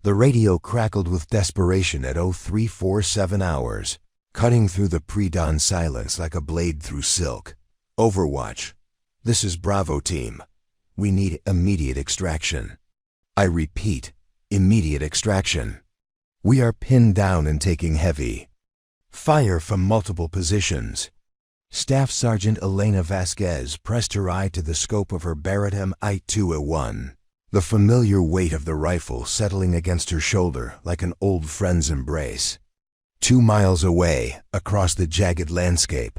The radio crackled with desperation at 0347 hours, cutting through the pre-dawn silence like a blade through silk. Overwatch. This is Bravo Team. We need immediate extraction. I repeat, immediate extraction. We are pinned down and taking heavy fire from multiple positions. Staff Sergeant Elena Vasquez pressed her eye to the scope of her Barrett M2A1, the familiar weight of the rifle settling against her shoulder like an old friend's embrace. 2 miles away, across the jagged landscape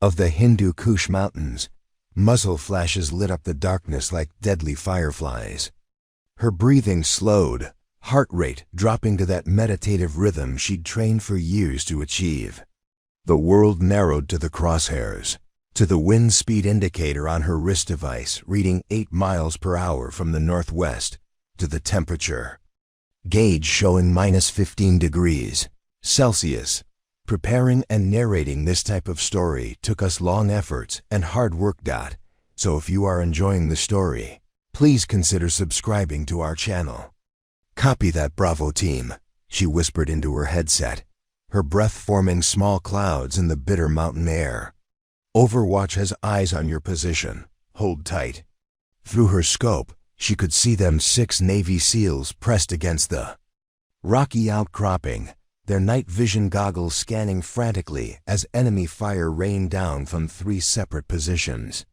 of the Hindu Kush Mountains, muzzle flashes lit up the darkness like deadly fireflies. Her breathing slowed, heart rate dropping to that meditative rhythm she'd trained for years to achieve. The world narrowed to the crosshairs, to the wind speed indicator on her wrist device reading 8 miles per hour from the northwest, to the temperature gauge showing -15 degrees Celsius. Preparing and narrating this type of story took us long efforts and hard work. So if you are enjoying the story, please consider subscribing to our channel. Copy that, Bravo Team, she whispered into her headset, her breath forming small clouds in the bitter mountain air. Overwatch has eyes on your position. Hold tight. Through her scope, she could see them 6 Navy SEALs pressed against the rocky outcropping, their night vision goggles scanning frantically as enemy fire rained down from 3 separate positions.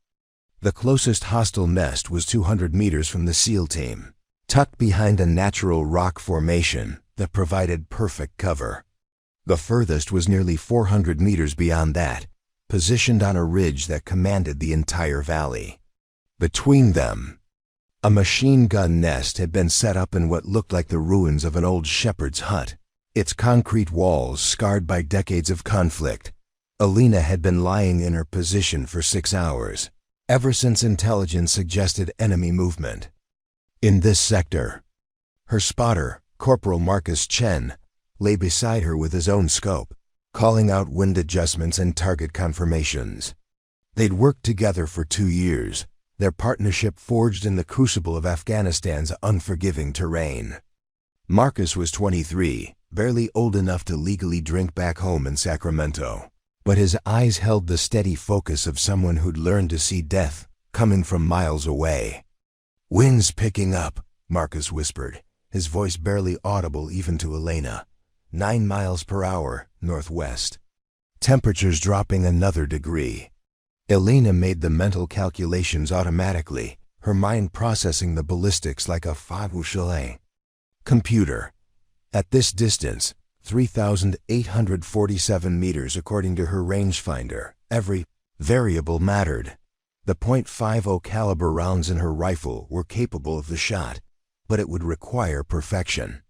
The closest hostile nest was 200 meters from the SEAL team, tucked behind a natural rock formation that provided perfect cover. The furthest was nearly 400 meters beyond that, positioned on a ridge that commanded the entire valley. Between them, a machine gun nest had been set up in what looked like the ruins of an old shepherd's hut, its concrete walls scarred by decades of conflict. Elena had been lying in her position for 6 hours, ever since intelligence suggested enemy movement in this sector. Her spotter, Corporal Marcus Chen, lay beside her with his own scope, calling out wind adjustments and target confirmations. They'd worked together for 2 years, their partnership forged in the crucible of Afghanistan's unforgiving terrain. Marcus was 23, barely old enough to legally drink back home in Sacramento, but his eyes held the steady focus of someone who'd learned to see death coming from miles away. "Wind's picking up," Marcus whispered, his voice barely audible even to Elena. 9 miles per hour, northwest. Temperature's dropping another degree. Elena made the mental calculations automatically, her mind processing the ballistics like a fabricated computer. At this distance, 3,847 meters according to her rangefinder, every variable mattered. The .50 caliber rounds in her rifle were capable of the shot, but it would require perfection.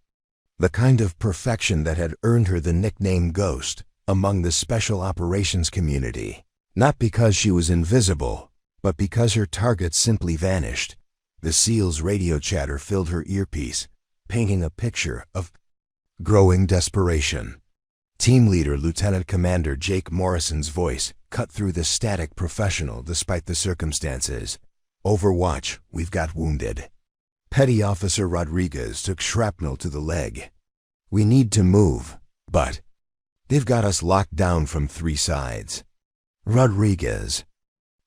The kind of perfection that had earned her the nickname Ghost among the special operations community. Not because she was invisible, but because her targets simply vanished. The SEAL's radio chatter filled her earpiece, painting a picture of growing desperation. Team leader Lieutenant Commander Jake Morrison's voice cut through the static professional despite the circumstances. "Overwatch, we've got wounded." Petty Officer Rodriguez took shrapnel to the leg. "We need to move, but they've got us locked down from 3 sides." Rodriguez.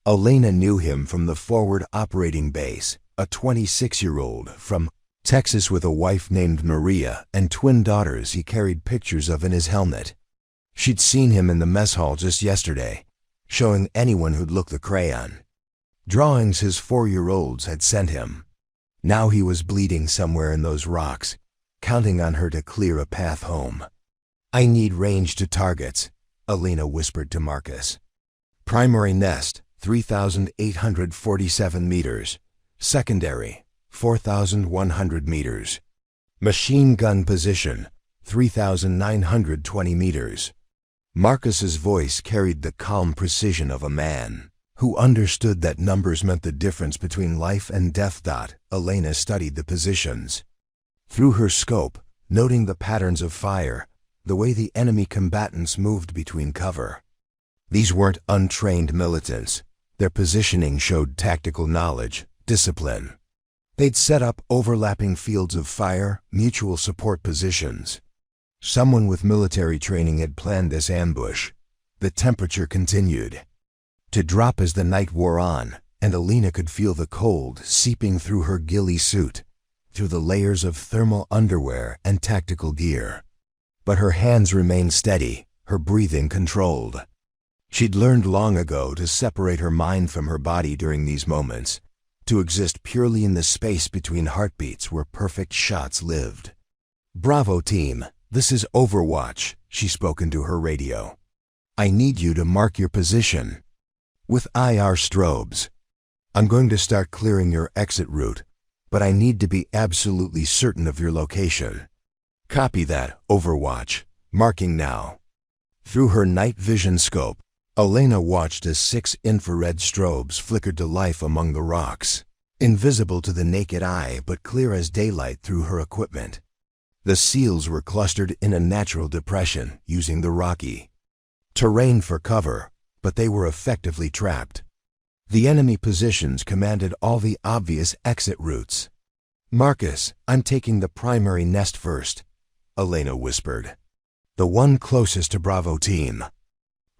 Elena knew him from the forward operating base, a 26-year-old from Texas with a wife named Maria and twin daughters he carried pictures of in his helmet. She'd seen him in the mess hall just yesterday, showing anyone who'd look the crayon. Drawings his 4-year-olds had sent him. Now he was bleeding somewhere in those rocks, counting on her to clear a path home. "I need range to targets," Elena whispered to Marcus. "Primary nest, 3,847 meters. Secondary, 4,100 meters. Machine gun position, 3,920 meters. Marcus's voice carried the calm precision of a man who understood that numbers meant the difference between life and death. Elena studied the positions through her scope, noting the patterns of fire, the way the enemy combatants moved between cover. These weren't untrained militants. Their positioning showed tactical knowledge, discipline. They'd set up overlapping fields of fire, mutual support positions. Someone with military training had planned this ambush. The temperature continued to drop as the night wore on, and Elena could feel the cold seeping through her ghillie suit, through the layers of thermal underwear and tactical gear. But her hands remained steady, her breathing controlled. She'd learned long ago to separate her mind from her body during these moments, to exist purely in the space between heartbeats where perfect shots lived. "Bravo team, this is Overwatch," she spoke into her radio. "I need you to mark your position with IR strobes. I'm going to start clearing your exit route, but I need to be absolutely certain of your location." "Copy that, Overwatch. Marking now." Through her night vision scope, Elena watched as 6 infrared strobes flickered to life among the rocks, invisible to the naked eye but clear as daylight through her equipment. The SEALs were clustered in a natural depression using the rocky terrain for cover, but they were effectively trapped. The enemy positions commanded all the obvious exit routes. "Marcus, I'm taking the primary nest first," Elena whispered. "The one closest to Bravo team."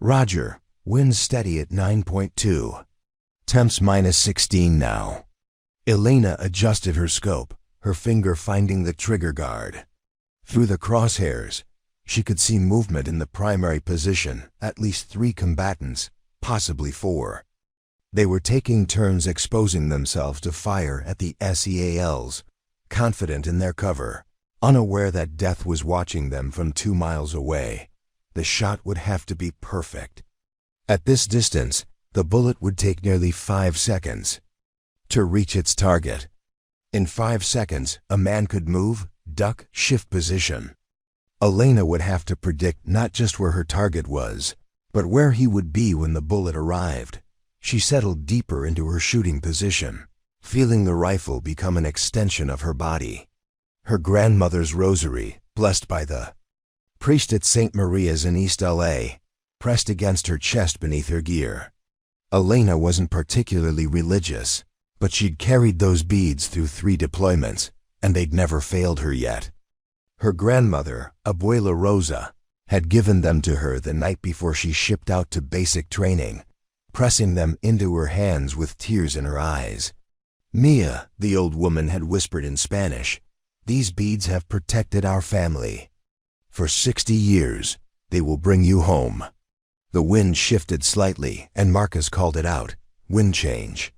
"Roger. Wind steady at 9.2. Temps -16 now." Elena adjusted her scope, her finger finding the trigger guard. Through the crosshairs, she could see movement in the primary position, at least 3 combatants, possibly 4. They were taking turns exposing themselves to fire at the SEALs, confident in their cover, unaware that death was watching them from 2 miles away. The shot would have to be perfect. At this distance, the bullet would take nearly 5 seconds to reach its target. In 5 seconds, a man could move, duck, shift position. Elena would have to predict not just where her target was, but where he would be when the bullet arrived. She settled deeper into her shooting position, feeling the rifle become an extension of her body. Her grandmother's rosary, blessed by the priest at St. Maria's in East LA, pressed against her chest beneath her gear. Elena wasn't particularly religious, but she'd carried those beads through 3 deployments, and they'd never failed her yet. Her grandmother, Abuela Rosa, had given them to her the night before she shipped out to basic training, pressing them into her hands with tears in her eyes. "Mia," the old woman had whispered in Spanish, "these beads have protected our family. For 60 years, they will bring you home." The wind shifted slightly, and Marcus called it out. Wind change.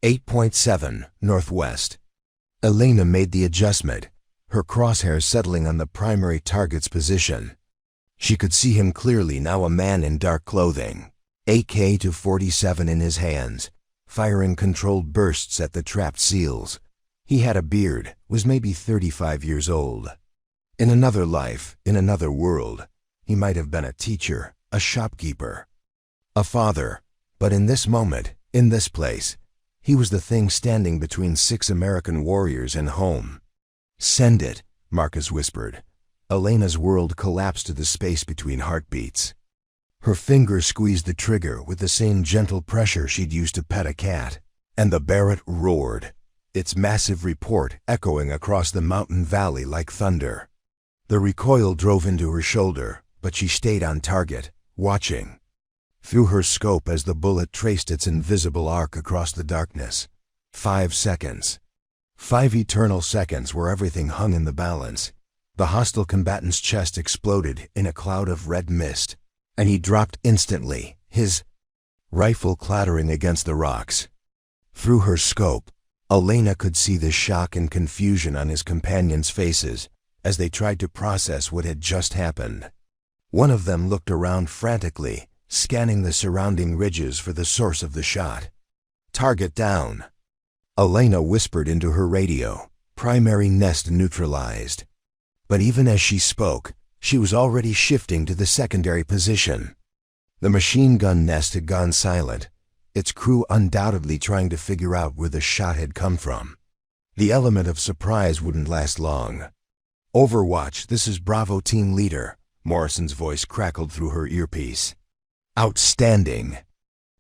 8.7 northwest. Elena made the adjustment, her crosshairs settling on the primary target's position. She could see him clearly now, a man in dark clothing, AK-47 in his hands, firing controlled bursts at the trapped SEALs. He had a beard, was maybe 35 years old. In another life, in another world, he might have been a teacher, a shopkeeper, a father, but in this moment, in this place, he was the thing standing between 6 American warriors and home. "Send it," Marcus whispered. Elena's world collapsed to the space between heartbeats. Her fingers squeezed the trigger with the same gentle pressure she'd used to pet a cat, and the Barrett roared, its massive report echoing across the mountain valley like thunder. The recoil drove into her shoulder, but she stayed on target, watching through her scope as the bullet traced its invisible arc across the darkness. 5 seconds. 5 eternal seconds where everything hung in the balance. The hostile combatant's chest exploded in a cloud of red mist, and he dropped instantly, his rifle clattering against the rocks. Through her scope, Elena could see the shock and confusion on his companions' faces as they tried to process what had just happened. One of them looked around frantically, scanning the surrounding ridges for the source of the shot. "Target down," Elena whispered into her radio. "Primary nest neutralized." But even as she spoke, she was already shifting to the secondary position. The machine gun nest had gone silent, its crew undoubtedly trying to figure out where the shot had come from. The element of surprise wouldn't last long. "Overwatch, this is Bravo team leader," Morrison's voice crackled through her earpiece. "Outstanding.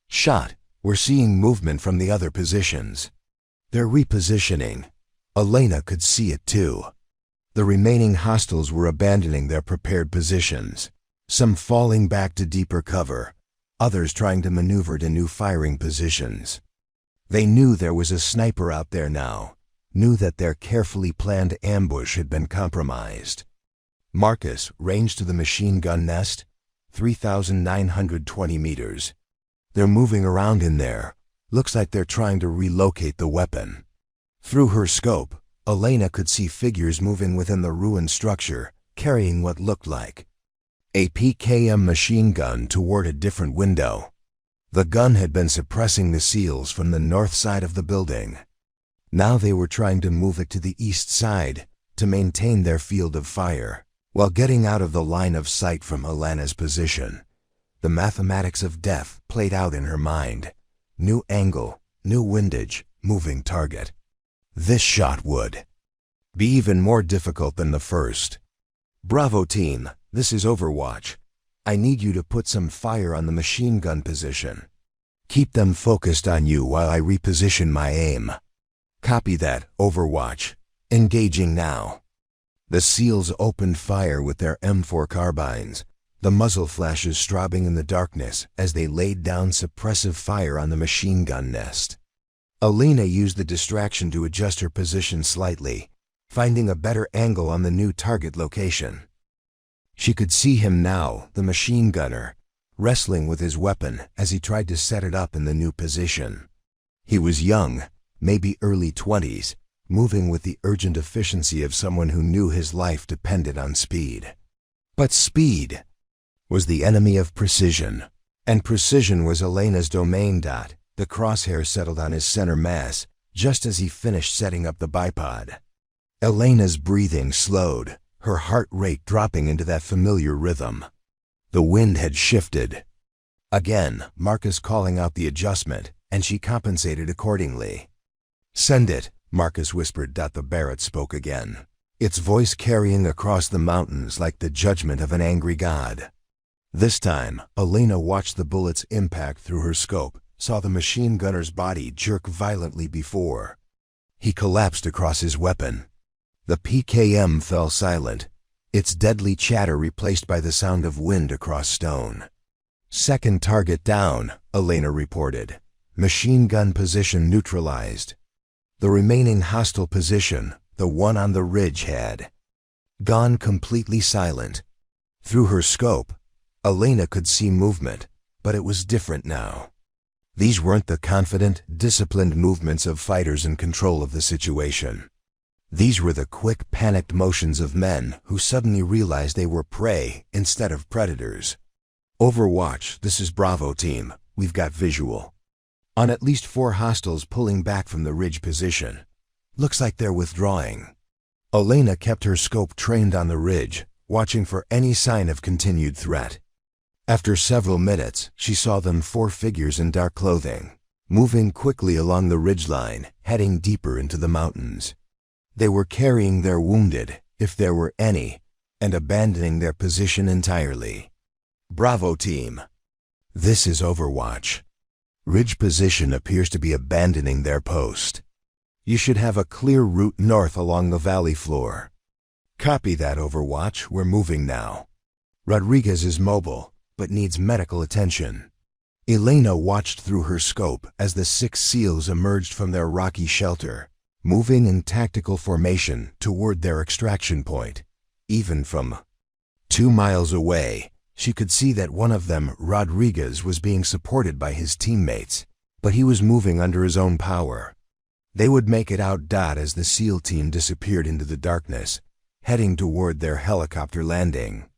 Shot, we're seeing movement from the other positions. They're repositioning, Elena could see it too. The remaining hostiles were abandoning their prepared positions, some falling back to deeper cover, others trying to maneuver to new firing positions. They knew there was a sniper out there now, knew that their carefully planned ambush had been compromised. Marcus ranged to the machine gun nest, 3,920 meters. They're moving around in there. Looks like they're trying to relocate the weapon. Through her scope, Elena could see figures moving within the ruined structure, carrying what looked like a PKM machine gun toward a different window. The gun had been suppressing the SEALs from the north side of the building. Now they were trying to move it to the east side to maintain their field of fire, while getting out of the line of sight from Elena's position. The mathematics of death played out in her mind. New angle, new windage, moving target. This shot would be even more difficult than the first. Bravo team, this is Overwatch. I need you to put some fire on the machine gun position. Keep them focused on you while I reposition my aim. Copy that, Overwatch. Engaging now. The SEALs opened fire with their M4 carbines, the muzzle flashes strobing in the darkness as they laid down suppressive fire on the machine gun nest. Elena used the distraction to adjust her position slightly, finding a better angle on the new target location. She could see him now, the machine gunner, wrestling with his weapon as he tried to set it up in the new position. He was young, maybe early 20s, moving with the urgent efficiency of someone who knew his life depended on speed. But speed was the enemy of precision, and precision was Elena's domain. The crosshair settled on his center mass just as he finished setting up the bipod. Elena's breathing slowed, her heart rate dropping into that familiar rhythm. The wind had shifted. Again, Marcus calling out the adjustment, and she compensated accordingly. "Send it," Marcus whispered. The Barrett spoke again, its voice carrying across the mountains like the judgment of an angry god. This time, Elena watched the bullet's impact through her scope, saw the machine gunner's body jerk violently before he collapsed across his weapon. The PKM fell silent, its deadly chatter replaced by the sound of wind across stone. "Second target down," Elena reported. "Machine gun position neutralized." The remaining hostile position, the one on the ridge, had gone completely silent. Through her scope, Elena could see movement, but it was different now. These weren't the confident, disciplined movements of fighters in control of the situation. These were the quick, panicked motions of men who suddenly realized they were prey instead of predators. "Overwatch, this is Bravo team. We've got visual on at least 4 hostiles pulling back from the ridge position. Looks like they're withdrawing." Elena kept her scope trained on the ridge, watching for any sign of continued threat. After several minutes, she saw them 4 figures in dark clothing, moving quickly along the ridgeline, heading deeper into the mountains. They were carrying their wounded, if there were any, and abandoning their position entirely. "Bravo team, this is Overwatch. Ridge position appears to be abandoning their post. You should have a clear route north along the valley floor." "Copy that, Overwatch. We're moving now. Rodriguez is mobile, but needs medical attention." Elena watched through her scope as the 6 SEALs emerged from their rocky shelter, moving in tactical formation toward their extraction point. Even from 2 miles away, she could see that one of them, Rodriguez, was being supported by his teammates, but he was moving under his own power. They would make it out. As the SEAL team disappeared into the darkness, heading toward their helicopter landing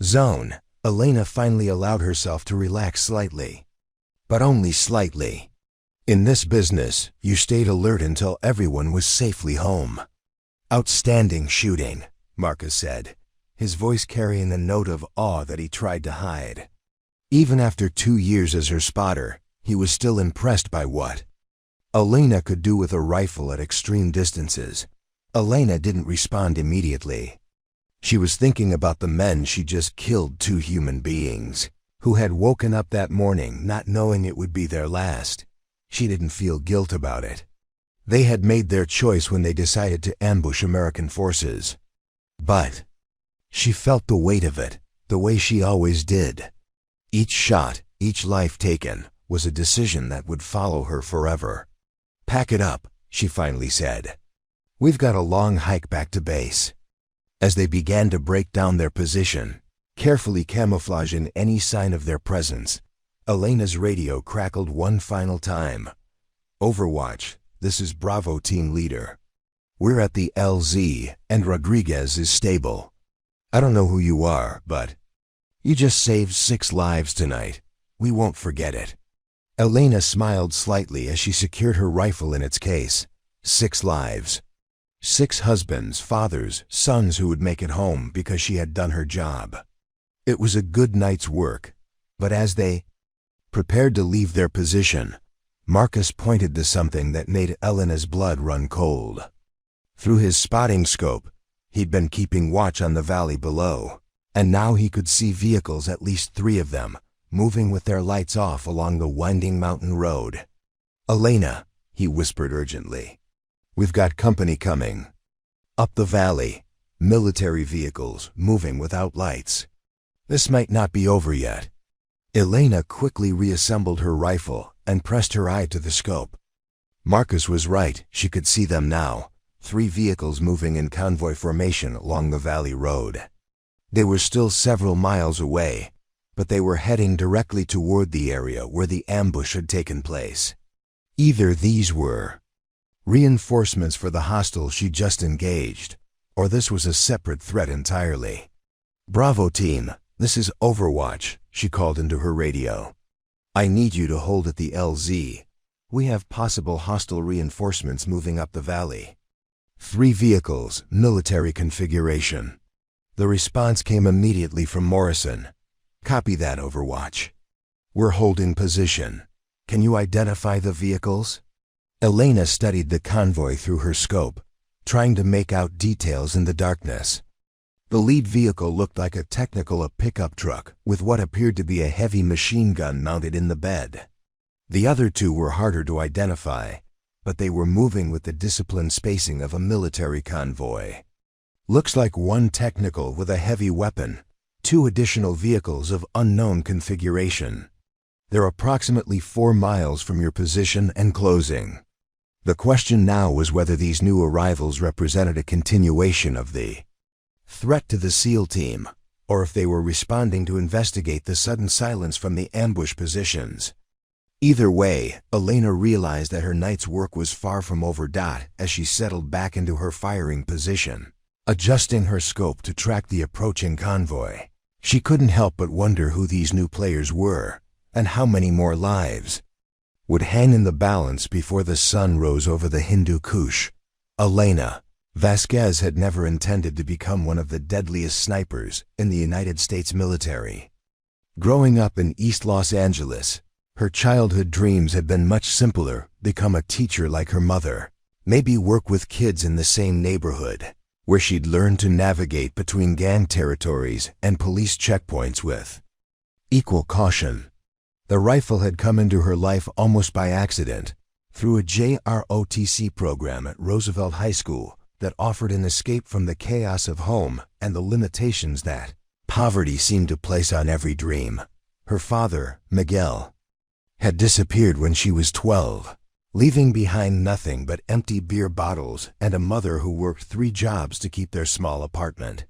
zone, Elena finally allowed herself to relax slightly. But only slightly. In this business, you stayed alert until everyone was safely home. "Outstanding shooting," Marcus said, his voice carrying a note of awe that he tried to hide. Even after 2 years as her spotter, he was still impressed by what Elena could do with a rifle at extreme distances. Elena didn't respond immediately. She was thinking about the men she just killed, 2 human beings, who had woken up that morning not knowing it would be their last. She didn't feel guilt about it. They had made their choice when they decided to ambush American forces. But she felt the weight of it, the way she always did. Each shot, each life taken, was a decision that would follow her forever. "Pack it up," she finally said. "We've got a long hike back to base." As they began to break down their position, carefully camouflaging any sign of their presence, Elena's radio crackled one final time. "Overwatch, this is Bravo team leader. We're at the LZ, and Rodriguez is stable. I don't know who you are, but you just saved 6 lives tonight. We won't forget it." Elena smiled slightly as she secured her rifle in its case. 6 lives. 6 husbands, fathers, sons who would make it home because she had done her job. It was a good night's work, but as they prepared to leave their position, Marcus pointed to something that made Elena's blood run cold. Through his spotting scope, he'd been keeping watch on the valley below, and now he could see vehicles, at least 3 of them, moving with their lights off along the winding mountain road. "Elena," he whispered urgently, "we've got company coming. Up the valley, military vehicles moving without lights. This might not be over yet." Elena quickly reassembled her rifle and pressed her eye to the scope. Marcus was right, she could see them now, 3 vehicles moving in convoy formation along the valley road. They were still several miles away, but they were heading directly toward the area where the ambush had taken place. Either these were reinforcements for the hostile she just engaged, or this was a separate threat entirely. "Bravo team, this is Overwatch," she called into her radio. "I need you to hold at the LZ. We have possible hostile reinforcements moving up the valley. 3 vehicles, military configuration." The response came immediately from Morrison. "Copy that, Overwatch. We're holding position. Can you identify the vehicles?" Elena studied the convoy through her scope, trying to make out details in the darkness. The lead vehicle looked like a pickup truck with what appeared to be a heavy machine gun mounted in the bed. The other 2 were harder to identify, but they were moving with the disciplined spacing of a military convoy. "Looks like 1 technical with a heavy weapon, 2 additional vehicles of unknown configuration. They're approximately 4 miles from your position and closing." The question now was whether these new arrivals represented a continuation of the threat to the SEAL team, or if they were responding to investigate the sudden silence from the ambush positions. Either way, Elena realized that her night's work was far from over. As she settled back into her firing position, adjusting her scope to track the approaching convoy, she couldn't help but wonder who these new players were, and how many more lives would hang in the balance before the sun rose over the Hindu Kush. Elena Vasquez had never intended to become one of the deadliest snipers in the United States military. Growing up in East Los Angeles, her childhood dreams had been much simpler: become a teacher like her mother, maybe work with kids in the same neighborhood, where she'd learn to navigate between gang territories and police checkpoints with equal caution. The rifle had come into her life almost by accident, through a JROTC program at Roosevelt High School that offered an escape from the chaos of home and the limitations that poverty seemed to place on every dream. Her father, Miguel, had disappeared when she was 12, leaving behind nothing but empty beer bottles and a mother who worked 3 jobs to keep their small apartment.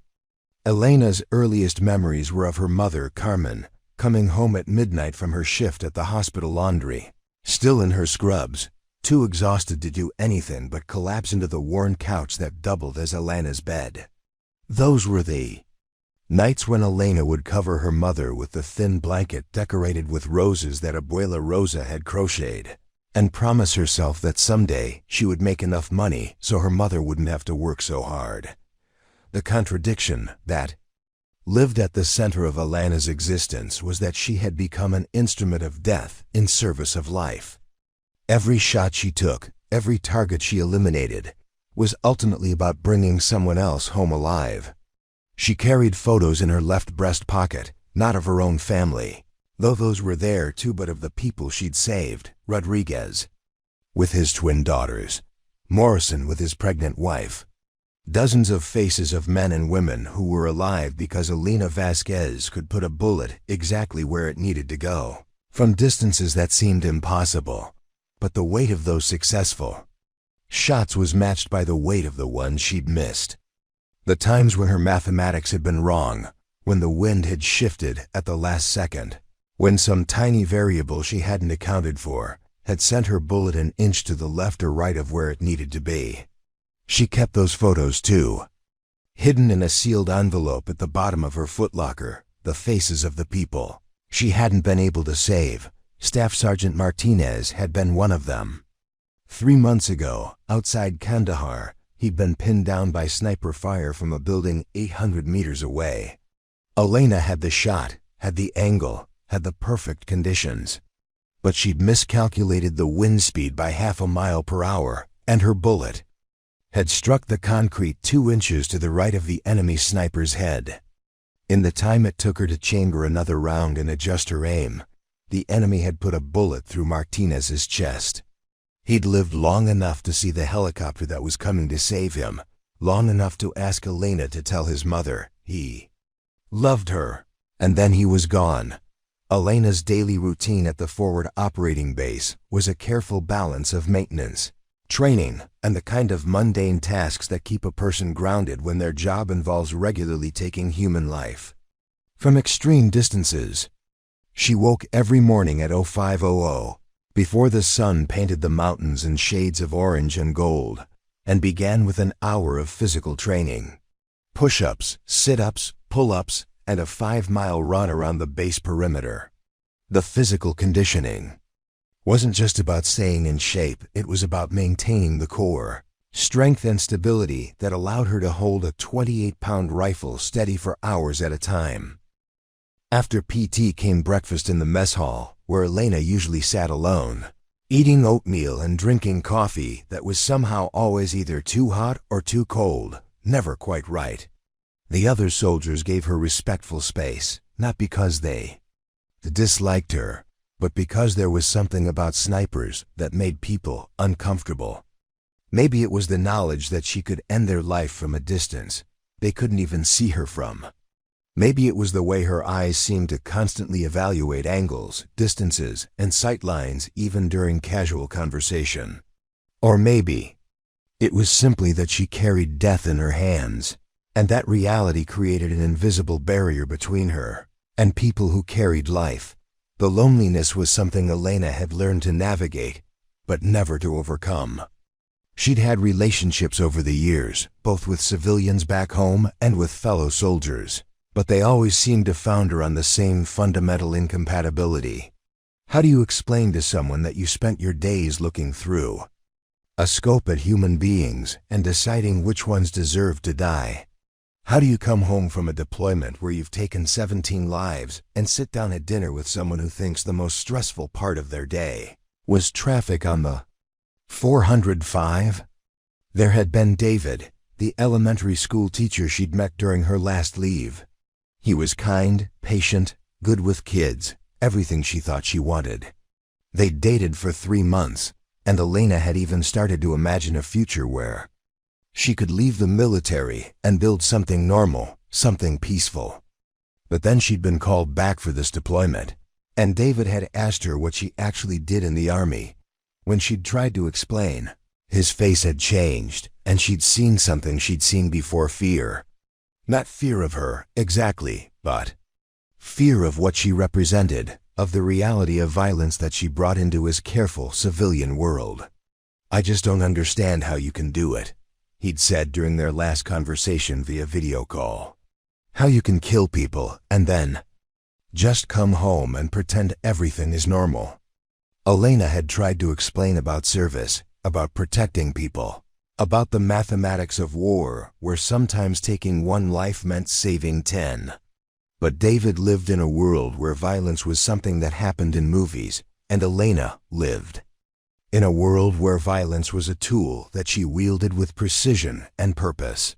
Elena's earliest memories were of her mother, Carmen, coming home at midnight from her shift at the hospital laundry, still in her scrubs, too exhausted to do anything but collapse into the worn couch that doubled as Elena's bed. Those were the nights when Elena would cover her mother with the thin blanket decorated with roses that Abuela Rosa had crocheted, and promise herself that someday she would make enough money so her mother wouldn't have to work so hard. The contradiction that lived at the center of Elena's existence was that she had become an instrument of death in service of life. Every shot she took, every target she eliminated, was ultimately about bringing someone else home alive. She carried photos in her left breast pocket, not of her own family, though those were there too, but of the people she'd saved: Rodriguez, with his twin daughters, Morrison with his pregnant wife. Dozens of faces of men and women who were alive because Elena Vasquez could put a bullet exactly where it needed to go, from distances that seemed impossible. But the weight of those successful shots was matched by the weight of the ones she'd missed. The times when her mathematics had been wrong, when the wind had shifted at the last second, when some tiny variable she hadn't accounted for had sent her bullet an inch to the left or right of where it needed to be. She kept those photos too. Hidden in a sealed envelope at the bottom of her footlocker, the faces of the people she hadn't been able to save. Staff Sergeant Martinez had been one of them. 3 months ago, outside Kandahar, he'd been pinned down by sniper fire from a building 800 meters away. Elena had the shot, had the angle, had the perfect conditions. But she'd miscalculated the wind speed by half a mile per hour, and her bullet had struck the concrete 2 inches to the right of the enemy sniper's head. In the time it took her to chamber another round and adjust her aim, the enemy had put a bullet through Martinez's chest. He'd lived long enough to see the helicopter that was coming to save him, long enough to ask Elena to tell his mother he loved her, and then he was gone. Elena's daily routine at the forward operating base was a careful balance of maintenance, training, and the kind of mundane tasks that keep a person grounded when their job involves regularly taking human life from extreme distances. She woke every morning at 0500, before the sun painted the mountains in shades of orange and gold, and began with an hour of physical training. Push-ups, sit-ups, pull-ups, and a 5-mile run around the base perimeter. The physical conditioning wasn't just about staying in shape, it was about maintaining the core, strength and stability that allowed her to hold a 28-pound rifle steady for hours at a time. After PT came breakfast in the mess hall, where Elena usually sat alone, eating oatmeal and drinking coffee that was somehow always either too hot or too cold, never quite right. The other soldiers gave her respectful space, not because they disliked her, but because there was something about snipers that made people uncomfortable. Maybe it was the knowledge that she could end their life from a distance they couldn't even see her from. Maybe it was the way her eyes seemed to constantly evaluate angles, distances, and sight lines even during casual conversation. Or maybe it was simply that she carried death in her hands, and that reality created an invisible barrier between her and people who carried life. The loneliness was something Elena had learned to navigate, but never to overcome. She'd had relationships over the years, both with civilians back home and with fellow soldiers, but they always seemed to founder on the same fundamental incompatibility. How do you explain to someone that you spent your days looking through a scope at human beings and deciding which ones deserved to die? How do you come home from a deployment where you've taken 17 lives and sit down at dinner with someone who thinks the most stressful part of their day was traffic on the 405? There had been David, the elementary school teacher she'd met during her last leave. He was kind, patient, good with kids, everything she thought she wanted. They'd dated for 3 months, and Elena had even started to imagine a future where she could leave the military and build something normal, something peaceful. But then she'd been called back for this deployment, and David had asked her what she actually did in the army. When she'd tried to explain, his face had changed, and she'd seen something she'd seen before: fear. Not fear of her, exactly, but fear of what she represented, of the reality of violence that she brought into his careful civilian world. "I just don't understand how you can do it," he'd said during their last conversation via video call. "How you can kill people and then just come home and pretend everything is normal." Elena had tried to explain about service, about protecting people, about the mathematics of war, where sometimes taking 1 life meant saving 10. But David lived in a world where violence was something that happened in movies, and Elena lived in a world where violence was a tool that she wielded with precision and purpose.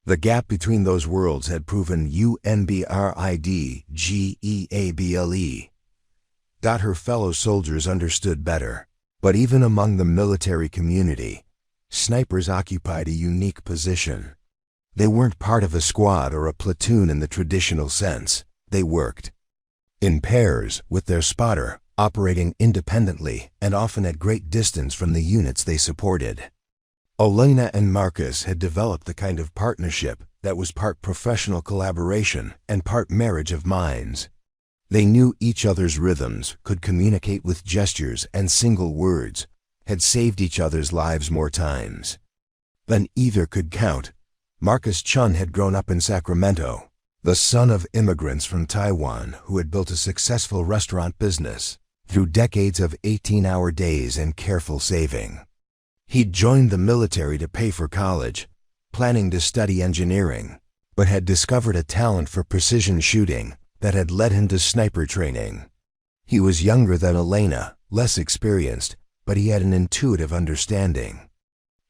The gap between those worlds had proven unbridgeable. Her fellow soldiers understood better, but even among the military community, Snipers occupied a unique position. They weren't part of a squad or a platoon in the traditional sense. They worked in pairs with their spotter, operating independently and often at great distance from the units they supported. Elena and Marcus had developed the kind of partnership that was part professional collaboration and part marriage of minds. They knew each other's rhythms, could communicate with gestures and single words, had saved each other's lives more times than either could count. Marcus Chun had grown up in Sacramento, the son of immigrants from Taiwan who had built a successful restaurant business through decades of 18-hour days and careful saving. He'd joined the military to pay for college, planning to study engineering, but had discovered a talent for precision shooting that had led him to sniper training. He was younger than Elena, less experienced, but he had an intuitive understanding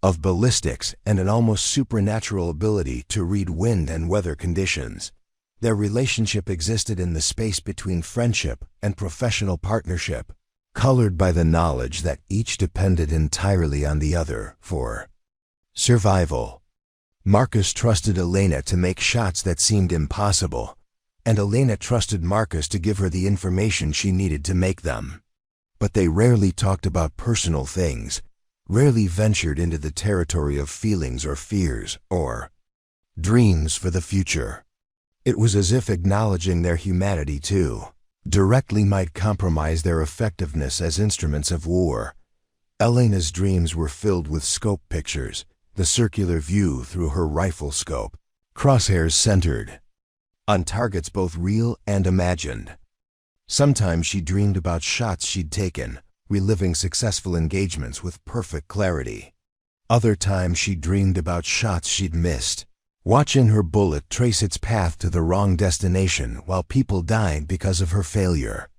of ballistics and an almost supernatural ability to read wind and weather conditions. Their relationship existed in the space between friendship and professional partnership, colored by the knowledge that each depended entirely on the other for survival. Marcus trusted Elena to make shots that seemed impossible, and Elena trusted Marcus to give her the information she needed to make them. But they rarely talked about personal things, rarely ventured into the territory of feelings or fears or dreams for the future. It was as if acknowledging their humanity too directly might compromise their effectiveness as instruments of war. Elena's dreams were filled with scope pictures, the circular view through her rifle scope, crosshairs centered on targets both real and imagined. Sometimes she dreamed about shots she'd taken, reliving successful engagements with perfect clarity. Other times she dreamed about shots she'd missed, watching her bullet trace its path to the wrong destination while people died because of her failure.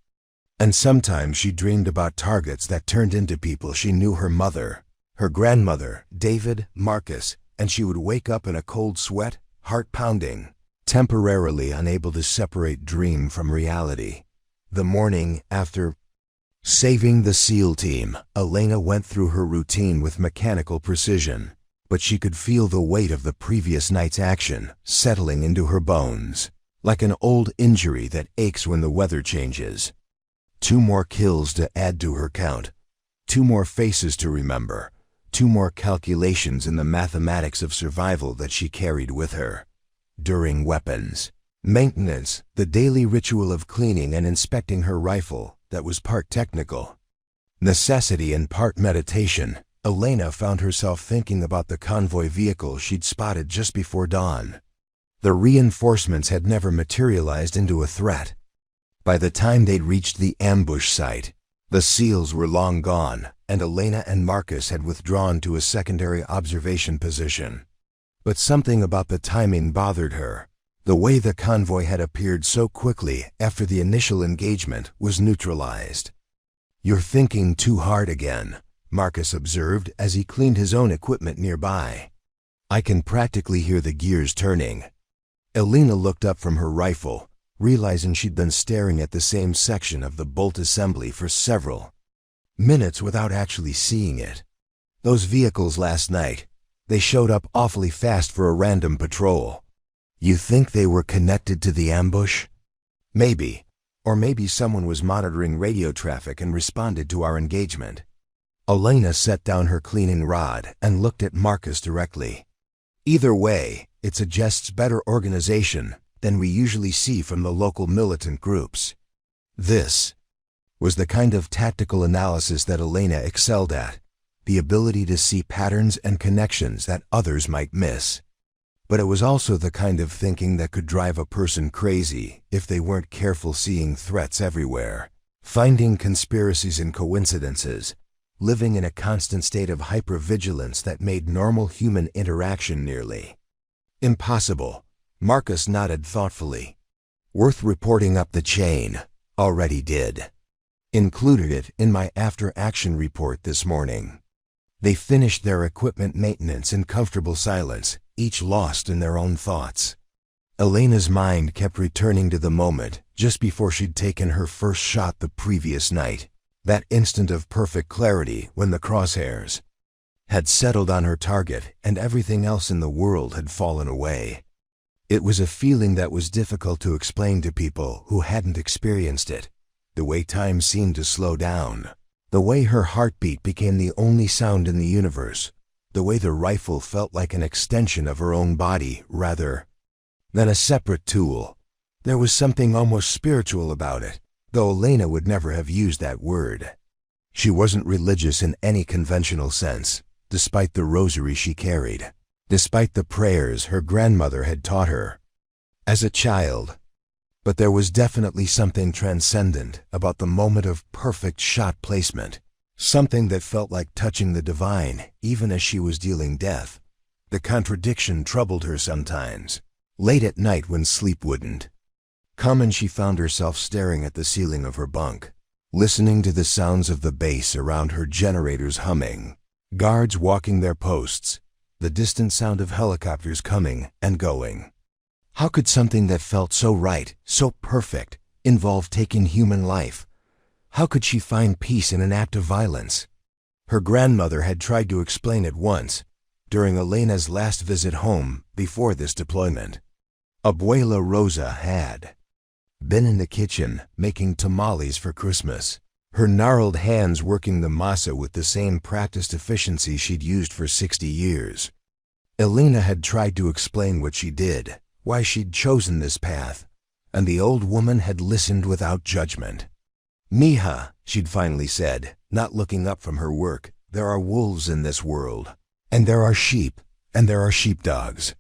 And sometimes she dreamed about targets that turned into people she knew: her mother, her grandmother, David, Marcus, and she would wake up in a cold sweat, heart pounding, temporarily unable to separate dream from reality. The morning after saving the SEAL team, Elena went through her routine with mechanical precision, but she could feel the weight of the previous night's action settling into her bones, like an old injury that aches when the weather changes. 2 more kills to add to her count, 2 more faces to remember, 2 more calculations in the mathematics of survival that she carried with her. During weapons maintenance, the daily ritual of cleaning and inspecting her rifle that was part technical necessity and part meditation, Elena found herself thinking about the convoy vehicle she'd spotted just before dawn. The reinforcements had never materialized into a threat. By the time they'd reached the ambush site, the SEALs were long gone, and Elena and Marcus had withdrawn to a secondary observation position. But something about the timing bothered her. The way the convoy had appeared so quickly after the initial engagement was neutralized. "You're thinking too hard again," Marcus observed as he cleaned his own equipment nearby. "I can practically hear the gears turning." Elena looked up from her rifle, realizing she'd been staring at the same section of the bolt assembly for several minutes without actually seeing it. "Those vehicles last night, they showed up awfully fast for a random patrol. You think they were connected to the ambush?" "Maybe. Or maybe someone was monitoring radio traffic and responded to our engagement." Elena set down her cleaning rod and looked at Marcus directly. "Either way, it suggests better organization than we usually see from the local militant groups." This was the kind of tactical analysis that Elena excelled at, the ability to see patterns and connections that others might miss. But it was also the kind of thinking that could drive a person crazy if they weren't careful, seeing threats everywhere, finding conspiracies and coincidences, living in a constant state of hypervigilance that made normal human interaction nearly impossible. Marcus nodded thoughtfully. "Worth reporting up the chain. Already did. Included it in my after-action report this morning." They finished their equipment maintenance in comfortable silence, each lost in their own thoughts. Elena's mind kept returning to the moment just before she'd taken her first shot the previous night, that instant of perfect clarity when the crosshairs had settled on her target, and everything else in the world had fallen away. It was a feeling that was difficult to explain to people who hadn't experienced it. The way time seemed to slow down. The way her heartbeat became the only sound in the universe. The way the rifle felt like an extension of her own body rather than a separate tool. There was something almost spiritual about it, though Elena would never have used that word. She wasn't religious in any conventional sense, despite the rosary she carried, despite the prayers her grandmother had taught her as a child. But there was definitely something transcendent about the moment of perfect shot placement, something that felt like touching the divine even as she was dealing death. The contradiction troubled her sometimes, late at night when sleep wouldn't come and she found herself staring at the ceiling of her bunk, listening to the sounds of the base around her generators humming, guards walking their posts, the distant sound of helicopters coming and going. How could something that felt so right, so perfect, involve taking human life? How could she find peace in an act of violence? Her grandmother had tried to explain it once, during Elena's last visit home before this deployment. Abuela Rosa had been in the kitchen making tamales for Christmas, her gnarled hands working the masa with the same practiced efficiency she'd used for 60 years. Elena had tried to explain what she did, why she'd chosen this path, and the old woman had listened without judgment. "Mija," she'd finally said, not looking up from her work, "there are wolves in this world, and there are sheep, and there are sheepdogs.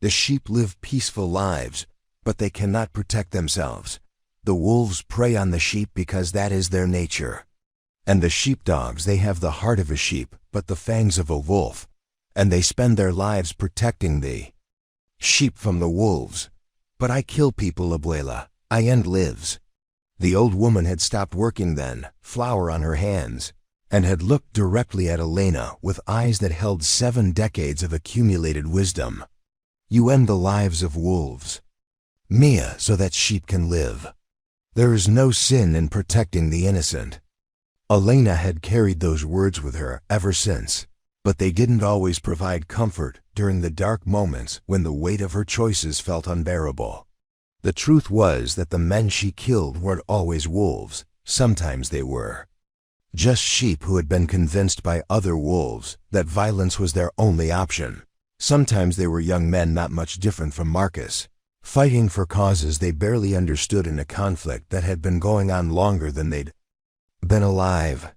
The sheep live peaceful lives, but they cannot protect themselves. The wolves prey on the sheep because that is their nature. And the sheepdogs, they have the heart of a sheep, but the fangs of a wolf, and they spend their lives protecting the sheep from the wolves. But I kill people, Abuela. I end lives." The old woman had stopped working then, flour on her hands, and had looked directly at Elena with eyes that held 7 decades of accumulated wisdom. "You end the lives of wolves, Mia, so that sheep can live. There is no sin in protecting the innocent." Elena had carried those words with her ever since, but they didn't always provide comfort during the dark moments when the weight of her choices felt unbearable. The truth was that the men she killed weren't always wolves. Sometimes they were just sheep who had been convinced by other wolves that violence was their only option. Sometimes they were young men not much different from Marcus, fighting for causes they barely understood in a conflict that had been going on longer than they'd been alive.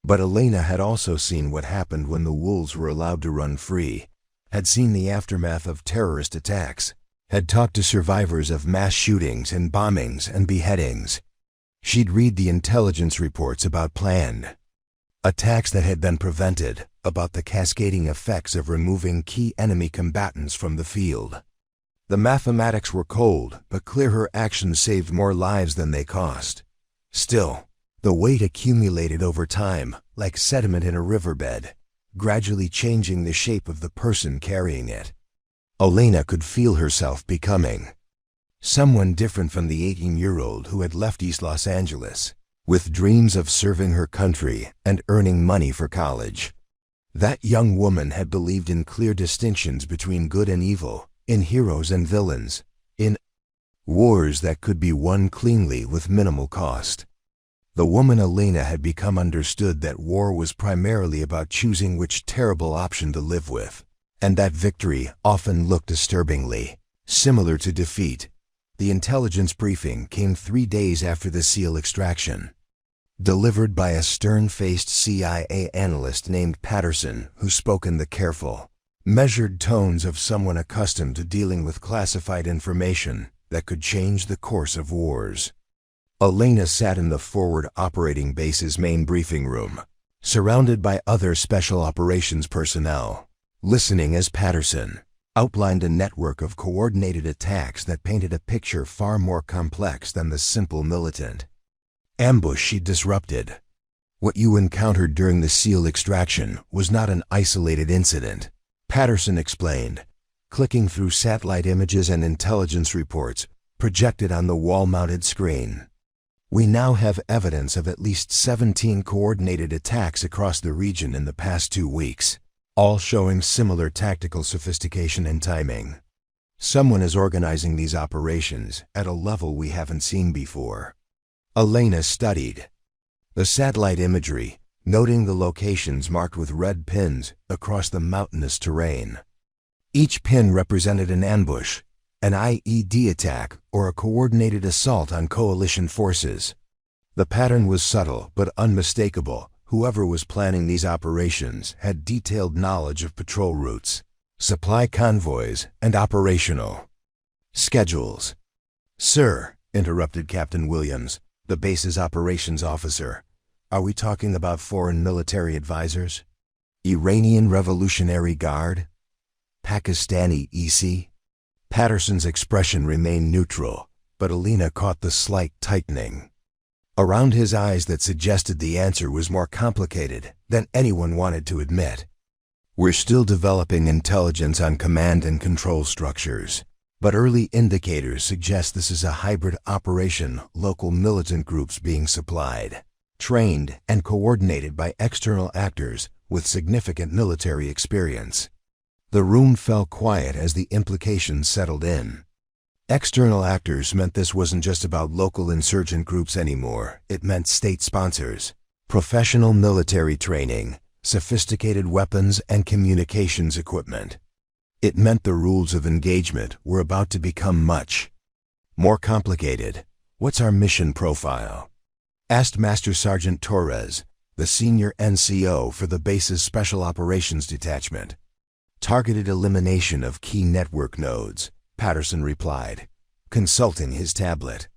But Elena had also seen what happened when the wolves were allowed to run free, had seen the aftermath of terrorist attacks, had talked to survivors of mass shootings and bombings and beheadings. She'd read the intelligence reports about planned attacks that had been prevented, about the cascading effects of removing key enemy combatants from the field. The mathematics were cold, but clear. Her actions saved more lives than they cost. Still, the weight accumulated over time, like sediment in a riverbed, gradually changing the shape of the person carrying it. Elena could feel herself becoming someone different from the 18-year-old who had left East Los Angeles, with dreams of serving her country and earning money for college. That young woman had believed in clear distinctions between good and evil, in heroes and villains, in wars that could be won cleanly with minimal cost. The woman Elena had become understood that war was primarily about choosing which terrible option to live with, and that victory often looked disturbingly similar to defeat. The intelligence briefing came 3 days after the SEAL extraction, delivered by a stern-faced CIA analyst named Patterson, who spoke in the careful, measured tones of someone accustomed to dealing with classified information that could change the course of wars. Elena sat in the Forward Operating Base's main briefing room, surrounded by other special operations personnel, listening as Patterson outlined a network of coordinated attacks that painted a picture far more complex than the simple militant ambush she disrupted. What you encountered during the SEAL extraction was not an isolated incident, Patterson explained, clicking through satellite images and intelligence reports projected on the wall-mounted screen. We now have evidence of at least 17 coordinated attacks across the region in the past 2 weeks, all showing similar tactical sophistication and timing. Someone is organizing these operations at a level we haven't seen before. Elena studied the satellite imagery, noting the locations marked with red pins across the mountainous terrain. Each pin represented an ambush, an IED attack, or a coordinated assault on coalition forces. The pattern was subtle but unmistakable. Whoever was planning these operations had detailed knowledge of patrol routes, supply convoys, and operational schedules. "Sir," interrupted Captain Williams, the base's operations officer, "are we talking about foreign military advisors? Iranian Revolutionary Guard? Pakistani EC?" Patterson's expression remained neutral, but Elena caught the slight tightening around his eyes that suggested the answer was more complicated than anyone wanted to admit. "We're still developing intelligence on command and control structures, but early indicators suggest this is a hybrid operation, local militant groups being supplied, trained, and coordinated by external actors with significant military experience." The room fell quiet as the implications settled in. External actors meant this wasn't just about local insurgent groups anymore. It meant state sponsors, professional military training, sophisticated weapons and communications equipment. It meant the rules of engagement were about to become much more complicated. "What's our mission profile?" asked Master Sergeant Torres, the senior NCO for the base's Special Operations Detachment. "Targeted elimination of key network nodes," Patterson replied, consulting his tablet.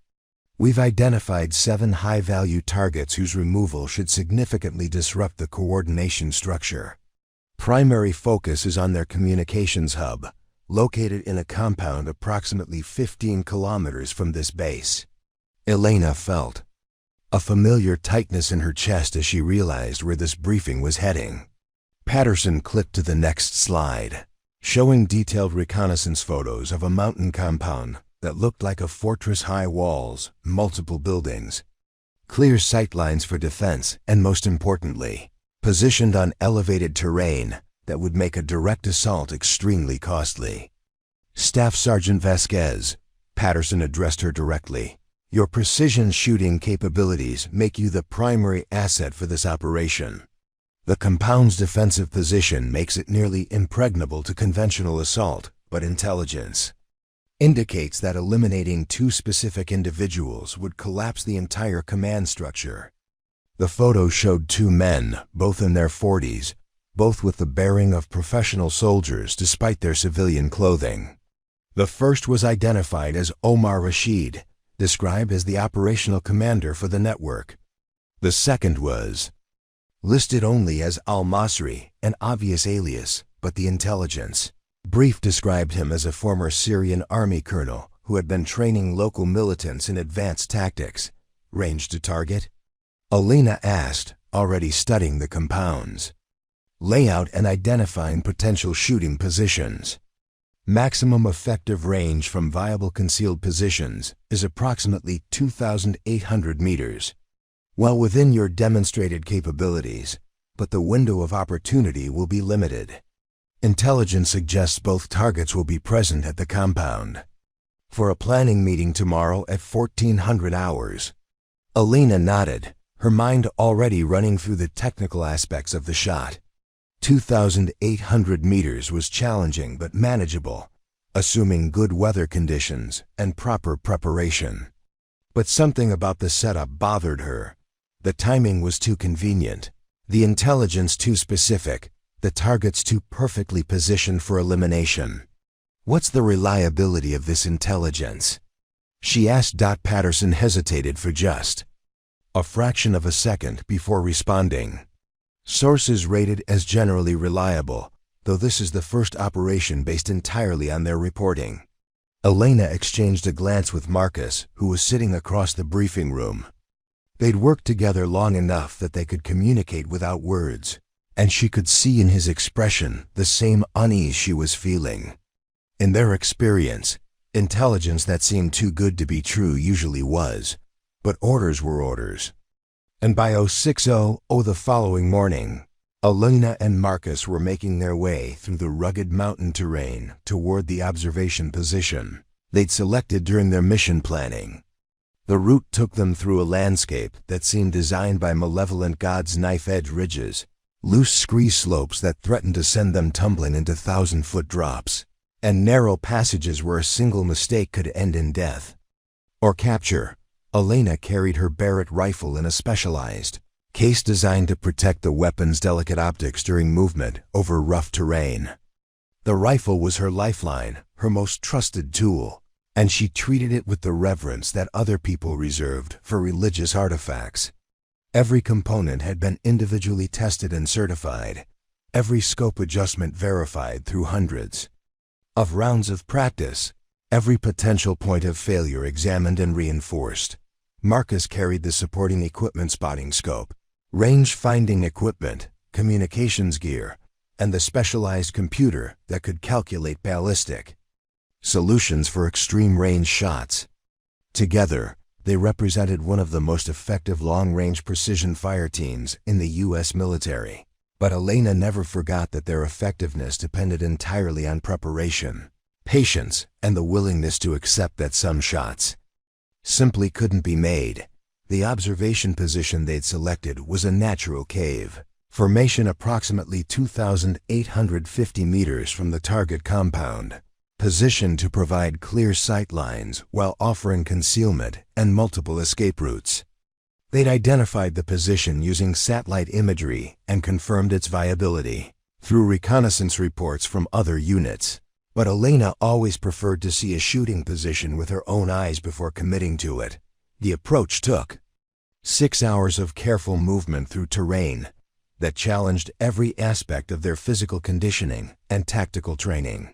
"We've identified 7 high-value targets whose removal should significantly disrupt the coordination structure. Primary focus is on their communications hub, located in a compound approximately 15 kilometers from this base." Elena felt a familiar tightness in her chest as she realized where this briefing was heading. Patterson clicked to the next slide, showing detailed reconnaissance photos of a mountain compound that looked like a fortress, high walls, multiple buildings, clear sightlines for defense, and most importantly, positioned on elevated terrain that would make a direct assault extremely costly. "Staff Sergeant Vasquez," Patterson addressed her directly, "your precision shooting capabilities make you the primary asset for this operation. The compound's defensive position makes it nearly impregnable to conventional assault, but intelligence indicates that eliminating 2 specific individuals would collapse the entire command structure." The photo showed 2 men, both in their 40s, both with the bearing of professional soldiers despite their civilian clothing. The first was identified as Omar Rashid, described as the operational commander for the network. The second was listed only as Al-Masri, an obvious alias, but the intelligence brief described him as a former Syrian army colonel who had been training local militants in advanced tactics. "Range to target?" Elena asked, already studying the compounds layout and identifying potential shooting positions. "Maximum effective range from viable concealed positions is approximately 2,800 meters. Well within your demonstrated capabilities, but the window of opportunity will be limited. Intelligence suggests both targets will be present at the compound for a planning meeting tomorrow at 1400 hours. Elena nodded, her mind already running through the technical aspects of the shot. 2,800 meters was challenging but manageable, assuming good weather conditions and proper preparation. But something about the setup bothered her. The timing was too convenient, the intelligence too specific, the targets too perfectly positioned for elimination. "What's the reliability of this intelligence?" she asked. Patterson hesitated for just a fraction of a second before responding. "Sources rated as generally reliable, though this is the first operation based entirely on their reporting." Elena exchanged a glance with Marcus, who was sitting across the briefing room. They'd worked together long enough that they could communicate without words, and she could see in his expression the same unease she was feeling. In their experience, intelligence that seemed too good to be true usually was, But orders were orders. And by 06:00 the following morning, Elena and Marcus were making their way through the rugged mountain terrain toward the observation position they'd selected during their mission planning. The route took them through a landscape that seemed designed by malevolent gods' knife-edge ridges, loose scree slopes that threatened to send them tumbling into 1,000-foot drops, and narrow passages where a single mistake could end in death or capture. Elena carried her Barrett rifle in a specialized case designed to protect the weapon's delicate optics during movement over rough terrain. The rifle was her lifeline, her most trusted tool, and she treated it with the reverence that other people reserved for religious artifacts. Every component had been individually tested and certified, every scope adjustment verified through hundreds of rounds of practice, every potential point of failure examined and reinforced. Marcus carried the supporting equipment: spotting scope, range-finding equipment, communications gear, and the specialized computer that could calculate ballistic solutions for extreme-range shots. Together, they represented one of the most effective long-range precision fire teams in the U.S. military. But Elena never forgot that their effectiveness depended entirely on preparation, patience, and the willingness to accept that some shots simply couldn't be made. The observation position they'd selected was a natural cave formation approximately 2,850 meters from the target compound, positioned to provide clear sight lines while offering concealment and multiple escape routes. They'd identified the position using satellite imagery and confirmed its viability through reconnaissance reports from other units. But Elena always preferred to see a shooting position with her own eyes before committing to it. The approach took 6 hours of careful movement through terrain that challenged every aspect of their physical conditioning and tactical training.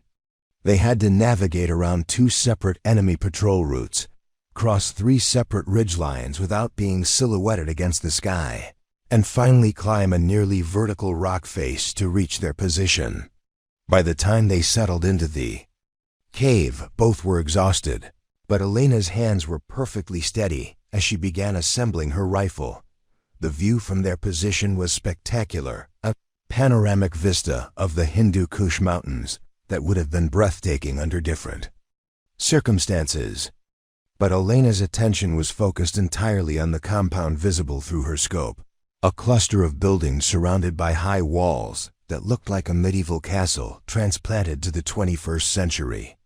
They had to navigate around 2 separate enemy patrol routes, cross 3 separate ridgelines without being silhouetted against the sky, and finally climb a nearly vertical rock face to reach their position. By the time they settled into the cave, both were exhausted, but Elena's hands were perfectly steady as she began assembling her rifle. The view from their position was spectacular, a panoramic vista of the Hindu Kush Mountains that would have been breathtaking under different circumstances. But Elena's attention was focused entirely on the compound visible through her scope, a cluster of buildings surrounded by high walls that looked like a medieval castle transplanted to the 21st century.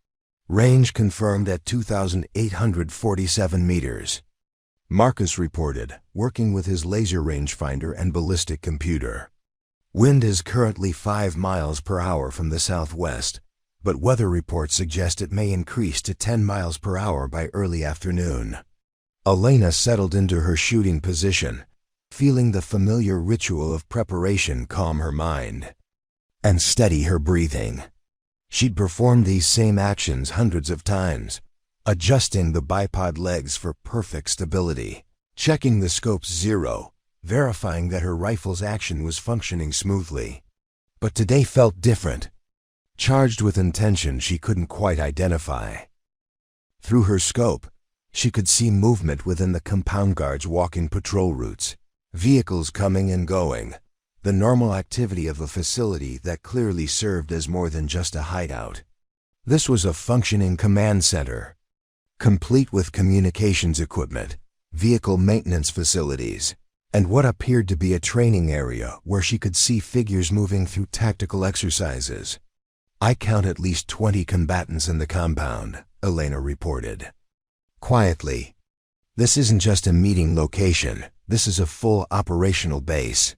Range confirmed at 2,847 meters. Marcus reported, working with his laser rangefinder and ballistic computer. Wind is currently 5 miles per hour from the southwest, but weather reports suggest it may increase to 10 miles per hour by early afternoon. Elena settled into her shooting position, feeling the familiar ritual of preparation calm her mind and steady her breathing. She'd performed these same actions hundreds of times, adjusting the bipod legs for perfect stability, checking the scope's zero, verifying that her rifle's action was functioning smoothly. But today felt different, charged with intention she couldn't quite identify. Through her scope, she could see movement within the compound guard's walking patrol routes, vehicles coming and going, the normal activity of a facility that clearly served as more than just a hideout. This was a functioning command center, complete with communications equipment, vehicle maintenance facilities, and what appeared to be a training area where she could see figures moving through tactical exercises. "I count at least 20 combatants in the compound," Elena reported quietly. "This isn't just a meeting location, this is a full operational base."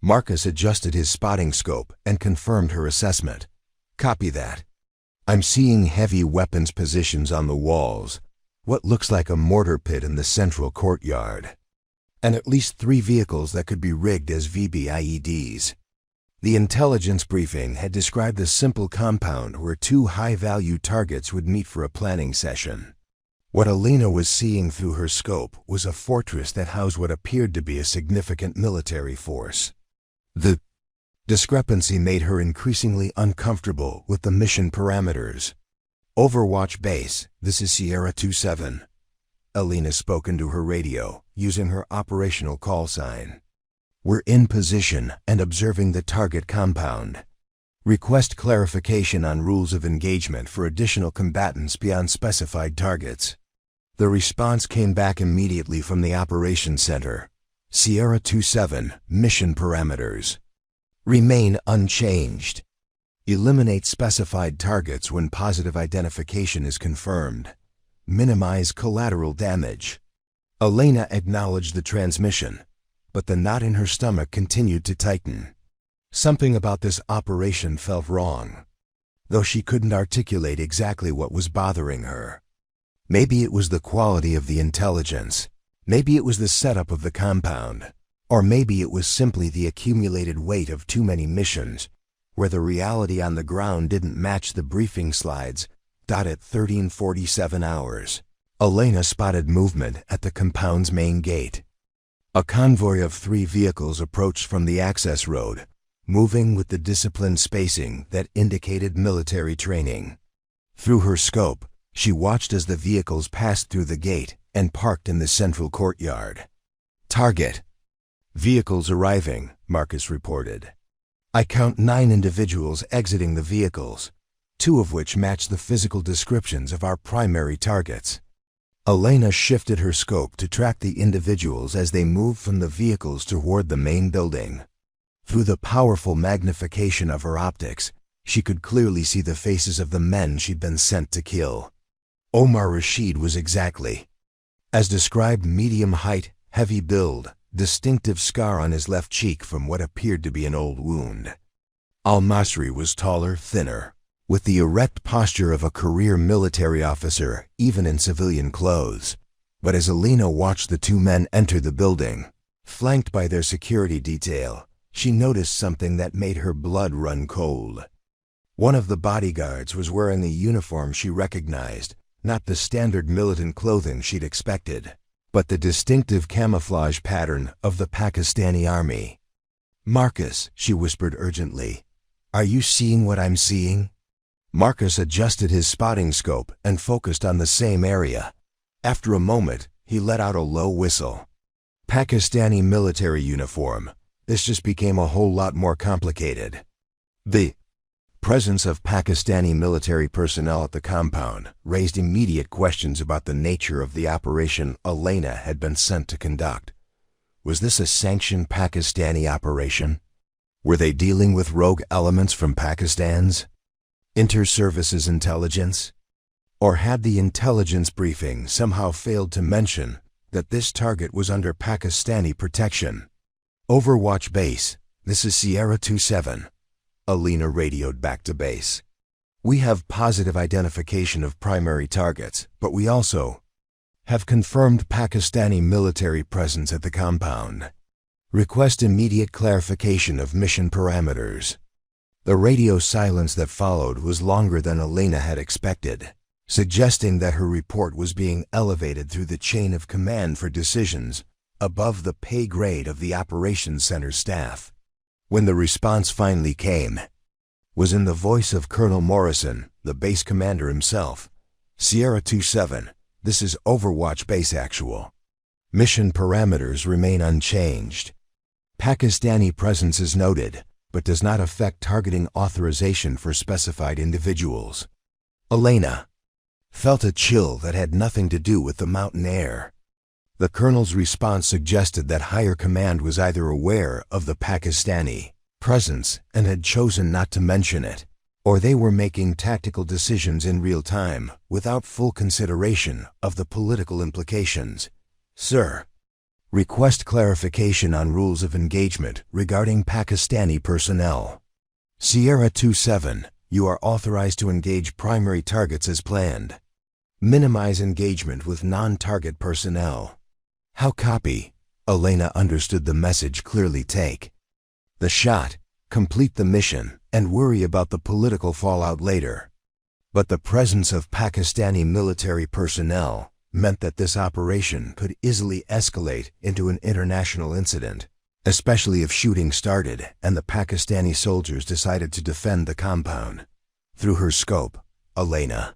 Marcus adjusted his spotting scope and confirmed her assessment. "Copy that. I'm seeing heavy weapons positions on the walls, what looks like a mortar pit in the central courtyard, and at least 3 vehicles that could be rigged as VBIEDs. The intelligence briefing had described a simple compound where 2 high-value targets would meet for a planning session. What Elena was seeing through her scope was a fortress that housed what appeared to be a significant military force. The discrepancy made her increasingly uncomfortable with the mission parameters. "Overwatch Base, this is Sierra 27. Elena spoke into her radio, using her operational call sign. "We're in position and observing the target compound. Request clarification on rules of engagement for additional combatants beyond specified targets." The response came back immediately from the Operations Center. Sierra 27, mission parameters. Remain unchanged. Eliminate specified targets when positive identification is confirmed. Minimize collateral damage. Elena acknowledged the transmission, but the knot in her stomach continued to tighten. Something about this operation felt wrong, though she couldn't articulate exactly what was bothering her. Maybe it was the quality of the intelligence. Maybe it was the setup of the compound. Or maybe it was simply the accumulated weight of too many missions, where the reality on the ground didn't match the briefing slides. At 13:47 hours, Elena spotted movement at the compound's main gate. A convoy of 3 vehicles approached from the access road, moving with the disciplined spacing that indicated military training. Through her scope, she watched as the vehicles passed through the gate and parked in the central courtyard. "Target. Vehicles arriving," Marcus reported. "I count 9 individuals exiting the vehicles, 2 of which match the physical descriptions of our primary targets." Elena shifted her scope to track the individuals as they moved from the vehicles toward the main building. Through the powerful magnification of her optics, she could clearly see the faces of the men she'd been sent to kill. Omar Rashid was exactly as described: medium height, heavy build, distinctive scar on his left cheek from what appeared to be an old wound. Al-Masri was taller, thinner, with the erect posture of a career military officer, even in civilian clothes. But as Elena watched the 2 men enter the building, flanked by their security detail, she noticed something that made her blood run cold. One of the bodyguards was wearing a uniform she recognized, not the standard militant clothing she'd expected, but the distinctive camouflage pattern of the Pakistani army. "Marcus," she whispered urgently, "are you seeing what I'm seeing?" Marcus adjusted his spotting scope and focused on the same area. After a moment, he let out a low whistle. "Pakistani military uniform. This just became a whole lot more complicated." The presence of Pakistani military personnel at the compound raised immediate questions about the nature of the operation Elena had been sent to conduct. Was this a sanctioned Pakistani operation? Were they dealing with rogue elements from Pakistan's inter-services intelligence? Or had the intelligence briefing somehow failed to mention that this target was under Pakistani protection? "Overwatch Base, this is Sierra 27. Elena radioed back to base. "We have positive identification of primary targets, but we also have confirmed Pakistani military presence at the compound. Request immediate clarification of mission parameters." The radio silence that followed was longer than Elena had expected, suggesting that her report was being elevated through the chain of command for decisions above the pay grade of the Operations Center staff. When the response finally came, was in the voice of Colonel Morrison, the base commander himself. "Sierra 27, this is Overwatch Base Actual. Mission parameters remain unchanged. Pakistani presence is noted, but does not affect targeting authorization for specified individuals." Elena felt a chill that had nothing to do with the mountain air. The colonel's response suggested that higher command was either aware of the Pakistani presence and had chosen not to mention it, or they were making tactical decisions in real time without full consideration of the political implications. "Sir, request clarification on rules of engagement regarding Pakistani personnel. Sierra 27, you are authorized to engage primary targets as planned. Minimize engagement with non-target personnel." "How copy?" Elena understood the message clearly. "Take the shot, complete the mission, and worry about the political fallout later." But the presence of Pakistani military personnel meant that this operation could easily escalate into an international incident, especially if shooting started and the Pakistani soldiers decided to defend the compound. Through her scope, Elena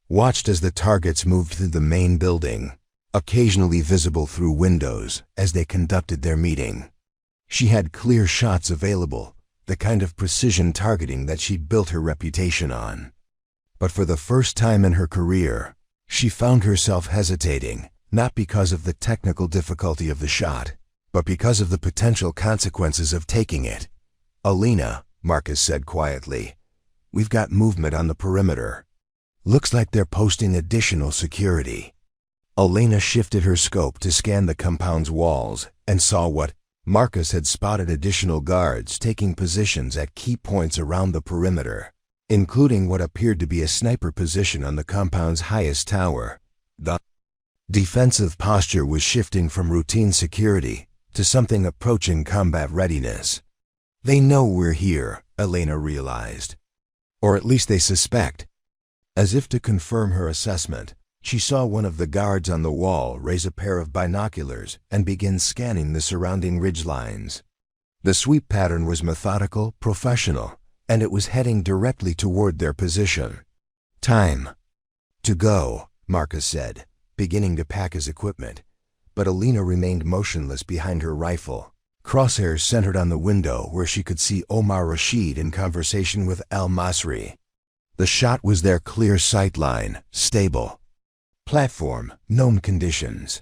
watched as the targets moved through the main building. occasionally visible through windows as they conducted their meeting. She had clear shots available, the kind of precision targeting that she'd built her reputation on. But for the first time in her career, she found herself hesitating, not because of the technical difficulty of the shot, but because of the potential consequences of taking it. "Elena," Marcus said quietly, "we've got movement on the perimeter. Looks like they're posting additional security." Elena shifted her scope to scan the compound's walls and saw what Marcus had spotted: additional guards taking positions at key points around the perimeter, including what appeared to be a sniper position on the compound's highest tower. The defensive posture was shifting from routine security to something approaching combat readiness. "They know we're here," Elena realized. "Or at least they suspect." As if to confirm her assessment, she saw one of the guards on the wall raise a pair of binoculars and begin scanning the surrounding ridgelines. The sweep pattern was methodical, professional, and it was heading directly toward their position. "Time to go," Marcus said, beginning to pack his equipment, but Elena remained motionless behind her rifle, crosshairs centered on the window where she could see Omar Rashid in conversation with al-Masri. The shot was their clear sight line, stable. Platform, known conditions.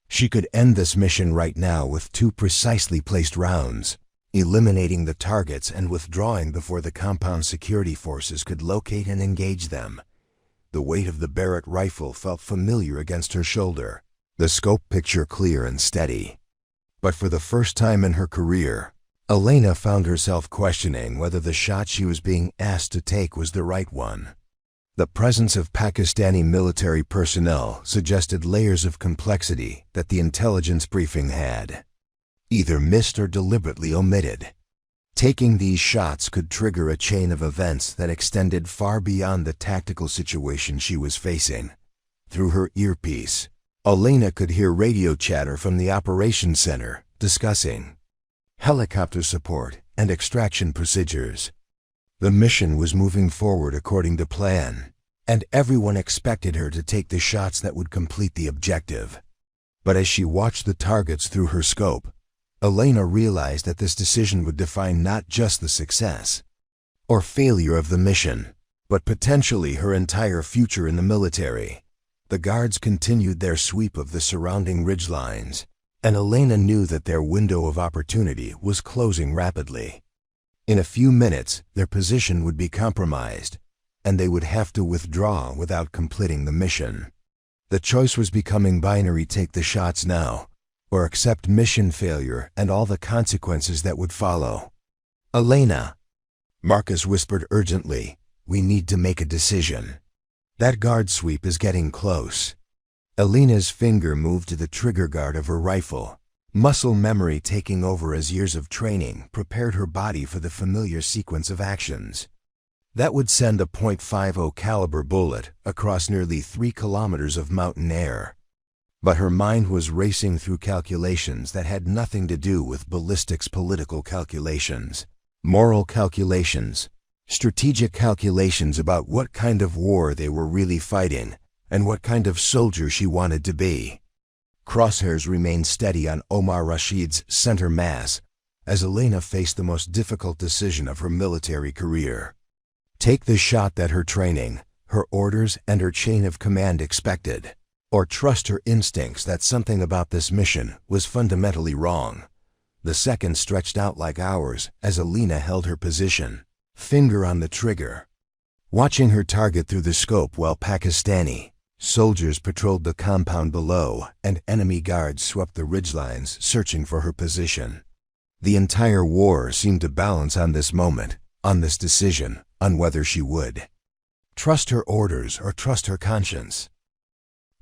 She could end this mission right now with 2 precisely placed rounds, eliminating the targets and withdrawing before the compound security forces could locate and engage them. The weight of the Barrett rifle felt familiar against her shoulder, the scope picture clear and steady. But for the first time in her career, Elena found herself questioning whether the shot she was being asked to take was the right one. The presence of Pakistani military personnel suggested layers of complexity that the intelligence briefing had either missed or deliberately omitted. Taking these shots could trigger a chain of events that extended far beyond the tactical situation she was facing. Through her earpiece, Elena could hear radio chatter from the operations center discussing helicopter support and extraction procedures. The mission was moving forward according to plan, and everyone expected her to take the shots that would complete the objective. But as she watched the targets through her scope, Elena realized that this decision would define not just the success or failure of the mission, but potentially her entire future in the military. The guards continued their sweep of the surrounding ridgelines, and Elena knew that their window of opportunity was closing rapidly. In a few minutes, their position would be compromised, and they would have to withdraw without completing the mission. The choice was becoming binary: take the shots now, or accept mission failure and all the consequences that would follow. "Elena," Marcus whispered urgently, "we need to make a decision. That guard sweep is getting close." Elena's finger moved to the trigger guard of her rifle, muscle memory taking over as years of training prepared her body for the familiar sequence of actions. That would send a .50 caliber bullet across nearly 3 kilometers of mountain air. But her mind was racing through calculations that had nothing to do with ballistics: political calculations, moral calculations, strategic calculations about what kind of war they were really fighting and what kind of soldier she wanted to be. Crosshairs remained steady on Omar Rashid's center mass as Elena faced the most difficult decision of her military career. Take the shot that her training, her orders, and her chain of command expected, or trust her instincts that something about this mission was fundamentally wrong. The seconds stretched out like hours as Elena held her position, finger on the trigger, watching her target through the scope while Pakistani soldiers patrolled the compound below and enemy guards swept the ridgelines searching for her position. The entire war seemed to balance on this moment, on this decision, on whether she would trust her orders or trust her conscience.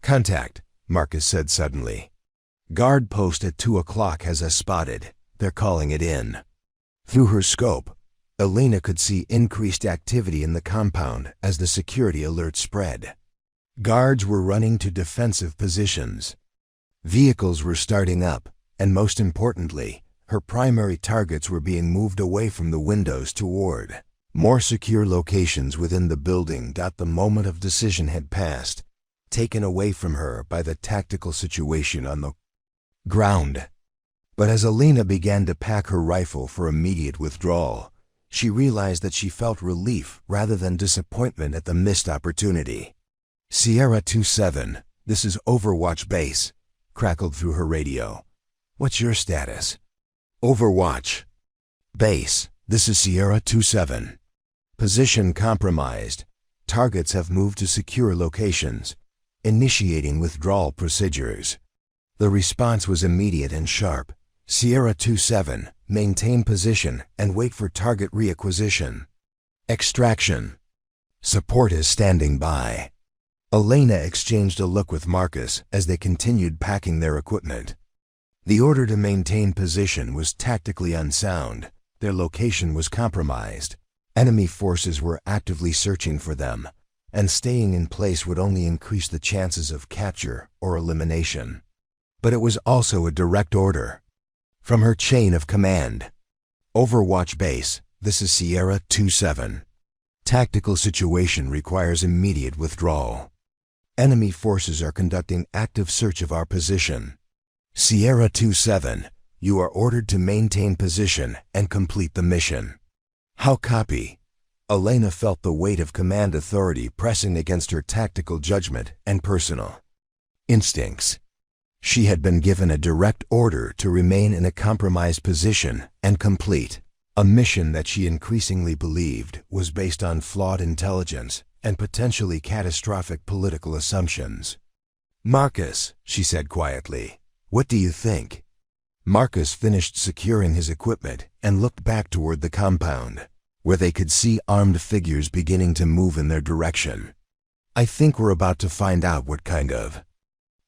"Contact," Marcus said suddenly. "Guard post at 2 o'clock has us spotted. They're calling it in." Through her scope, Elena could see increased activity in the compound as the security alert spread. Guards were running to defensive positions. Vehicles were starting up, and most importantly, her primary targets were being moved away from the windows toward more secure locations within the building. The moment of decision had passed. taken away from her by the tactical situation on the ground. But as Elena began to pack her rifle for immediate withdrawal, she realized that she felt relief rather than disappointment at the missed opportunity. "Sierra 2-7, this is Overwatch Base," crackled through her radio. "What's your status?" "Overwatch Base, this is Sierra 2-7. Position compromised. Targets have moved to secure locations. Initiating withdrawal procedures." The response was immediate and sharp. "Sierra 2-7, maintain position and wait for target reacquisition. Extraction. Support is standing by." Elena exchanged a look with Marcus as they continued packing their equipment. The order to maintain position was tactically unsound. Their location was compromised. Enemy forces were actively searching for them, and staying in place would only increase the chances of capture or elimination. But it was also a direct order from her chain of command. "Overwatch Base, this is Sierra 2-7. Tactical situation requires immediate withdrawal. Enemy forces are conducting active search of our position. Sierra 2-7, you are ordered to maintain position and complete the mission." "How copy?" Elena felt the weight of command authority pressing against her tactical judgment and personal instincts. She had been given a direct order to remain in a compromised position and complete a mission that she increasingly believed was based on flawed intelligence and potentially catastrophic political assumptions. "Marcus," she said quietly, "what do you think?" Marcus finished securing his equipment and looked back toward the compound, where they could see armed figures beginning to move in their direction. "I think we're about to find out what kind of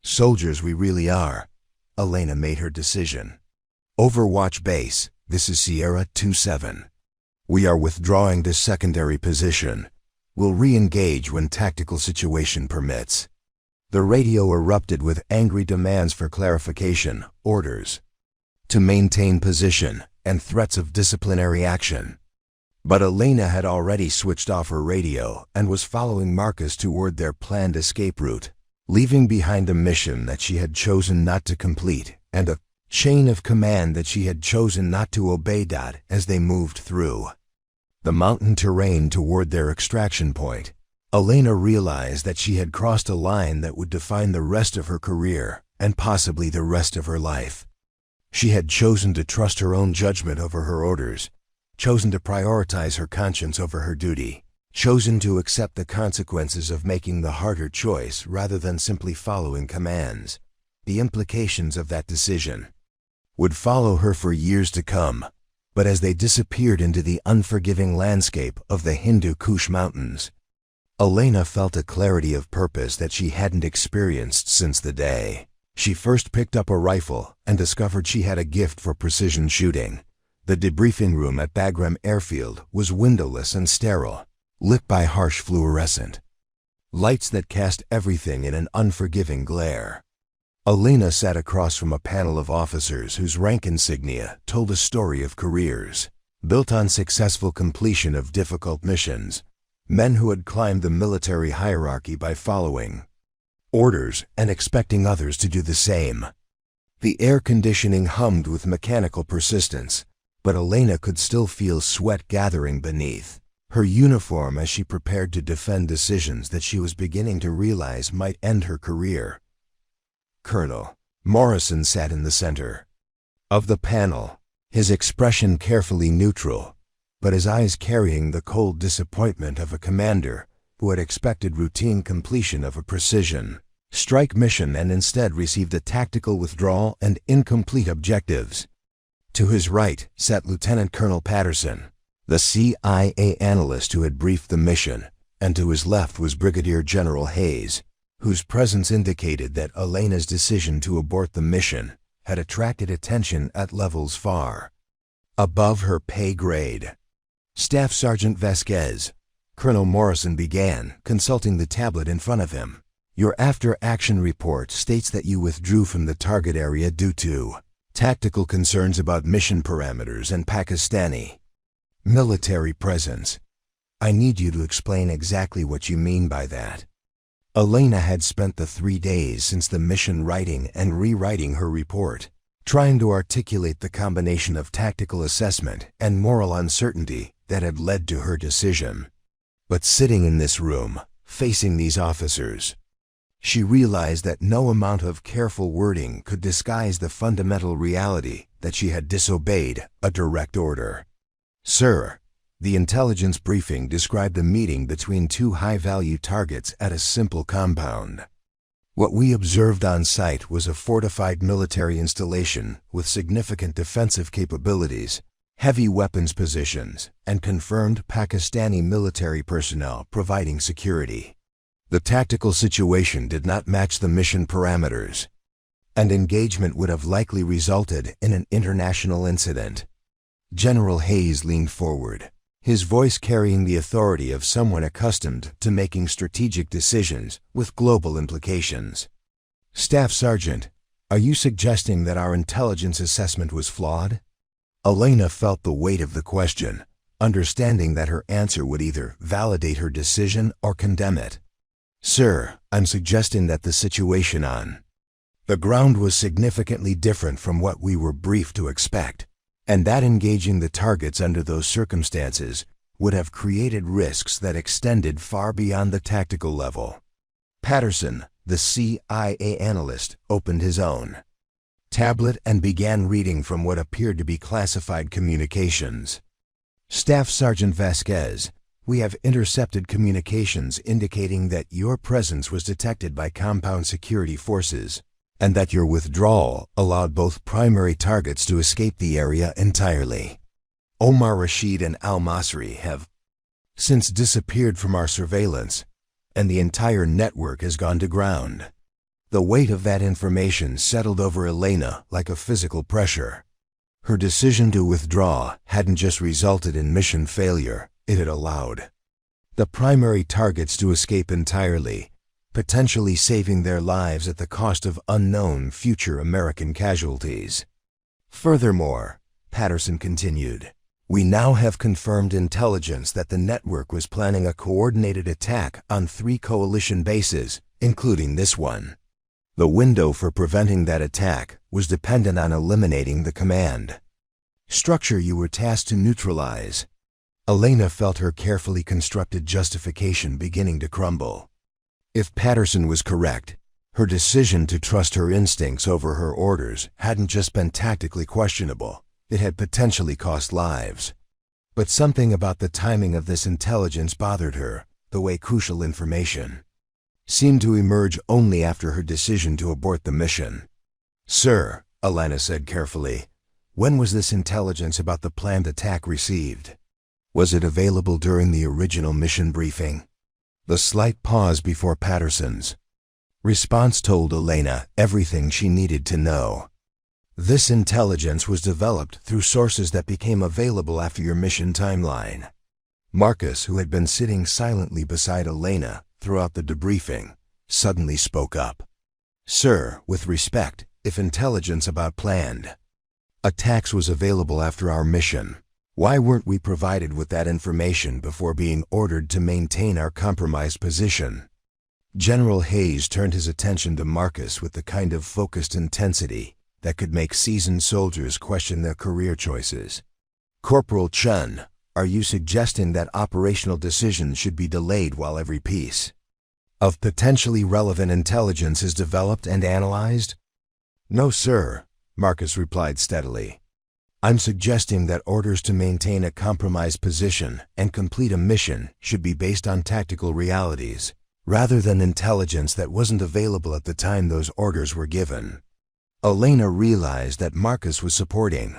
soldiers we really are." Elena made her decision. "Overwatch Base, this is Sierra 2-7. We are withdrawing to secondary position. We'll re-engage when tactical situation permits." The radio erupted with angry demands for clarification, orders to maintain position, and threats of disciplinary action. But Elena had already switched off her radio and was following Marcus toward their planned escape route, leaving behind a mission that she had chosen not to complete and a chain of command that she had chosen not to obey. As they moved through the mountain terrain toward their extraction point, Elena realized that she had crossed a line that would define the rest of her career and possibly the rest of her life. She had chosen to trust her own judgment over her orders, chosen to prioritize her conscience over her duty, chosen to accept the consequences of making the harder choice rather than simply following commands. The implications of that decision would follow her for years to come, but as they disappeared into the unforgiving landscape of the Hindu Kush Mountains, Elena felt a clarity of purpose that she hadn't experienced since the day she first picked up a rifle and discovered she had a gift for precision shooting. The debriefing room at Bagram Airfield was windowless and sterile, lit by harsh fluorescent lights that cast everything in an unforgiving glare. Elena sat across from a panel of officers whose rank insignia told a story of careers built on successful completion of difficult missions, men who had climbed the military hierarchy by following orders and expecting others to do the same. The air conditioning hummed with mechanical persistence, but Elena could still feel sweat gathering beneath her uniform as she prepared to defend decisions that she was beginning to realize might end her career. Colonel Morrison sat in the center of the panel, his expression carefully neutral, but his eyes carrying the cold disappointment of a commander who had expected routine completion of a precision strike mission and instead received a tactical withdrawal and incomplete objectives. To his right sat Lieutenant Colonel Patterson, the CIA analyst who had briefed the mission, and to his left was Brigadier General Hayes, whose presence indicated that Elena's decision to abort the mission had attracted attention at levels far above her pay grade. "Staff Sergeant Vasquez," Colonel Morrison began, consulting the tablet in front of him. "Your after-action report states that you withdrew from the target area due to tactical concerns about mission parameters and Pakistani military presence. I need you to explain exactly what you mean by that." Elena had spent the 3 days since the mission writing and rewriting her report, trying to articulate the combination of tactical assessment and moral uncertainty that had led to her decision. But sitting in this room, facing these officers, she realized that no amount of careful wording could disguise the fundamental reality that she had disobeyed a direct order. "Sir," the intelligence briefing described a meeting between two high-value targets at a simple compound. What we observed on site was a fortified military installation with significant defensive capabilities, heavy weapons positions, and confirmed Pakistani military personnel providing security. The tactical situation did not match the mission parameters, and engagement would have likely resulted in an international incident. General Hayes leaned forward, his voice carrying the authority of someone accustomed to making strategic decisions with global implications. "Staff Sergeant, are you suggesting that our intelligence assessment was flawed?" Elena felt the weight of the question, understanding that her answer would either validate her decision or condemn it. "Sir, I'm suggesting that the situation on the ground was significantly different from what we were briefed to expect, and that engaging the targets under those circumstances would have created risks that extended far beyond the tactical level." Patterson, the CIA analyst, opened his own tablet and began reading from what appeared to be classified communications. "Staff Sergeant Vasquez, we have intercepted communications indicating that your presence was detected by compound security forces, and that your withdrawal allowed both primary targets to escape the area entirely. Omar Rashid and Al-Masri have since disappeared from our surveillance, and the entire network has gone to ground." The weight of that information settled over Elena like a physical pressure. Her decision to withdraw hadn't just resulted in mission failure, it had allowed the primary targets to escape entirely, potentially saving their lives at the cost of unknown future American casualties. "Furthermore," Patterson continued, "we now have confirmed intelligence that the network was planning a coordinated attack on 3 coalition bases, including this one. The window for preventing that attack was dependent on eliminating the command structure you were tasked to neutralize." Elena felt her carefully constructed justification beginning to crumble. If Patterson was correct, her decision to trust her instincts over her orders hadn't just been tactically questionable, it had potentially cost lives. But something about the timing of this intelligence bothered her, the way crucial information seemed to emerge only after her decision to abort the mission. "Sir," Elena said carefully, "when was this intelligence about the planned attack received? Was it available during the original mission briefing?" The slight pause before Patterson's response told Elena everything she needed to know. "This intelligence was developed through sources that became available after your mission timeline." Marcus, who had been sitting silently beside Elena throughout the debriefing, suddenly spoke up. "Sir, with respect, if intelligence about planned attacks was available after our mission, why weren't we provided with that information before being ordered to maintain our compromised position?" General Hayes turned his attention to Marcus with the kind of focused intensity that could make seasoned soldiers question their career choices. "Corporal Chun, are you suggesting that operational decisions should be delayed while every piece of potentially relevant intelligence is developed and analyzed?" "No, sir," Marcus replied steadily. "I'm suggesting that orders to maintain a compromised position and complete a mission should be based on tactical realities, rather than intelligence that wasn't available at the time those orders were given." Elena realized that Marcus was supporting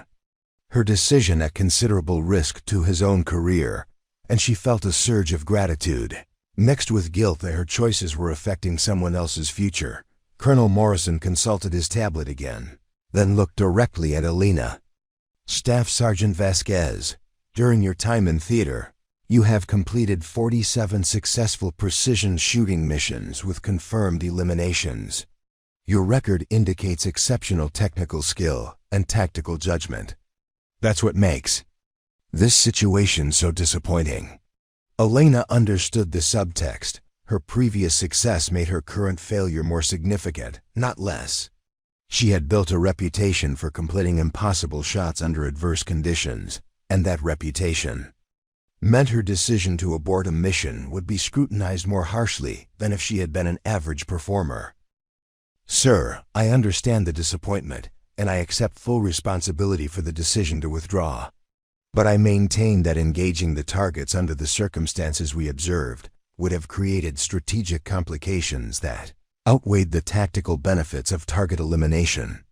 her decision at considerable risk to his own career, and she felt a surge of gratitude, mixed with guilt that her choices were affecting someone else's future. Colonel Morrison consulted his tablet again, then looked directly at Elena. "Staff Sergeant Vasquez, during your time in theater, you have completed 47 successful precision shooting missions with confirmed eliminations. Your record indicates exceptional technical skill and tactical judgment. That's what makes this situation so disappointing." Elena understood the subtext, Her previous success made her current failure more significant, not less. She had built a reputation for completing impossible shots under adverse conditions, and that reputation meant her decision to abort a mission would be scrutinized more harshly than if she had been an average performer. "Sir, I understand the disappointment, and I accept full responsibility for the decision to withdraw. But I maintain that engaging the targets under the circumstances we observed would have created strategic complications that outweighed the tactical benefits of target elimination."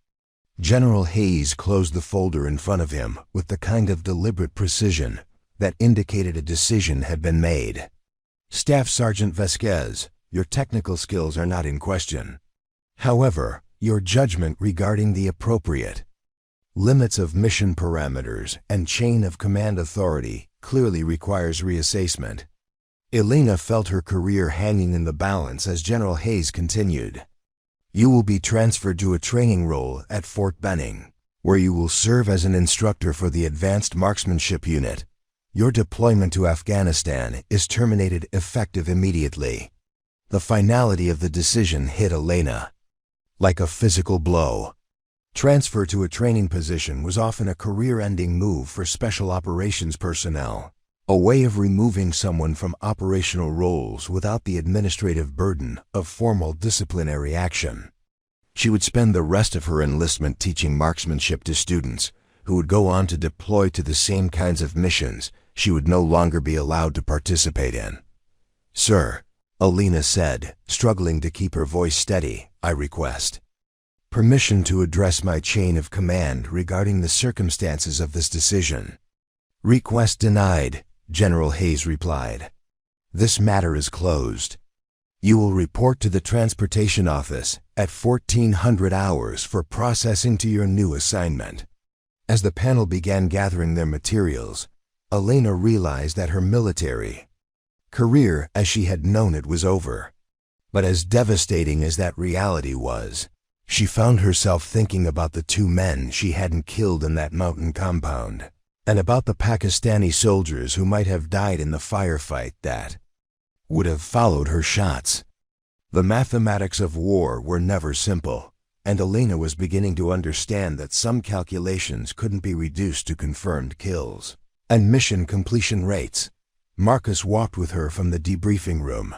General Hayes closed the folder in front of him with the kind of deliberate precision that indicated a decision had been made. "Staff Sergeant Vasquez, your technical skills are not in question. However, your judgment regarding the appropriate limits of mission parameters and chain of command authority clearly requires reassessment." Elena felt her career hanging in the balance as General Hayes continued. "You will be transferred to a training role at Fort Benning, where you will serve as an instructor for the Advanced Marksmanship Unit. Your deployment to Afghanistan is terminated effective immediately." The finality of the decision hit Elena like a physical blow. Transfer to a training position was often a career-ending move for special operations personnel, a way of removing someone from operational roles without the administrative burden of formal disciplinary action. She would spend the rest of her enlistment teaching marksmanship to students who would go on to deploy to the same kinds of missions she would no longer be allowed to participate in. "Sir," Elena said, struggling to keep her voice steady, "I request permission to address my chain of command regarding the circumstances of this decision." "Request denied," General Hayes replied. "This matter is closed. You will report to the transportation office at 1400 hours for processing to your new assignment." As the panel began gathering their materials, Elena realized that her military career as she had known it was over. But as devastating as that reality was, she found herself thinking about the 2 men she hadn't killed in that mountain compound, and about the Pakistani soldiers who might have died in the firefight that would have followed her shots. The mathematics of war were never simple, and Elena was beginning to understand that some calculations couldn't be reduced to confirmed kills and mission completion rates. Marcus walked with her from the debriefing room,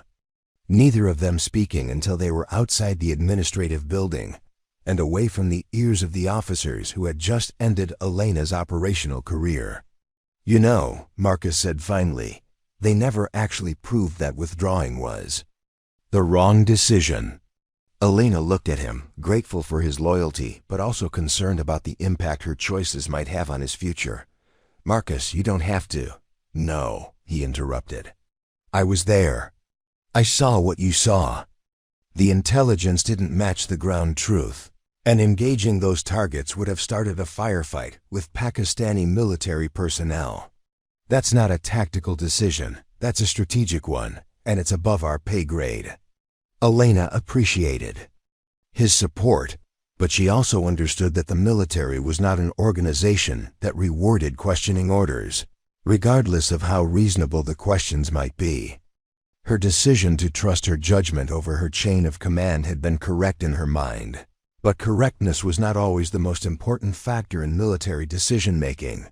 neither of them speaking until they were outside the administrative building and away from the ears of the officers who had just ended Elena's operational career. "You know," Marcus said finally, "they never actually proved that withdrawing was the wrong decision." Elena looked at him, grateful for his loyalty, but also concerned about the impact her choices might have on his future. "Marcus, you don't have to." "No," he interrupted. "I was there. I saw what you saw. The intelligence didn't match the ground truth, and engaging those targets would have started a firefight with Pakistani military personnel. That's not a tactical decision, that's a strategic one, and it's above our pay grade." Elena appreciated his support, but she also understood that the military was not an organization that rewarded questioning orders, regardless of how reasonable the questions might be. Her decision to trust her judgment over her chain of command had been correct in her mind, but correctness was not always the most important factor in military decision-making.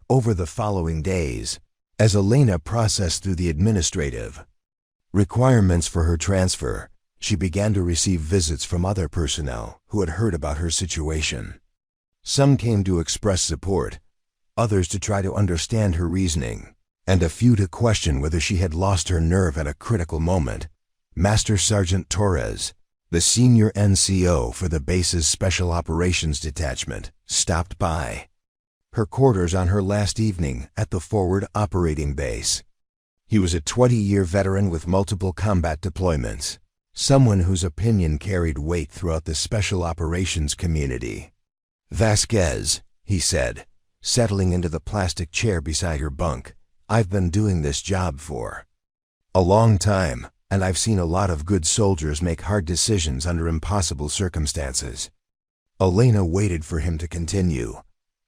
Over the following days, as Elena processed through the administrative requirements for her transfer, she began to receive visits from other personnel who had heard about her situation. Some came to express support, others to try to understand her reasoning, and a few to question whether she had lost her nerve at a critical moment. Master Sergeant Torres, the senior NCO for the base's Special Operations Detachment, stopped by her quarters on her last evening at the forward operating base. He was a 20-year veteran with multiple combat deployments, someone whose opinion carried weight throughout the special operations community. "Vasquez," he said, settling into the plastic chair beside her bunk, "I've been doing this job for a long time, and I've seen a lot of good soldiers make hard decisions under impossible circumstances." Elena waited for him to continue,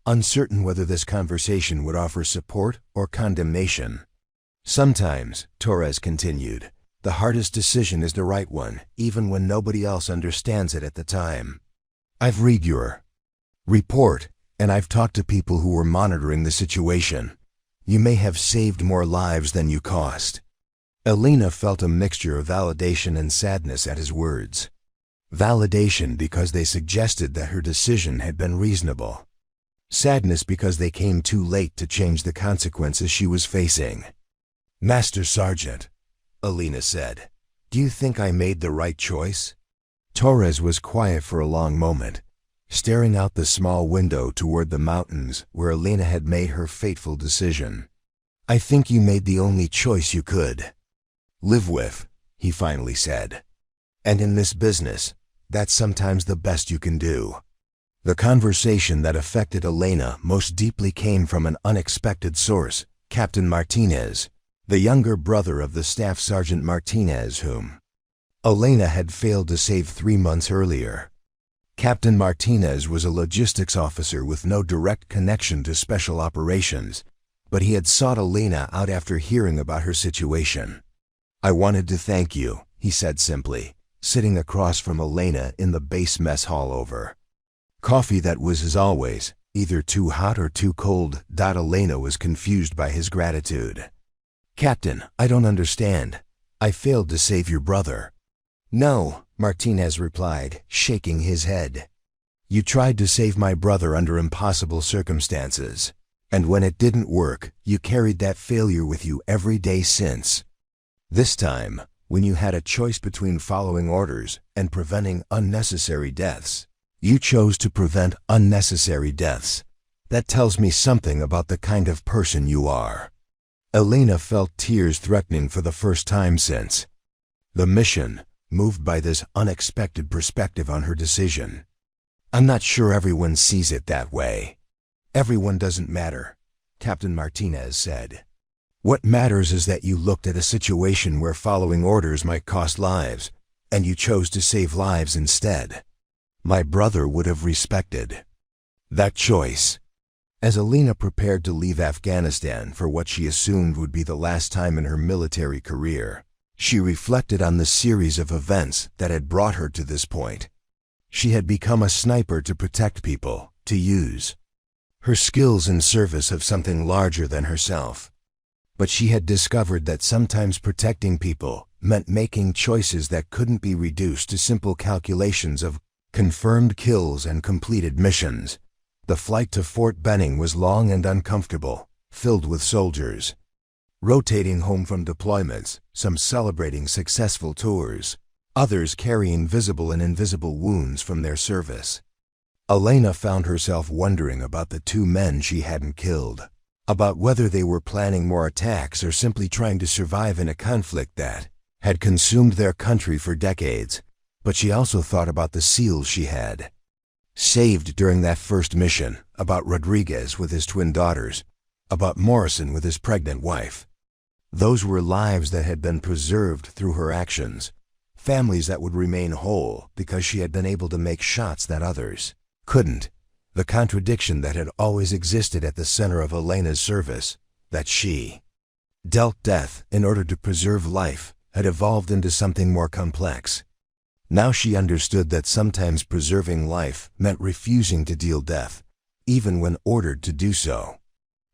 uncertain whether this conversation would offer support or condemnation. "Sometimes," Torres continued, The hardest decision is the right one, even when nobody else understands it at the time. I've read your report, and I've talked to people who were monitoring the situation. You may have saved more lives than you cost." Elena felt a mixture of validation and sadness at his words. Validation because they suggested that her decision had been reasonable. Sadness because they came too late to change the consequences she was facing. "Master Sergeant," Elena said, "do you think I made the right choice?" Torres was quiet for a long moment, staring out the small window toward the mountains where Elena had made her fateful decision. "I think you made the only choice you could live with," he finally said. "And in this business, that's sometimes the best you can do." The conversation that affected Elena most deeply came from an unexpected source, Captain Martinez, the younger brother of the Staff Sergeant Martinez whom Elena had failed to save 3 months earlier. Captain Martinez was a logistics officer with no direct connection to special operations, but he had sought Elena out after hearing about her situation. "I wanted to thank you," he said simply, sitting across from Elena in the base mess hall over coffee that was, as always, either too hot or too cold. Elena was confused by his gratitude. "Captain, I don't understand. I failed to save your brother." "No," Martinez replied, shaking his head. "You tried to save my brother under impossible circumstances, and when it didn't work, you carried that failure with you every day since. This time, when you had a choice between following orders and preventing unnecessary deaths, you chose to prevent unnecessary deaths. That tells me something about the kind of person you are." Elena felt tears threatening for the first time since the mission, moved by this unexpected perspective on her decision. "I'm not sure everyone sees it that way." "Everyone doesn't matter," Captain Martinez said. "What matters is that you looked at a situation where following orders might cost lives, and you chose to save lives instead. My brother would have respected that choice." As Elena prepared to leave Afghanistan for what she assumed would be the last time in her military career, she reflected on the series of events that had brought her to this point. She had become a sniper to protect people, to use her skills in service of something larger than herself. But she had discovered that sometimes protecting people meant making choices that couldn't be reduced to simple calculations of confirmed kills and completed missions. The flight to Fort Benning was long and uncomfortable, filled with soldiers rotating home from deployments, some celebrating successful tours, others carrying visible and invisible wounds from their service. Elena found herself wondering about the 2 men she hadn't killed, about whether they were planning more attacks or simply trying to survive in a conflict that had consumed their country for decades. But she also thought about the SEALs she had saved during that first mission, about Rodriguez with his twin daughters, about Morrison with his pregnant wife. Those were lives that had been preserved through her actions, families that would remain whole because she had been able to make shots that others couldn't. The contradiction that had always existed at the center of Elena's service, that she dealt death in order to preserve life, had evolved into something more complex. Now she understood that sometimes preserving life meant refusing to deal death, even when ordered to do so.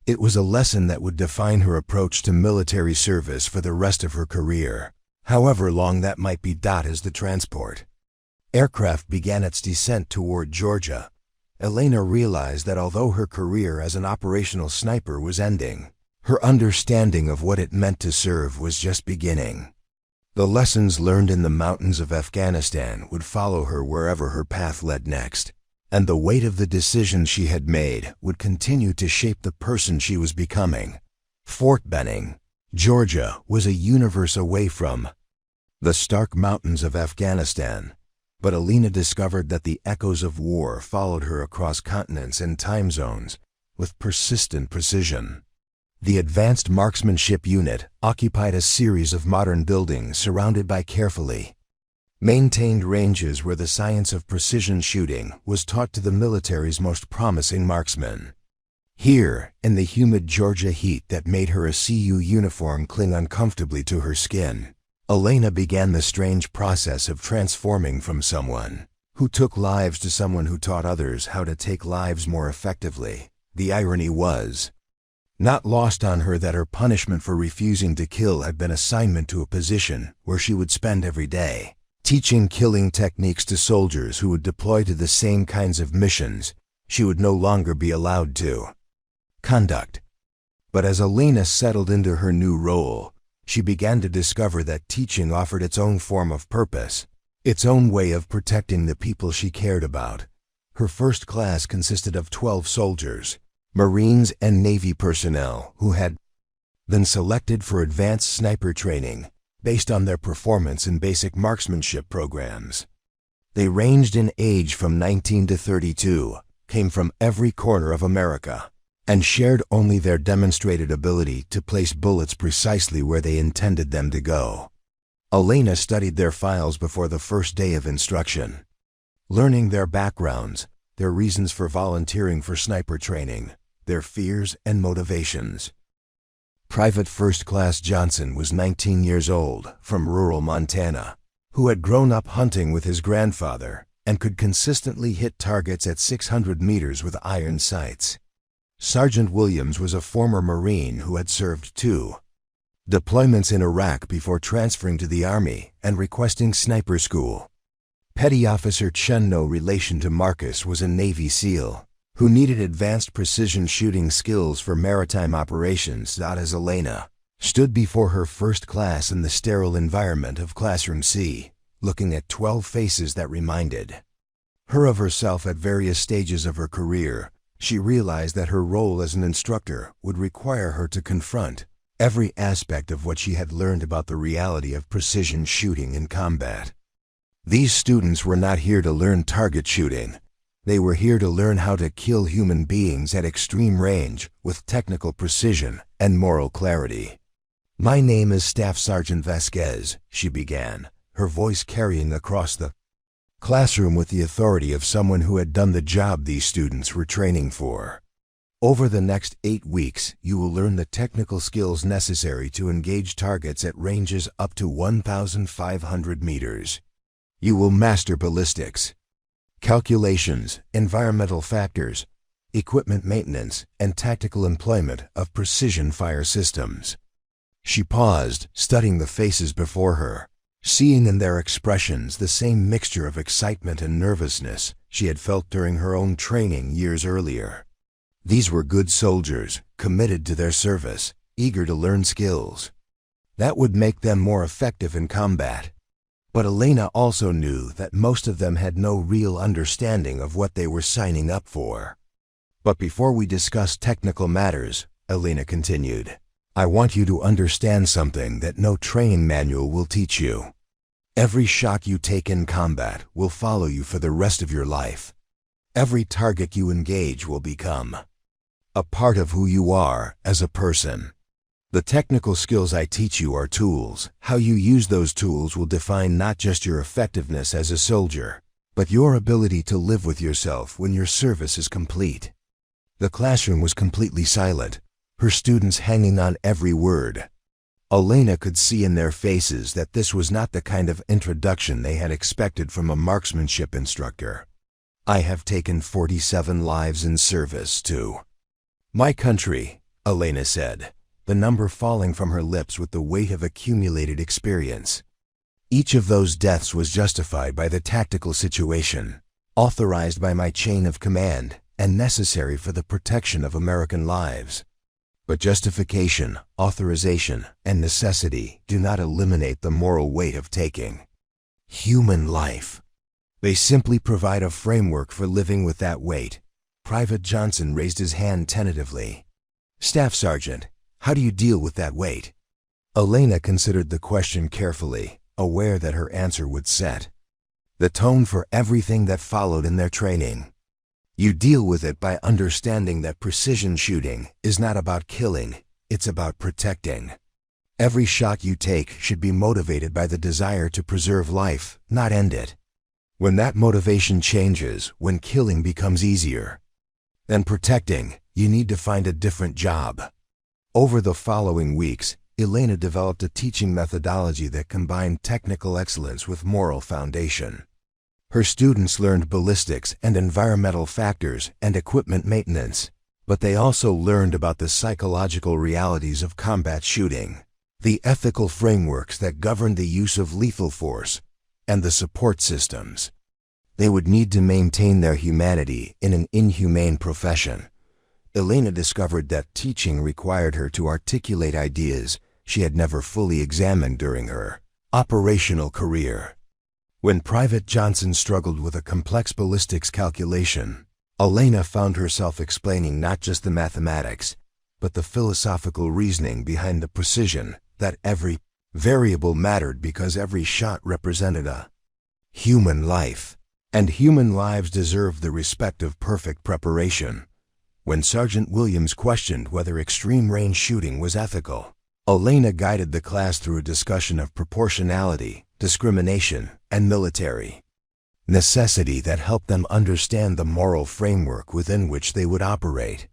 It was a lesson that would define her approach to military service for the rest of her career, however long that might be. As the transport aircraft began its descent toward Georgia, Elena realized that although her career as an operational sniper was ending, her understanding of what it meant to serve was just beginning. The lessons learned in the mountains of Afghanistan would follow her wherever her path led next, and the weight of the decisions she had made would continue to shape the person she was becoming. Fort Benning, Georgia, was a universe away from the stark mountains of Afghanistan, but Elena discovered that the echoes of war followed her across continents and time zones with persistent precision. The Advanced Marksmanship Unit occupied a series of modern buildings surrounded by carefully maintained ranges where the science of precision shooting was taught to the military's most promising marksmen. Here, in the humid Georgia heat that made her CU uniform cling uncomfortably to her skin, Elena began the strange process of transforming from someone who took lives to someone who taught others how to take lives more effectively. The irony was not lost on her that her punishment for refusing to kill had been assignment to a position where she would spend every day teaching killing techniques to soldiers who would deploy to the same kinds of missions she would no longer be allowed to conduct. But as Elena settled into her new role, she began to discover that teaching offered its own form of purpose, its own way of protecting the people she cared about. Her first class consisted of 12 soldiers, Marines and Navy personnel who had been selected for advanced sniper training based on their performance in basic marksmanship programs. They ranged in age from 19 to 32, came from every corner of America, and shared only their demonstrated ability to place bullets precisely where they intended them to go. Elena studied their files before the first day of instruction, learning their backgrounds, their reasons for volunteering for sniper training, their fears and motivations. Private First Class Johnson was 19 years old, from rural Montana, who had grown up hunting with his grandfather and could consistently hit targets at 600 meters with iron sights. Sergeant Williams was a former Marine who had served 2 deployments in Iraq before transferring to the Army and requesting sniper school. Petty Officer Chen, no relation to Marcus, was a Navy SEAL who needed advanced precision shooting skills for maritime operations. As Elena stood before her first class in the sterile environment of Classroom C, looking at 12 faces that reminded her of herself at various stages of her career, she realized that her role as an instructor would require her to confront every aspect of what she had learned about the reality of precision shooting in combat. These students were not here to learn target shooting. They were here to learn how to kill human beings at extreme range with technical precision and moral clarity. "My name is Staff Sergeant Vasquez," she began, her voice carrying across the classroom with the authority of someone who had done the job these students were training for. "Over the next 8 weeks, you will learn the technical skills necessary to engage targets at ranges up to 1,500 meters. You will master ballistics, calculations, environmental factors, equipment maintenance, and tactical employment of precision fire systems." She paused, studying the faces before her, seeing in their expressions the same mixture of excitement and nervousness she had felt during her own training years earlier. These were good soldiers, committed to their service, eager to learn skills that would make them more effective in combat. But Elena also knew that most of them had no real understanding of what they were signing up for. "But before we discuss technical matters," Elena continued, "I want you to understand something that no training manual will teach you. Every shot you take in combat will follow you for the rest of your life. Every target you engage will become a part of who you are as a person. The technical skills I teach you are tools. How you use those tools will define not just your effectiveness as a soldier, but your ability to live with yourself when your service is complete." The classroom was completely silent, her students hanging on every word. Elena could see in their faces that this was not the kind of introduction they had expected from a marksmanship instructor. "I have taken 47 lives in service to my country," Elena said, the number falling from her lips with the weight of accumulated experience. "Each of those deaths was justified by the tactical situation, authorized by my chain of command, and necessary for the protection of American lives. But justification, authorization, and necessity do not eliminate the moral weight of taking human life. They simply provide a framework for living with that weight." Private Johnson raised his hand tentatively. "Staff Sergeant, how do you deal with that weight?" Elena considered the question carefully, aware that her answer would set the tone for everything that followed in their training. "You deal with it by understanding that precision shooting is not about killing, it's about protecting. Every shot you take should be motivated by the desire to preserve life, not end it. When that motivation changes, when killing becomes easier than protecting, you need to find a different job." Over the following weeks, Elena developed a teaching methodology that combined technical excellence with moral foundation. Her students learned ballistics and environmental factors and equipment maintenance, but they also learned about the psychological realities of combat shooting, the ethical frameworks that govern the use of lethal force, and the support systems they would need to maintain their humanity in an inhumane profession. Elena discovered that teaching required her to articulate ideas she had never fully examined during her operational career. When Private Johnson struggled with a complex ballistics calculation, Elena found herself explaining not just the mathematics, but the philosophical reasoning behind the precision, that every variable mattered because every shot represented a human life, and human lives deserved the respect of perfect preparation. When Sergeant Williams questioned whether extreme-range shooting was ethical, Elena guided the class through a discussion of proportionality, discrimination, and military necessity that helped them understand the moral framework within which they would operate.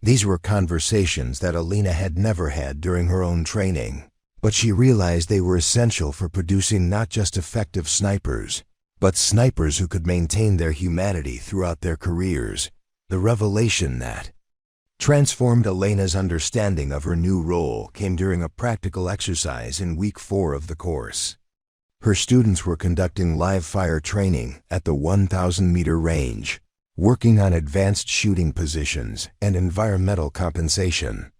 These were conversations that Elena had never had during her own training, but she realized they were essential for producing not just effective snipers, but snipers who could maintain their humanity throughout their careers. The revelation that transformed Elena's understanding of her new role came during a practical exercise in week 4 of the course. Her students were conducting live-fire training at the 1,000-meter range, working on advanced shooting positions and environmental compensation.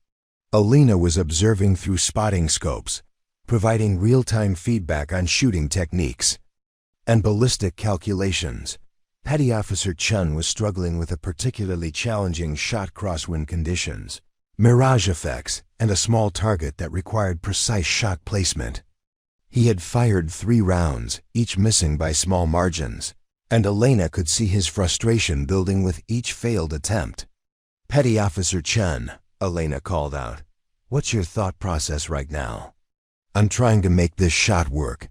Elena was observing through spotting scopes, providing real-time feedback on shooting techniques and ballistic calculations. Petty Officer Chun was struggling with a particularly challenging shot crosswind conditions, mirage effects, and a small target that required precise shot placement. He had fired 3 rounds, each missing by small margins, and Elena could see his frustration building with each failed attempt. "Petty Officer Chun," Elena called out, "what's your thought process right now?" "I'm trying to make this shot work,"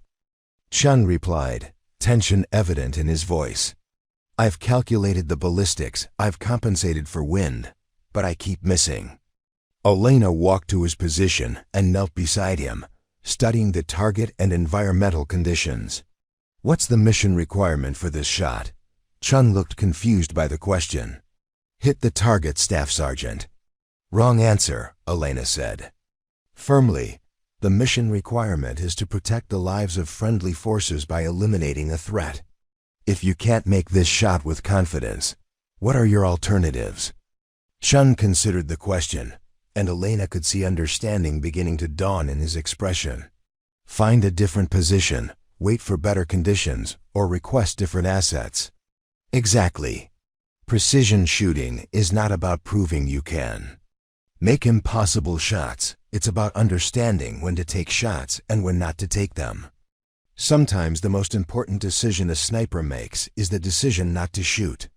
Chun replied, tension evident in his voice. "I've calculated the ballistics, I've compensated for wind, but I keep missing." Elena walked to his position and knelt beside him, studying the target and environmental conditions. "What's the mission requirement for this shot?" Chun looked confused by the question. "Hit the target, Staff Sergeant." "Wrong answer," Elena said. Firmly, "The mission requirement is to protect the lives of friendly forces by eliminating a threat. If you can't make this shot with confidence, what are your alternatives?" Chun considered the question, and Elena could see understanding beginning to dawn in his expression. "Find a different position, wait for better conditions, or request different assets." Exactly. Precision shooting is not about proving you can make impossible shots. It's about understanding when to take shots and when not to take them. Sometimes the most important decision a sniper makes is the decision not to shoot.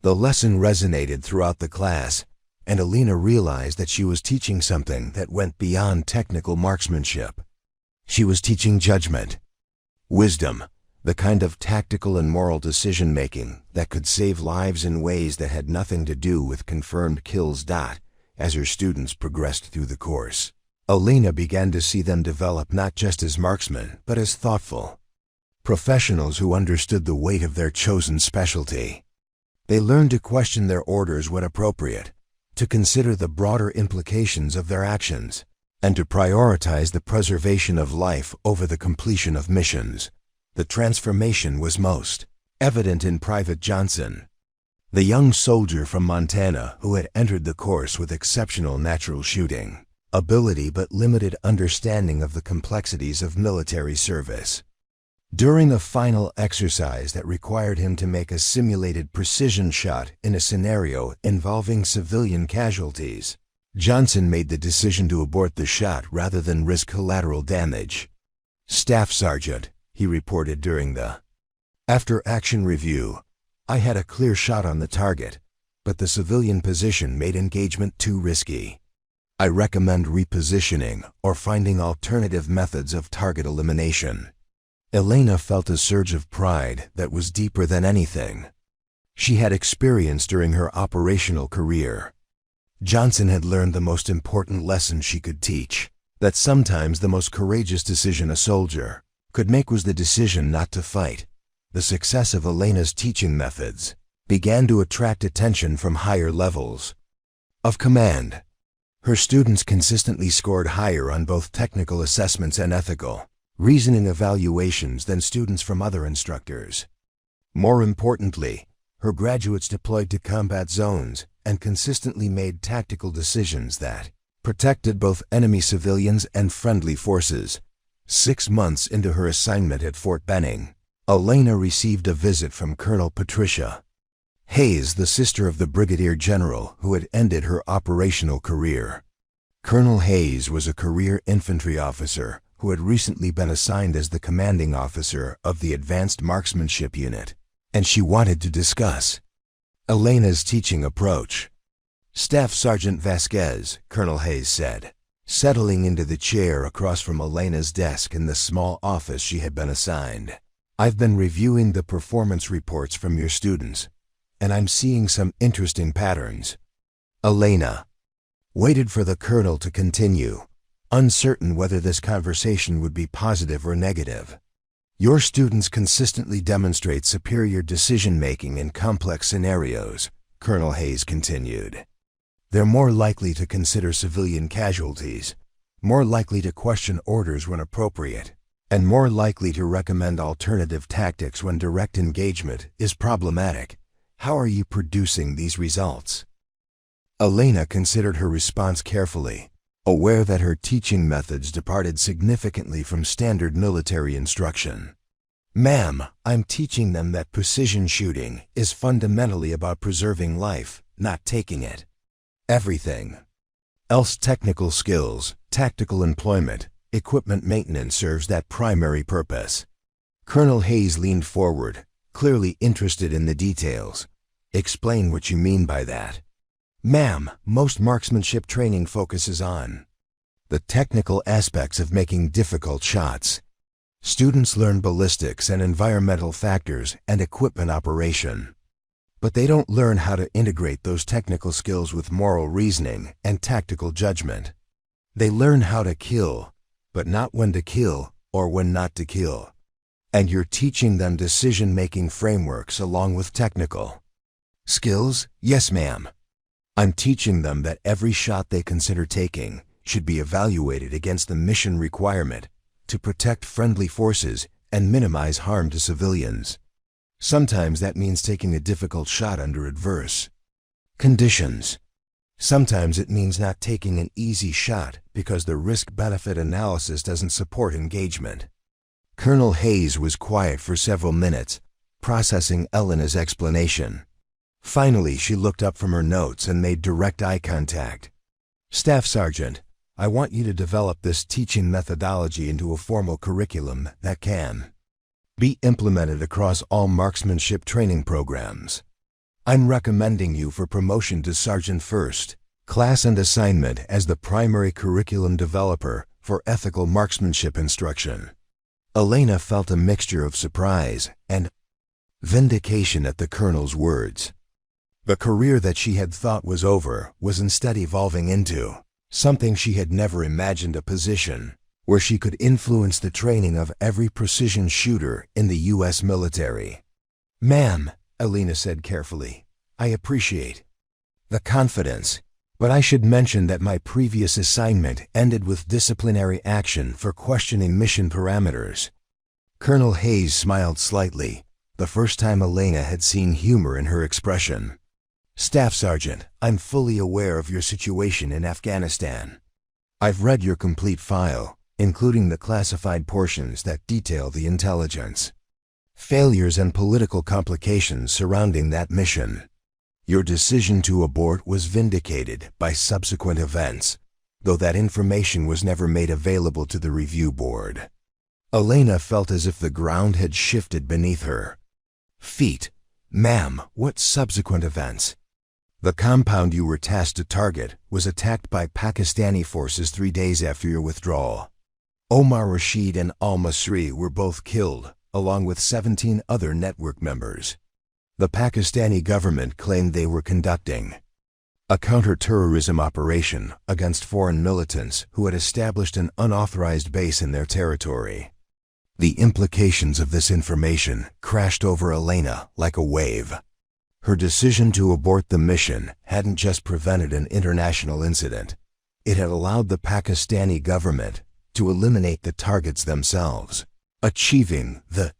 The lesson resonated throughout the class, and Elena realized that she was teaching something that went beyond technical marksmanship. She was teaching judgment, wisdom, the kind of tactical and moral decision-making that could save lives in ways that had nothing to do with confirmed kills. As her students progressed through the course, Elena began to see them develop not just as marksmen, but as thoughtful professionals who understood the weight of their chosen specialty. They learned to question their orders when appropriate, to consider the broader implications of their actions, and to prioritize the preservation of life over the completion of missions. The transformation was most evident in Private Johnson, the young soldier from Montana who had entered the course with exceptional natural shooting ability but limited understanding of the complexities of military service. During a final exercise that required him to make a simulated precision shot in a scenario involving civilian casualties, Johnson made the decision to abort the shot rather than risk collateral damage. "Staff Sergeant," he reported during the after-action review, "I had a clear shot on the target, but the civilian position made engagement too risky. I recommend repositioning or finding alternative methods of target elimination." Elena felt a surge of pride that was deeper than anything she had experienced during her operational career. Johnson had learned the most important lesson she could teach: That sometimes the most courageous decision a soldier could make was the decision not to fight. The success of Elena's teaching methods began to attract attention from higher levels of command. Her students consistently scored higher on both technical assessments and ethical reasoning evaluations than students from other instructors. More importantly, her graduates deployed to combat zones and consistently made tactical decisions that protected both enemy civilians and friendly forces. 6 months into her assignment at Fort Benning, Elena received a visit from Colonel Patricia Hayes, the sister of the brigadier general who had ended her operational career. Colonel Hayes was a career infantry officer who had recently been assigned as the commanding officer of the advanced marksmanship unit, and she wanted to discuss Elena's teaching approach. "Staff Sergeant Vasquez," Colonel Hayes said, settling into the chair across from Elena's desk in the small office she had been assigned. "I've been reviewing the performance reports from your students, and I'm seeing some interesting patterns." Elena waited for the colonel to continue, uncertain whether this conversation would be positive or negative. "Your students consistently demonstrate superior decision-making in complex scenarios," Colonel Hayes continued. "They're more likely to consider civilian casualties, more likely to question orders when appropriate, and more likely to recommend alternative tactics when direct engagement is problematic. How are you producing these results?" Elena considered her response carefully, aware that her teaching methods departed significantly from standard military instruction. "Ma'am, I'm teaching them that precision shooting is fundamentally about preserving life, not taking it. Everything else, technical skills, tactical employment, equipment maintenance, serves that primary purpose." Colonel Hayes leaned forward, clearly interested in the details. "Explain what you mean by that." "Ma'am, most marksmanship training focuses on the technical aspects of making difficult shots. Students learn ballistics and environmental factors and equipment operation. But they don't learn how to integrate those technical skills with moral reasoning and tactical judgment. They learn how to kill, but not when to kill or when not to kill. And you're teaching them decision-making frameworks along with technical skills?" "Yes, ma'am. I'm teaching them that every shot they consider taking should be evaluated against the mission requirement to protect friendly forces and minimize harm to civilians. Sometimes that means taking a difficult shot under adverse conditions. Sometimes it means not taking an easy shot because the risk-benefit analysis doesn't support engagement." Colonel Hayes was quiet for several minutes, processing Elena's explanation. Finally, she looked up from her notes and made direct eye contact. "Staff Sergeant, I want you to develop this teaching methodology into a formal curriculum that can be implemented across all marksmanship training programs. I'm recommending you for promotion to Sergeant First, class and assignment as the primary curriculum developer for ethical marksmanship instruction." Elena felt a mixture of surprise and vindication at the colonel's words. The career that she had thought was over was instead evolving into something she had never imagined: a position where she could influence the training of every precision shooter in the U.S. military. "Ma'am," Elena said carefully, "I appreciate the confidence, but I should mention that my previous assignment ended with disciplinary action for questioning mission parameters." Colonel Hayes smiled slightly, the first time Elena had seen humor in her expression. "Staff Sergeant, I'm fully aware of your situation in Afghanistan. I've read your complete file, including the classified portions that detail the intelligence failures and political complications surrounding that mission. Your decision to abort was vindicated by subsequent events, though that information was never made available to the review board." Elena felt as if the ground had shifted beneath her feet. "Ma'am, what subsequent events?" "The compound you were tasked to target was attacked by Pakistani forces 3 days after your withdrawal. Omar Rashid and al-Masri were both killed, along with 17 other network members. The Pakistani government claimed they were conducting a counter-terrorism operation against foreign militants who had established an unauthorized base in their territory. The implications of this information crashed over Elena like a wave. Her decision to abort the mission hadn't just prevented an international incident. It had allowed the Pakistani government to eliminate the targets themselves, achieving the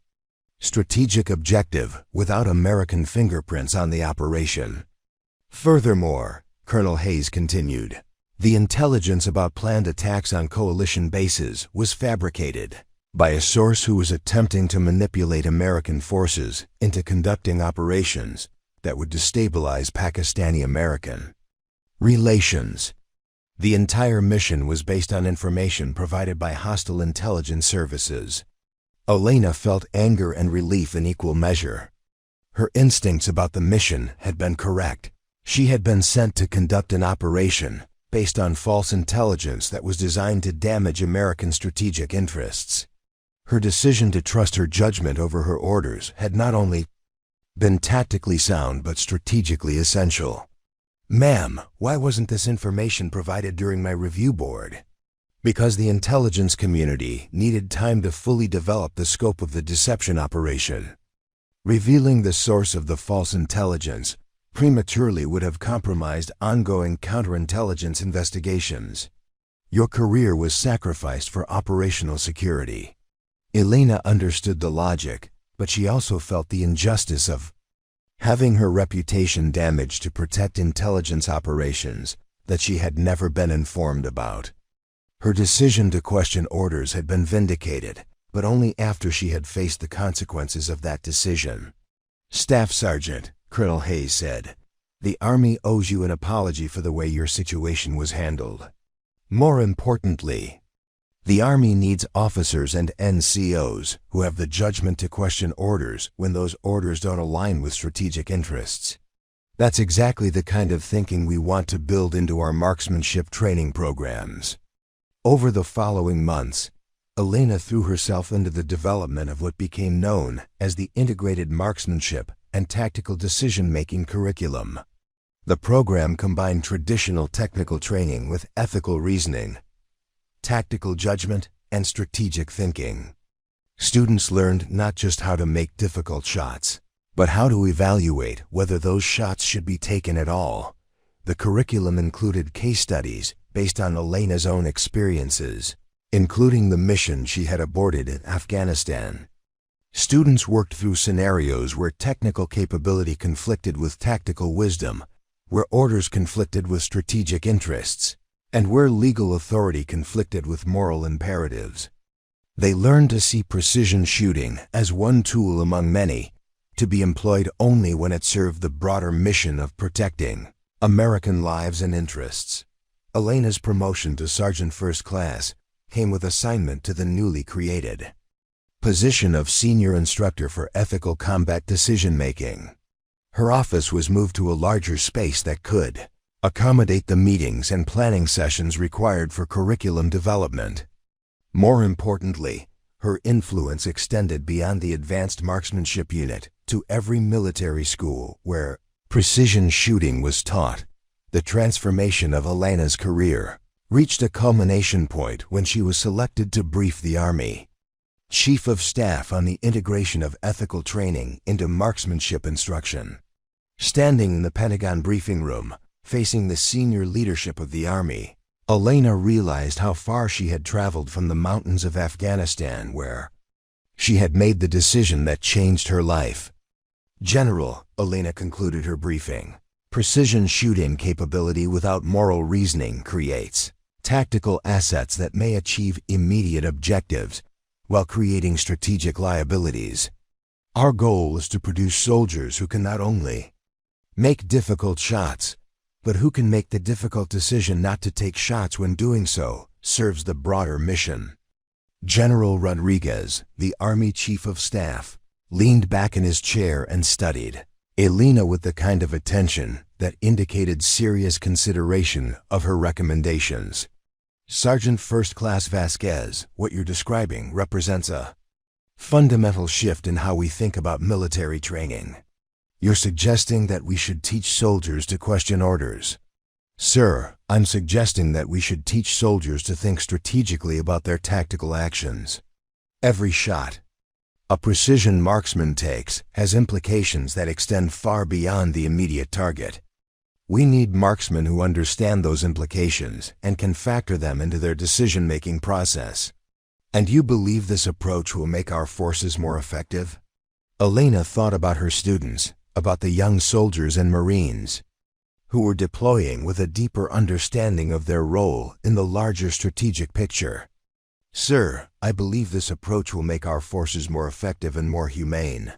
strategic objective without American fingerprints on the operation. Furthermore, Colonel Hayes continued, the intelligence about planned attacks on coalition bases was fabricated by a source who was attempting to manipulate American forces into conducting operations that would destabilize Pakistani-American relations. The entire mission was based on information provided by hostile intelligence services. Elena felt anger and relief in equal measure. Her instincts about the mission had been correct. She had been sent to conduct an operation based on false intelligence that was designed to damage American strategic interests. Her decision to trust her judgment over her orders had not only been tactically sound but strategically essential. Ma'am, why wasn't this information provided during my review board? Because the intelligence community needed time to fully develop the scope of the deception operation. Revealing the source of the false intelligence prematurely would have compromised ongoing counterintelligence investigations. Your career was sacrificed for operational security. Elena understood the logic, but she also felt the injustice of having her reputation damaged to protect intelligence operations that she had never been informed about. Her decision to question orders had been vindicated, but only after she had faced the consequences of that decision. Staff Sergeant, Colonel Hayes said, the Army owes you an apology for the way your situation was handled. More importantly, the Army needs officers and NCOs who have the judgment to question orders when those orders don't align with strategic interests. That's exactly the kind of thinking we want to build into our marksmanship training programs. Over the following months, Elena threw herself into the development of what became known as the Integrated Marksmanship and Tactical Decision-Making Curriculum. The program combined traditional technical training with ethical reasoning, tactical judgment, and strategic thinking. Students learned not just how to make difficult shots, but how to evaluate whether those shots should be taken at all. The curriculum included case studies based on Elena's own experiences, including the mission she had aborted in Afghanistan. Students worked through scenarios where technical capability conflicted with tactical wisdom, where orders conflicted with strategic interests, and where legal authority conflicted with moral imperatives. They learned to see precision shooting as one tool among many, to be employed only when it served the broader mission of protecting American lives and interests. Elena's promotion to Sergeant First Class came with assignment to the newly created position of Senior Instructor for Ethical Combat Decision-Making. Her office was moved to a larger space that could accommodate the meetings and planning sessions required for curriculum development. More importantly, her influence extended beyond the Advanced Marksmanship Unit to every military school where precision shooting was taught. The transformation of Elena's career reached a culmination point when she was selected to brief the Army Chief of Staff on the integration of ethical training into marksmanship instruction. Standing in the Pentagon briefing room, facing the senior leadership of the Army, Elena realized how far she had traveled from the mountains of Afghanistan where she had made the decision that changed her life. General, Elena concluded her briefing, precision shooting capability without moral reasoning creates tactical assets that may achieve immediate objectives while creating strategic liabilities. Our goal is to produce soldiers who can not only make difficult shots, but who can make the difficult decision not to take shots when doing so serves the broader mission. General Rodriguez, the Army Chief of Staff, leaned back in his chair and studied Elena with the kind of attention that indicated serious consideration of her recommendations. Sergeant First Class Vasquez, what you're describing represents a fundamental shift in how we think about military training. You're suggesting that we should teach soldiers to question orders. Sir, I'm suggesting that we should teach soldiers to think strategically about their tactical actions. Every shot a precision marksman takes has implications that extend far beyond the immediate target. We need marksmen who understand those implications and can factor them into their decision-making process. And you believe this approach will make our forces more effective? Elena thought about her students, about the young soldiers and Marines, who were deploying with a deeper understanding of their role in the larger strategic picture. Sir, I believe this approach will make our forces more effective and more humane.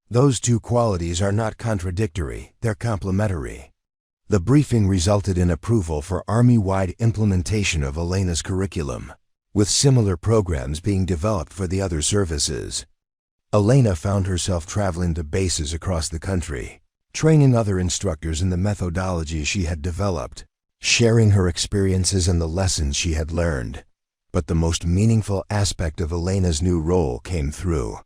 Those two qualities are not contradictory, they're complementary. The briefing resulted in approval for Army-wide implementation of Elena's curriculum, with similar programs being developed for the other services. Elena found herself traveling to bases across the country, training other instructors in the methodology she had developed, sharing her experiences and the lessons she had learned. But the most meaningful aspect of Elena's new role came through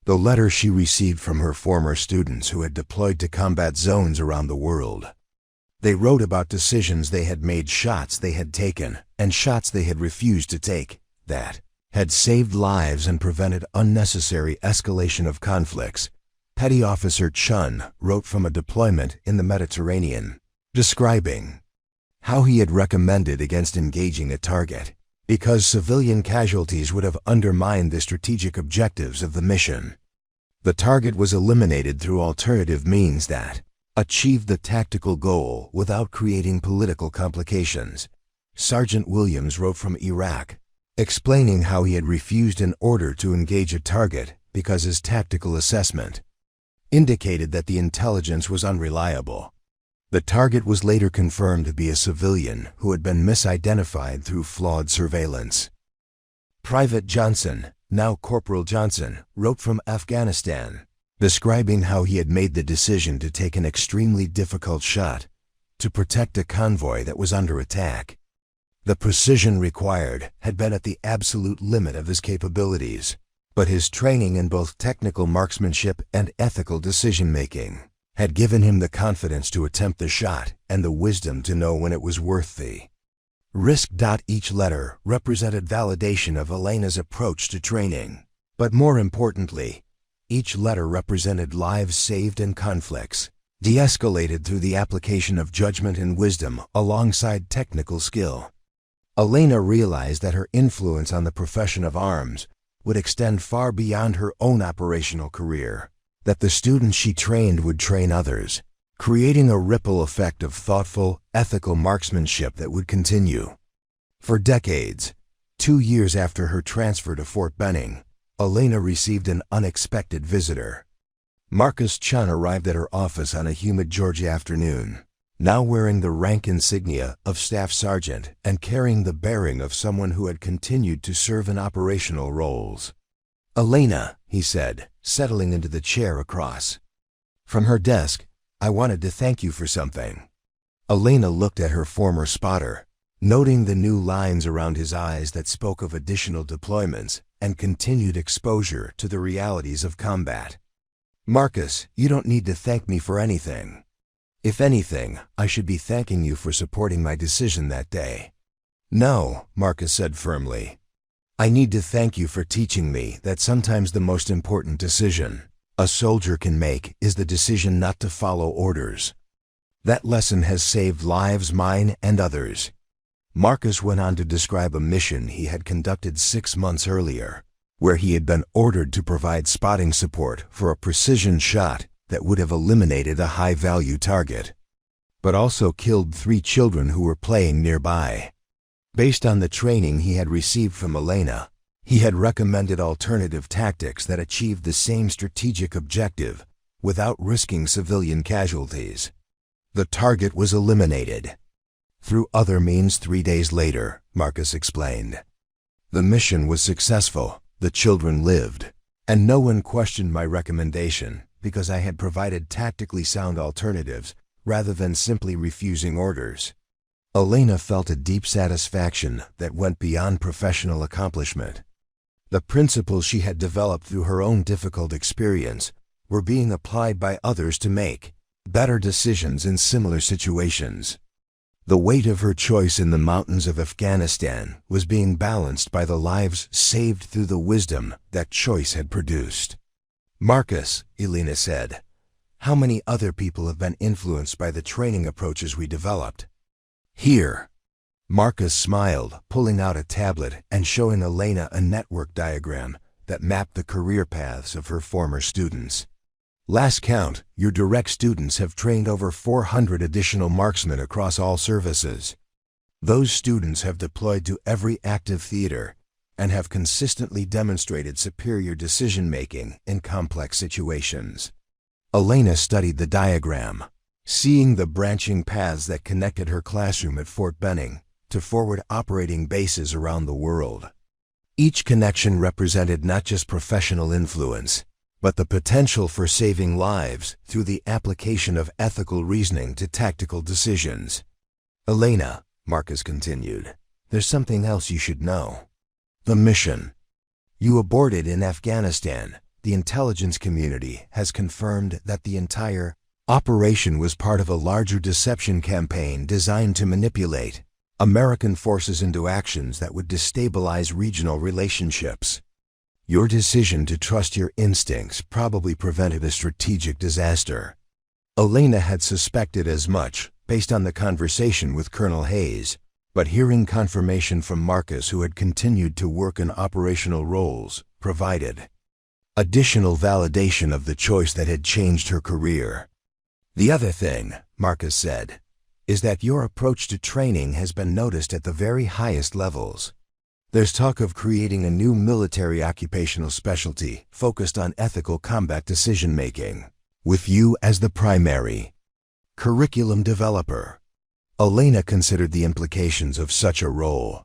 the letters she received from her former students who had deployed to combat zones around the world. They wrote about decisions they had made, shots they had taken, and shots they had refused to take, that had saved lives and prevented unnecessary escalation of conflicts. Petty Officer Chun wrote from a deployment in the Mediterranean, describing how he had recommended against engaging a target, because civilian casualties would have undermined the strategic objectives of the mission. The target was eliminated through alternative means that achieved the tactical goal without creating political complications. Sergeant Williams wrote from Iraq, explaining how he had refused an order to engage a target because his tactical assessment indicated that the intelligence was unreliable. The target was later confirmed to be a civilian who had been misidentified through flawed surveillance. Private Johnson, now Corporal Johnson, wrote from Afghanistan, describing how he had made the decision to take an extremely difficult shot to protect a convoy that was under attack. The precision required had been at the absolute limit of his capabilities, but his training in both technical marksmanship and ethical decision-making had given him the confidence to attempt the shot and the wisdom to know when it was worth the risk. Each letter represented validation of Elena's approach to training, but more importantly, each letter represented lives saved and conflicts de-escalated through the application of judgment and wisdom alongside technical skill. Elena realized that her influence on the profession of arms would extend far beyond her own operational career, that the students she trained would train others, creating a ripple effect of thoughtful, ethical marksmanship that would continue. For decades, 2 years after her transfer to Fort Benning, Elena received an unexpected visitor. Marcus Chun arrived at her office on a humid Georgia afternoon, now wearing the rank insignia of Staff Sergeant and carrying the bearing of someone who had continued to serve in operational roles. "Elena," he said, settling into the chair across from her desk, "I wanted to thank you for something." Elena looked at her former spotter, noting the new lines around his eyes that spoke of additional deployments and continued exposure to the realities of combat. "Marcus, you don't need to thank me for anything. If anything, I should be thanking you for supporting my decision that day." "No," Marcus said firmly. "I need to thank you for teaching me that sometimes the most important decision a soldier can make is the decision not to follow orders. That lesson has saved lives, mine and others." Marcus went on to describe a mission he had conducted 6 months earlier, where he had been ordered to provide spotting support for a precision shot that would have eliminated a high-value target, but also killed 3 children who were playing nearby. Based on the training he had received from Elena, he had recommended alternative tactics that achieved the same strategic objective without risking civilian casualties. The target was eliminated through other means 3 days later, Marcus explained. The mission was successful, the children lived, and no one questioned my recommendation because I had provided tactically sound alternatives rather than simply refusing orders. Elena felt a deep satisfaction that went beyond professional accomplishment. The principles she had developed through her own difficult experience were being applied by others to make better decisions in similar situations. The weight of her choice in the mountains of Afghanistan was being balanced by the lives saved through the wisdom that choice had produced. "Marcus," Elena said, "how many other people have been influenced by the training approaches we developed?" "Here." Marcus smiled, pulling out a tablet and showing Elena a network diagram that mapped the career paths of her former students. "Last count, your direct students have trained over 400 additional marksmen across all services. Those students have deployed to every active theater and have consistently demonstrated superior decision-making in complex situations." Elena studied the diagram, seeing the branching paths that connected her classroom at Fort Benning to forward operating bases around the world. Each connection represented not just professional influence, but the potential for saving lives through the application of ethical reasoning to tactical decisions. "Elena," Marcus continued, "there's something else you should know. The mission. You aborted in Afghanistan. The intelligence community has confirmed that the entire operation was part of a larger deception campaign designed to manipulate American forces into actions that would destabilize regional relationships. Your decision to trust your instincts probably prevented a strategic disaster." Elena had suspected as much based on the conversation with Colonel Hayes, but hearing confirmation from Marcus, who had continued to work in operational roles, provided additional validation of the choice that had changed her career. "The other thing," Marcus said, "is that your approach to training has been noticed at the very highest levels. There's talk of creating a new military occupational specialty focused on ethical combat decision-making, with you as the primary curriculum developer." Elena considered the implications of such a role.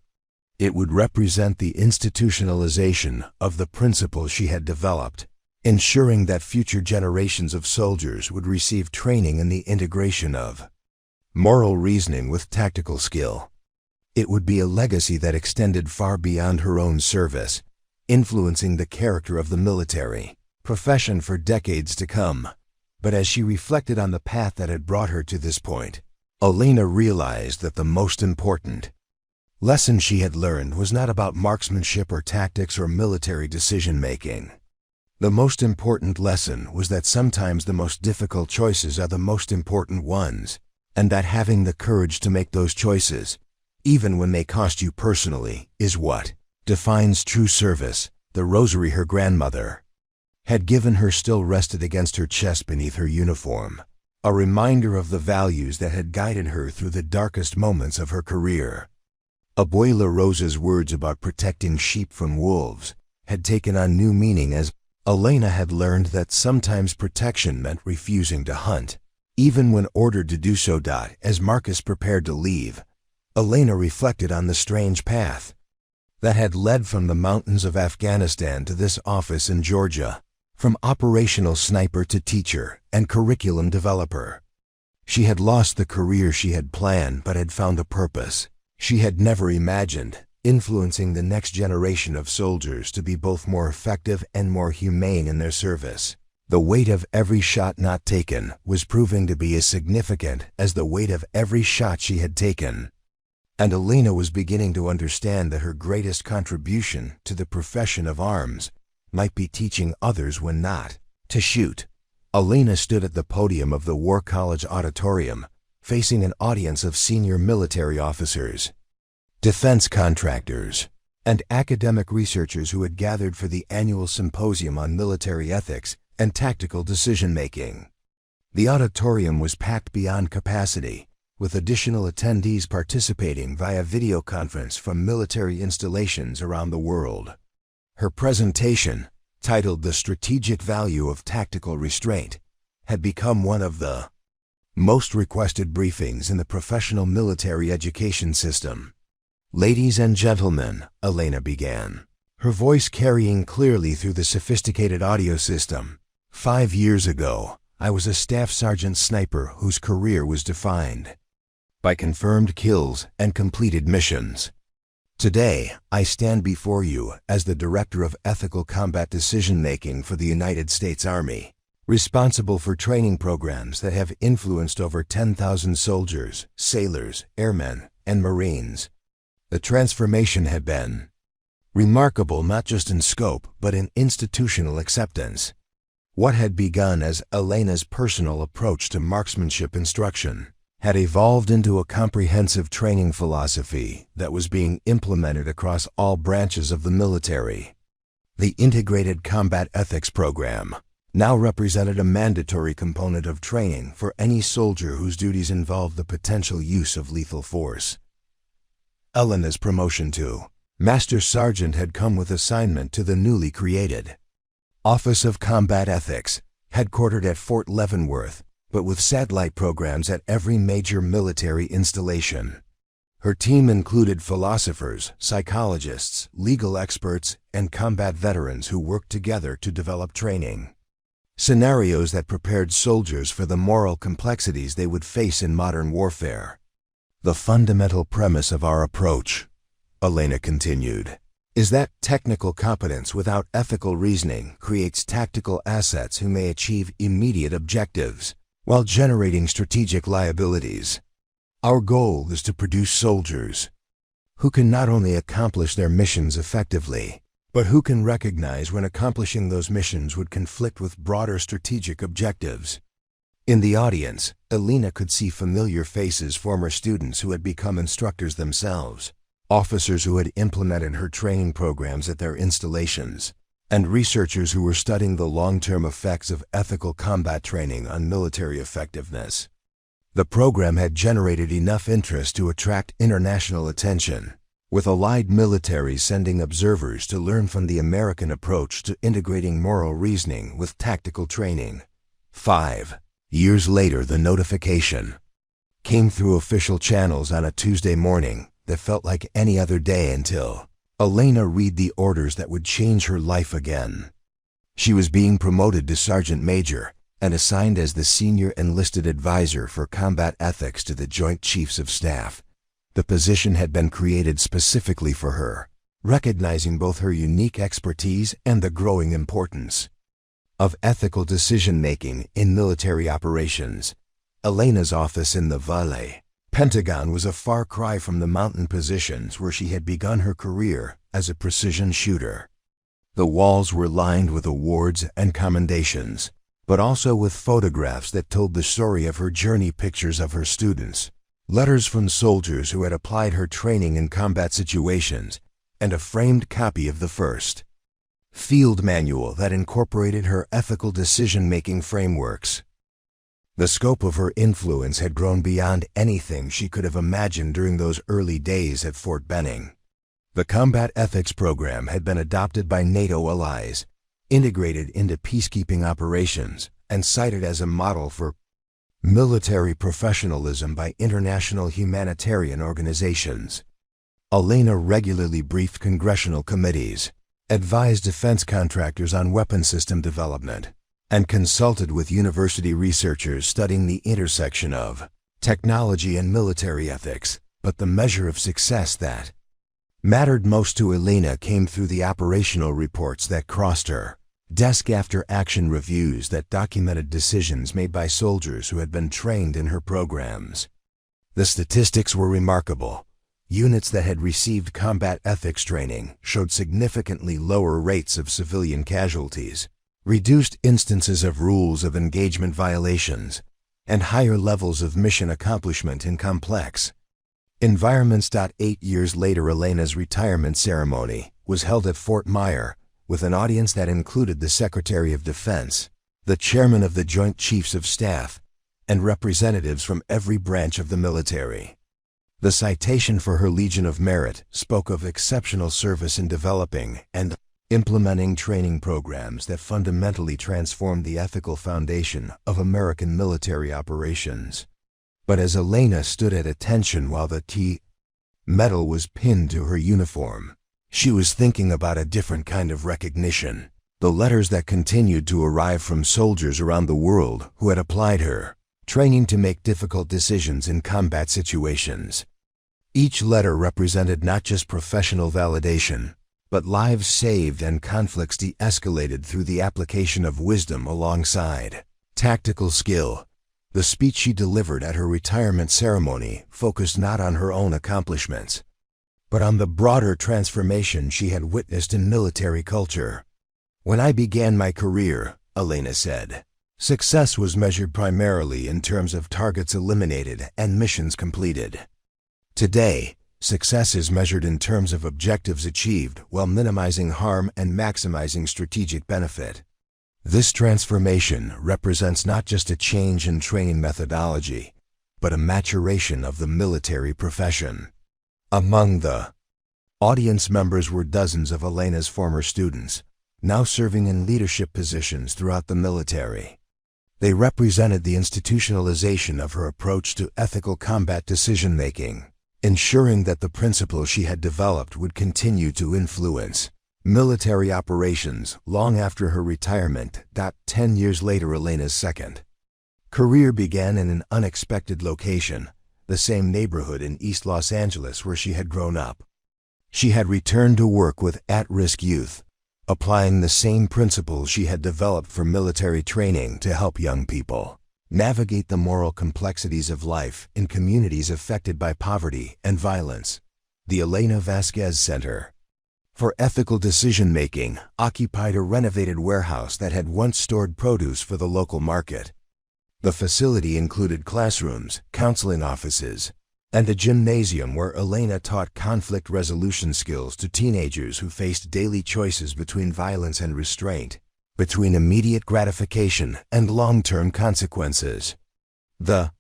It would represent the institutionalization of the principles she had developed, ensuring that future generations of soldiers would receive training in the integration of moral reasoning with tactical skill. It would be a legacy that extended far beyond her own service, influencing the character of the military profession for decades to come. But as she reflected on the path that had brought her to this point, Elena realized that the most important lesson she had learned was not about marksmanship or tactics or military decision-making. The most important lesson was that sometimes the most difficult choices are the most important ones, and that having the courage to make those choices, even when they cost you personally, is what defines true service. The rosary her grandmother had given her still rested against her chest beneath her uniform, a reminder of the values that had guided her through the darkest moments of her career. Abuela Rosa's words about protecting sheep from wolves had taken on new meaning as Elena had learned that sometimes protection meant refusing to hunt, even when ordered to do so. As Marcus prepared to leave, Elena reflected on the strange path that had led from the mountains of Afghanistan to this office in Georgia, from operational sniper to teacher and curriculum developer. She had lost the career she had planned but had found a purpose she had never imagined, influencing the next generation of soldiers to be both more effective and more humane in their service. The weight of every shot not taken was proving to be as significant as the weight of every shot she had taken. And Elena was beginning to understand that her greatest contribution to the profession of arms might be teaching others when not to shoot. Elena stood at the podium of the War College auditorium, facing an audience of senior military officers, defense contractors, and academic researchers who had gathered for the annual symposium on military ethics and tactical decision-making. The auditorium was packed beyond capacity, with additional attendees participating via video conference from military installations around the world. Her presentation, titled "The Strategic Value of Tactical Restraint," had become one of the most requested briefings in the professional military education system. "Ladies and gentlemen," Elena began, her voice carrying clearly through the sophisticated audio system, "5 years ago, I was a staff sergeant sniper whose career was defined by confirmed kills and completed missions. Today, I stand before you as the Director of Ethical Combat Decision-Making for the United States Army, responsible for training programs that have influenced over 10,000 soldiers, sailors, airmen, and Marines. The transformation had been remarkable not just in scope but in institutional acceptance. What had begun as Elena's personal approach to marksmanship instruction had evolved into a comprehensive training philosophy that was being implemented across all branches of the military. The Integrated Combat Ethics Program now represented a mandatory component of training for any soldier whose duties involved the potential use of lethal force. Elena's promotion to Master Sergeant had come with assignment to the newly created Office of Combat Ethics, headquartered at Fort Leavenworth, but with satellite programs at every major military installation. Her team included philosophers, psychologists, legal experts, and combat veterans who worked together to develop training scenarios that prepared soldiers for the moral complexities they would face in modern warfare. The fundamental premise of our approach, Elena continued, is that technical competence without ethical reasoning creates tactical assets who may achieve immediate objectives while generating strategic liabilities. Our goal is to produce soldiers who can not only accomplish their missions effectively, but who can recognize when accomplishing those missions would conflict with broader strategic objectives. In the audience, Elena could see familiar faces, former students who had become instructors themselves, officers who had implemented her training programs at their installations, and researchers who were studying the long-term effects of ethical combat training on military effectiveness. The program had generated enough interest to attract international attention, with allied militaries sending observers to learn from the American approach to integrating moral reasoning with tactical training. 5 years later, the notification came through official channels on a Tuesday morning that felt like any other day until Elena read the orders that would change her life again. She was being promoted to Sergeant Major and assigned as the Senior Enlisted Advisor for Combat Ethics to the Joint Chiefs of Staff. The position had been created specifically for her, recognizing both her unique expertise and the growing importance of ethical decision-making in military operations. Elena's office in the Pentagon was a far cry from the mountain positions where she had begun her career as a precision shooter. The walls were lined with awards and commendations, but also with photographs that told the story of her journey, pictures of her students, letters from soldiers who had applied her training in combat situations, and a framed copy of the first field manual that incorporated her ethical decision-making frameworks. The scope of her influence had grown beyond anything she could have imagined during those early days at Fort Benning. The combat ethics program had been adopted by NATO allies, integrated into peacekeeping operations, and cited as a model for military professionalism by international humanitarian organizations. Elena regularly briefed congressional committees, advised defense contractors on weapon system development, and consulted with university researchers studying the intersection of technology and military ethics. But the measure of success that mattered most to Elena came through the operational reports that crossed her desk after action reviews that documented decisions made by soldiers who had been trained in her programs. The statistics were remarkable. Units that had received combat ethics training showed significantly lower rates of civilian casualties, reduced instances of rules of engagement violations, and higher levels of mission accomplishment in complex environments. 8 years later, Elena's retirement ceremony was held at Fort Myer, with an audience that included the Secretary of Defense, the Chairman of the Joint Chiefs of Staff, and representatives from every branch of the military. The citation for her Legion of Merit spoke of exceptional service in developing and implementing training programs that fundamentally transformed the ethical foundation of American military operations. But as Elena stood at attention while the T medal was pinned to her uniform, she was thinking about a different kind of recognition. The letters that continued to arrive from soldiers around the world who had applied her training to make difficult decisions in combat situations. Each letter represented not just professional validation, but lives saved and conflicts de-escalated through the application of wisdom alongside tactical skill. The speech she delivered at her retirement ceremony focused not on her own accomplishments, but on the broader transformation she had witnessed in military culture. "When I began my career," Elena said, "success was measured primarily in terms of targets eliminated and missions completed. Today, success is measured in terms of objectives achieved while minimizing harm and maximizing strategic benefit." This transformation represents not just a change in training methodology, but a maturation of the military profession. Among the audience members were dozens of Elena's former students, now serving in leadership positions throughout the military. They represented the institutionalization of her approach to ethical combat decision-making, ensuring that the principles she had developed would continue to influence military operations long after her retirement. 10 years later, Elena's second career began in an unexpected location, the same neighborhood in East Los Angeles where she had grown up. She had returned to work with at-risk youth, applying the same principles she had developed for military training to help young people navigate the moral complexities of life in communities affected by poverty and violence. The Elena Vasquez Center for Ethical Decision-Making occupied a renovated warehouse that had once stored produce for the local market. The facility included classrooms, counseling offices, and a gymnasium where Elena taught conflict resolution skills to teenagers who faced daily choices between violence and restraint, between immediate gratification and long-term consequences. The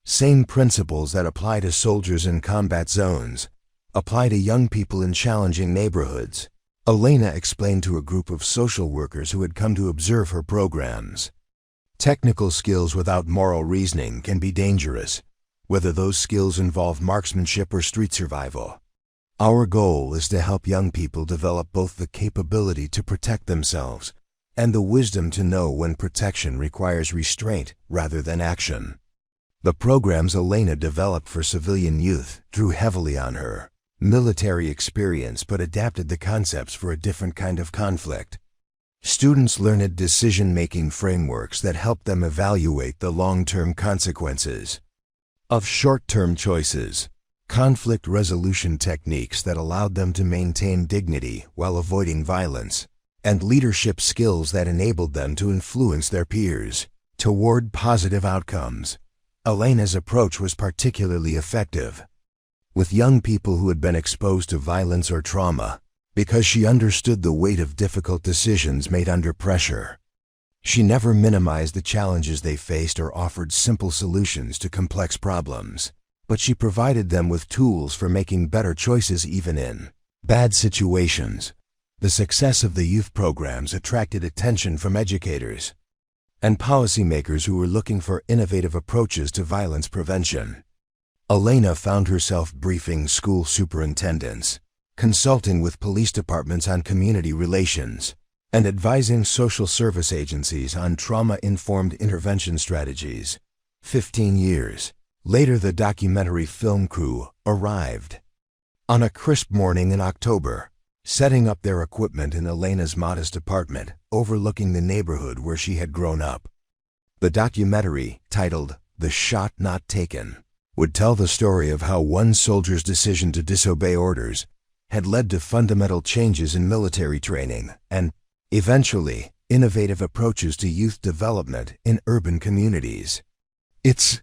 same principles that apply to soldiers in combat zones apply to young people in challenging neighborhoods, Elena explained to a group of social workers who had come to observe her programs. Technical skills without moral reasoning can be dangerous, whether those skills involve marksmanship or street survival. Our goal is to help young people develop both the capability to protect themselves and the wisdom to know when protection requires restraint rather than action. The programs Elena developed for civilian youth drew heavily on her military experience but adapted the concepts for a different kind of conflict. Students learned decision-making frameworks that helped them evaluate the long-term consequences of short-term choices, conflict resolution techniques that allowed them to maintain dignity while avoiding violence, and leadership skills that enabled them to influence their peers toward positive outcomes. Elena's approach was particularly effective with young people who had been exposed to violence or trauma because she understood the weight of difficult decisions made under pressure. She never minimized the challenges they faced or offered simple solutions to complex problems, but she provided them with tools for making better choices even in bad situations. The success of the youth programs attracted attention from educators and policymakers who were looking for innovative approaches to violence prevention. Elena found herself briefing school superintendents, consulting with police departments on community relations, and advising social service agencies on trauma-informed intervention strategies. 15 years later, the documentary film crew arrived. On a crisp morning in October, setting up their equipment in Elena's modest apartment overlooking the neighborhood where she had grown up. The documentary, titled "The Shot Not Taken," would tell the story of how one soldier's decision to disobey orders had led to fundamental changes in military training and, eventually, innovative approaches to youth development in urban communities. "It's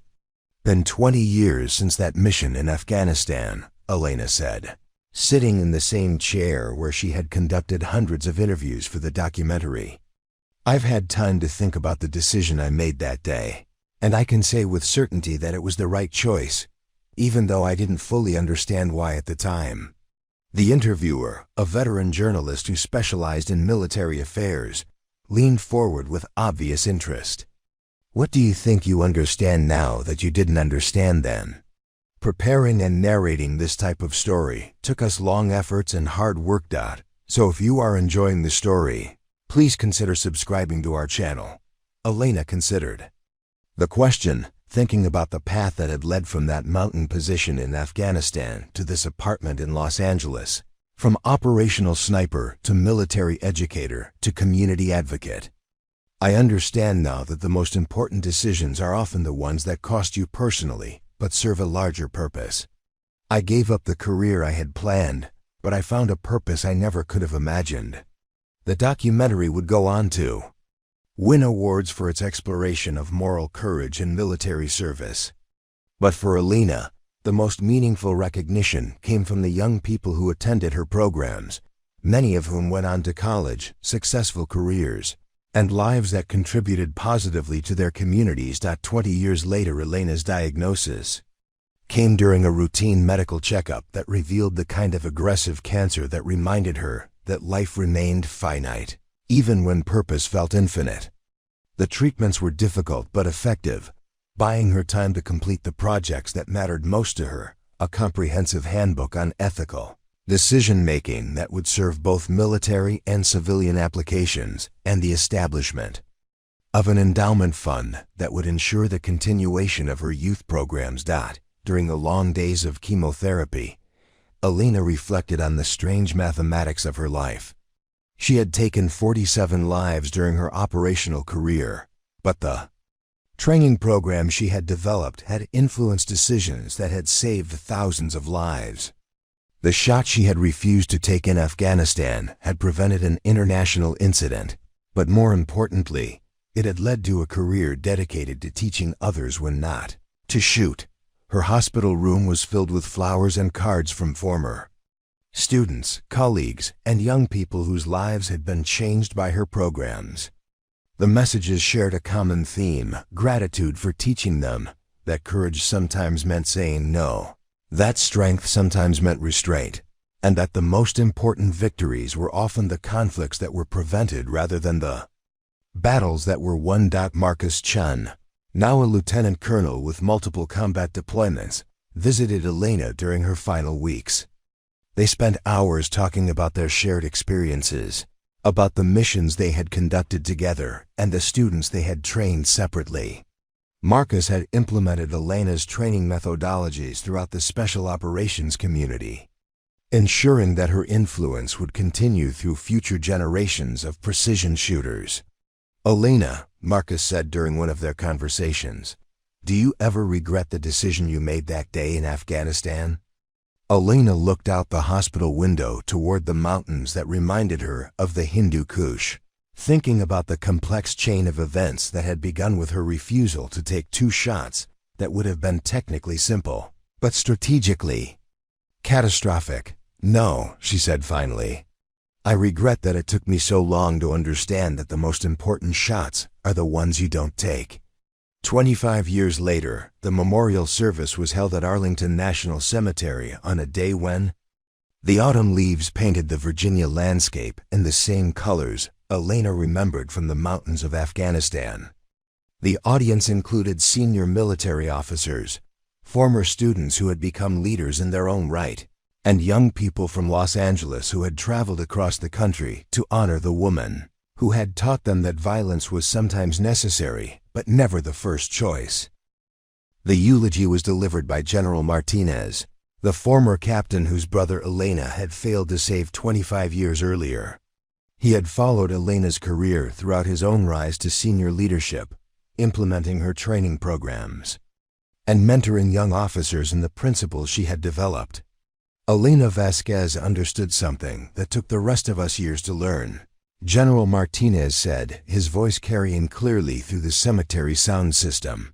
been 20 years since that mission in Afghanistan," Elena said, sitting in the same chair where she had conducted hundreds of interviews for the documentary. "I've had time to think about the decision I made that day, and I can say with certainty that it was the right choice, even though I didn't fully understand why at the time." The interviewer, a veteran journalist who specialized in military affairs, leaned forward with obvious interest. "What do you think you understand now that you didn't understand then?" Preparing and narrating this type of story took us long efforts and hard work. So if you are enjoying the story, please consider subscribing to our channel. Elena considered the question, thinking about the path that had led from that mountain position in Afghanistan to this apartment in Los Angeles. From operational sniper to military educator to community advocate. I understand now that the most important decisions are often the ones that cost you personally, but serve a larger purpose. I gave up the career I had planned, but I found a purpose I never could have imagined. The documentary would go on to win awards for its exploration of moral courage and military service. But for Elena, the most meaningful recognition came from the young people who attended her programs, many of whom went on to college, successful careers, and lives that contributed positively to their communities. 20 years later, Elena's diagnosis came during a routine medical checkup that revealed the kind of aggressive cancer that reminded her that life remained finite, even when purpose felt infinite. The treatments were difficult but effective, buying her time to complete the projects that mattered most to her, a comprehensive handbook on ethical decision-making that would serve both military and civilian applications, and the establishment of an endowment fund that would ensure the continuation of her youth programs. During the long days of chemotherapy, Elena reflected on the strange mathematics of her life. She had taken 47 lives during her operational career, but the training program she had developed had influenced decisions that had saved thousands of lives. The shot she had refused to take in Afghanistan had prevented an international incident, but more importantly, it had led to a career dedicated to teaching others when not to shoot. Her hospital room was filled with flowers and cards from former students, colleagues, and young people whose lives had been changed by her programs. The messages shared a common theme: gratitude for teaching them that courage sometimes meant saying no, that strength sometimes meant restraint, and that the most important victories were often the conflicts that were prevented rather than the battles that were won. Marcus Chun, now a lieutenant colonel with multiple combat deployments, visited Elena during her final weeks. They spent hours talking about their shared experiences, about the missions they had conducted together and the students they had trained separately. Marcus had implemented Elena's training methodologies throughout the special operations community, ensuring that her influence would continue through future generations of precision shooters. "Elena," Marcus said during one of their conversations, "do you ever regret the decision you made that day in Afghanistan?" Elena looked out the hospital window toward the mountains that reminded her of the Hindu Kush, thinking about the complex chain of events that had begun with her refusal to take 2 shots that would have been technically simple, but strategically catastrophic. "No," she said finally. "I regret that it took me so long to understand that the most important shots are the ones you don't take." 25 years later, the memorial service was held at Arlington National Cemetery on a day when the autumn leaves painted the Virginia landscape in the same colors Elena remembered from the mountains of Afghanistan. The audience included senior military officers, former students who had become leaders in their own right, and young people from Los Angeles who had traveled across the country to honor the woman who had taught them that violence was sometimes necessary, but never the first choice. The eulogy was delivered by General Martinez, the former captain whose brother Elena had failed to save 25 years earlier. He had followed Elena's career throughout his own rise to senior leadership, implementing her training programs and mentoring young officers in the principles she had developed. Elena Vasquez understood something that took the rest of us years to learn, General Martinez said, his voice carrying clearly through the cemetery sound system.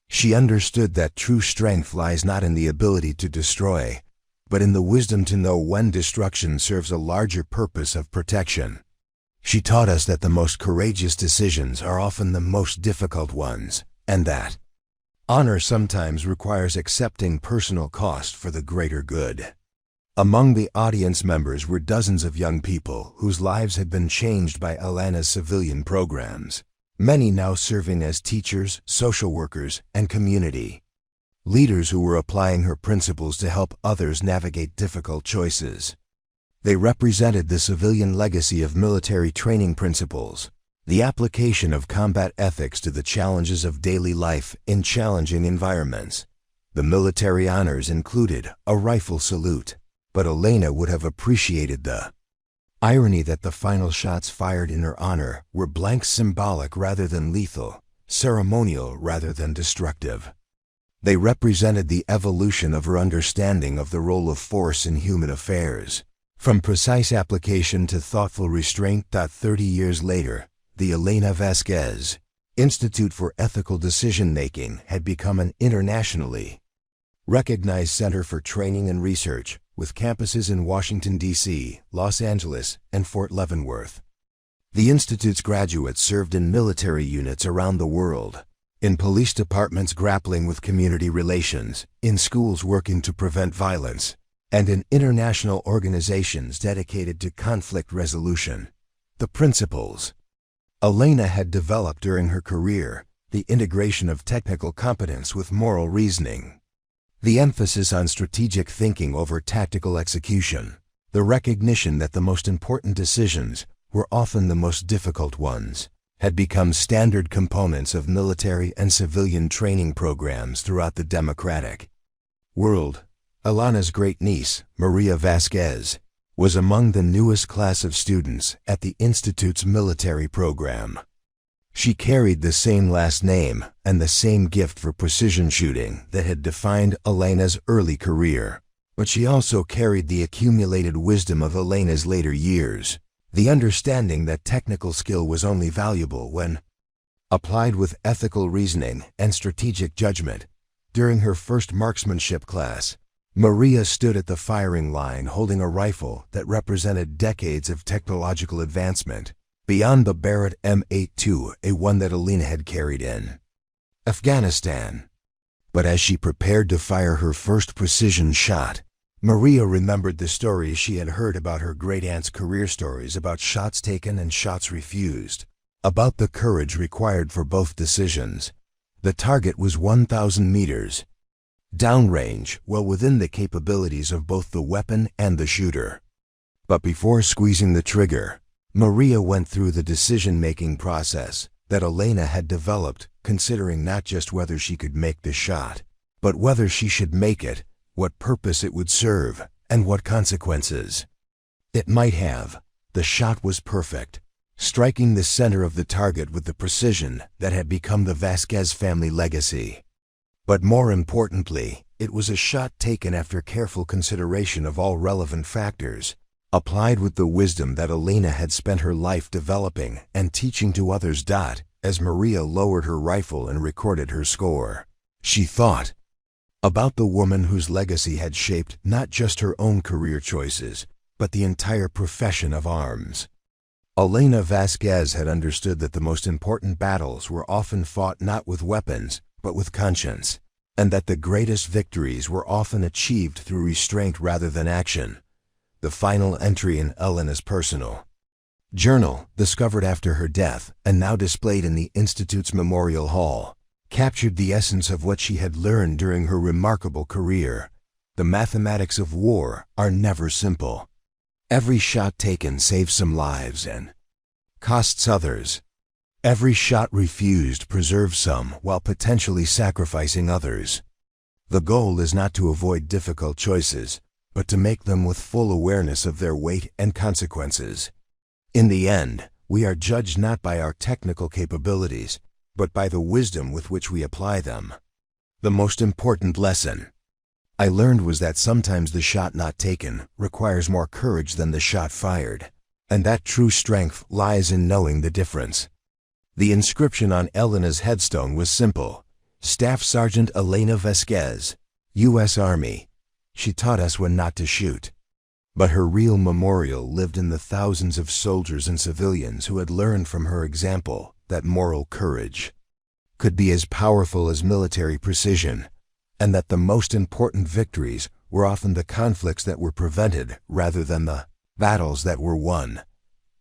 She understood that true strength lies not in the ability to destroy, but in the wisdom to know when destruction serves a larger purpose of protection. She taught us that the most courageous decisions are often the most difficult ones, and that honor sometimes requires accepting personal cost for the greater good. Among the audience members were dozens of young people whose lives had been changed by Elena's civilian programs, many now serving as teachers, social workers, and community leaders who were applying her principles to help others navigate difficult choices. They represented the civilian legacy of military training principles, the application of combat ethics to the challenges of daily life in challenging environments. The military honors included a rifle salute, but Elena would have appreciated the irony that the final shots fired in her honor were blank, symbolic rather than lethal, ceremonial rather than destructive. They represented the evolution of her understanding of the role of force in human affairs, from precise application to thoughtful restraint. 30 years later, the Elena Vasquez Institute for Ethical Decision-Making had become an internationally recognized center for training and research, with campuses in Washington, D.C., Los Angeles, and Fort Leavenworth. The Institute's graduates served in military units around the world, in police departments grappling with community relations, in schools working to prevent violence, and in international organizations dedicated to conflict resolution. The principles Elena had developed during her career, the integration of technical competence with moral reasoning, the emphasis on strategic thinking over tactical execution, the recognition that the most important decisions were often the most difficult ones, had become standard components of military and civilian training programs throughout the democratic world. Elena's great-niece, Maria Vasquez, was among the newest class of students at the Institute's military program. She carried the same last name and the same gift for precision shooting that had defined Elena's early career, but she also carried the accumulated wisdom of Elena's later years, the understanding that technical skill was only valuable when applied with ethical reasoning and strategic judgment. During her first marksmanship class, Maria stood at the firing line holding a rifle that represented decades of technological advancement, beyond the Barrett M82, a one that Elena had carried in Afghanistan. But as she prepared to fire her first precision shot, Maria remembered the stories she had heard about her great-aunt's career stories about shots taken and shots refused, about the courage required for both decisions. The target was 1,000 meters downrange, well within the capabilities of both the weapon and the shooter. But before squeezing the trigger, Maria went through the decision-making process that Elena had developed, considering not just whether she could make the shot, but whether she should make it, what purpose it would serve, and what consequences it might have. The shot was perfect, striking the center of the target with the precision that had become the Vasquez family legacy. But more importantly, it was a shot taken after careful consideration of all relevant factors, applied with the wisdom that Elena had spent her life developing and teaching to others. As Maria lowered her rifle and recorded her score, she thought about the woman whose legacy had shaped not just her own career choices, but the entire profession of arms. Elena Vasquez had understood that the most important battles were often fought not with weapons, but with conscience, and that the greatest victories were often achieved through restraint rather than action. The final entry in Elena's personal journal, discovered after her death and now displayed in the Institute's Memorial Hall, captured the essence of what she had learned during her remarkable career. The mathematics of war are never simple. Every shot taken saves some lives and costs others. Every shot refused preserves some while potentially sacrificing others. The goal is not to avoid difficult choices, but to make them with full awareness of their weight and consequences. In the end, we are judged not by our technical capabilities, but by the wisdom with which we apply them. The most important lesson I learned was that sometimes the shot not taken requires more courage than the shot fired, and that true strength lies in knowing the difference. The inscription on Elena's headstone was simple: Staff Sergeant Elena Vasquez, U.S. Army. She taught us when not to shoot. But her real memorial lived in the thousands of soldiers and civilians who had learned from her example that moral courage could be as powerful as military precision, and that the most important victories were often the conflicts that were prevented rather than the battles that were won.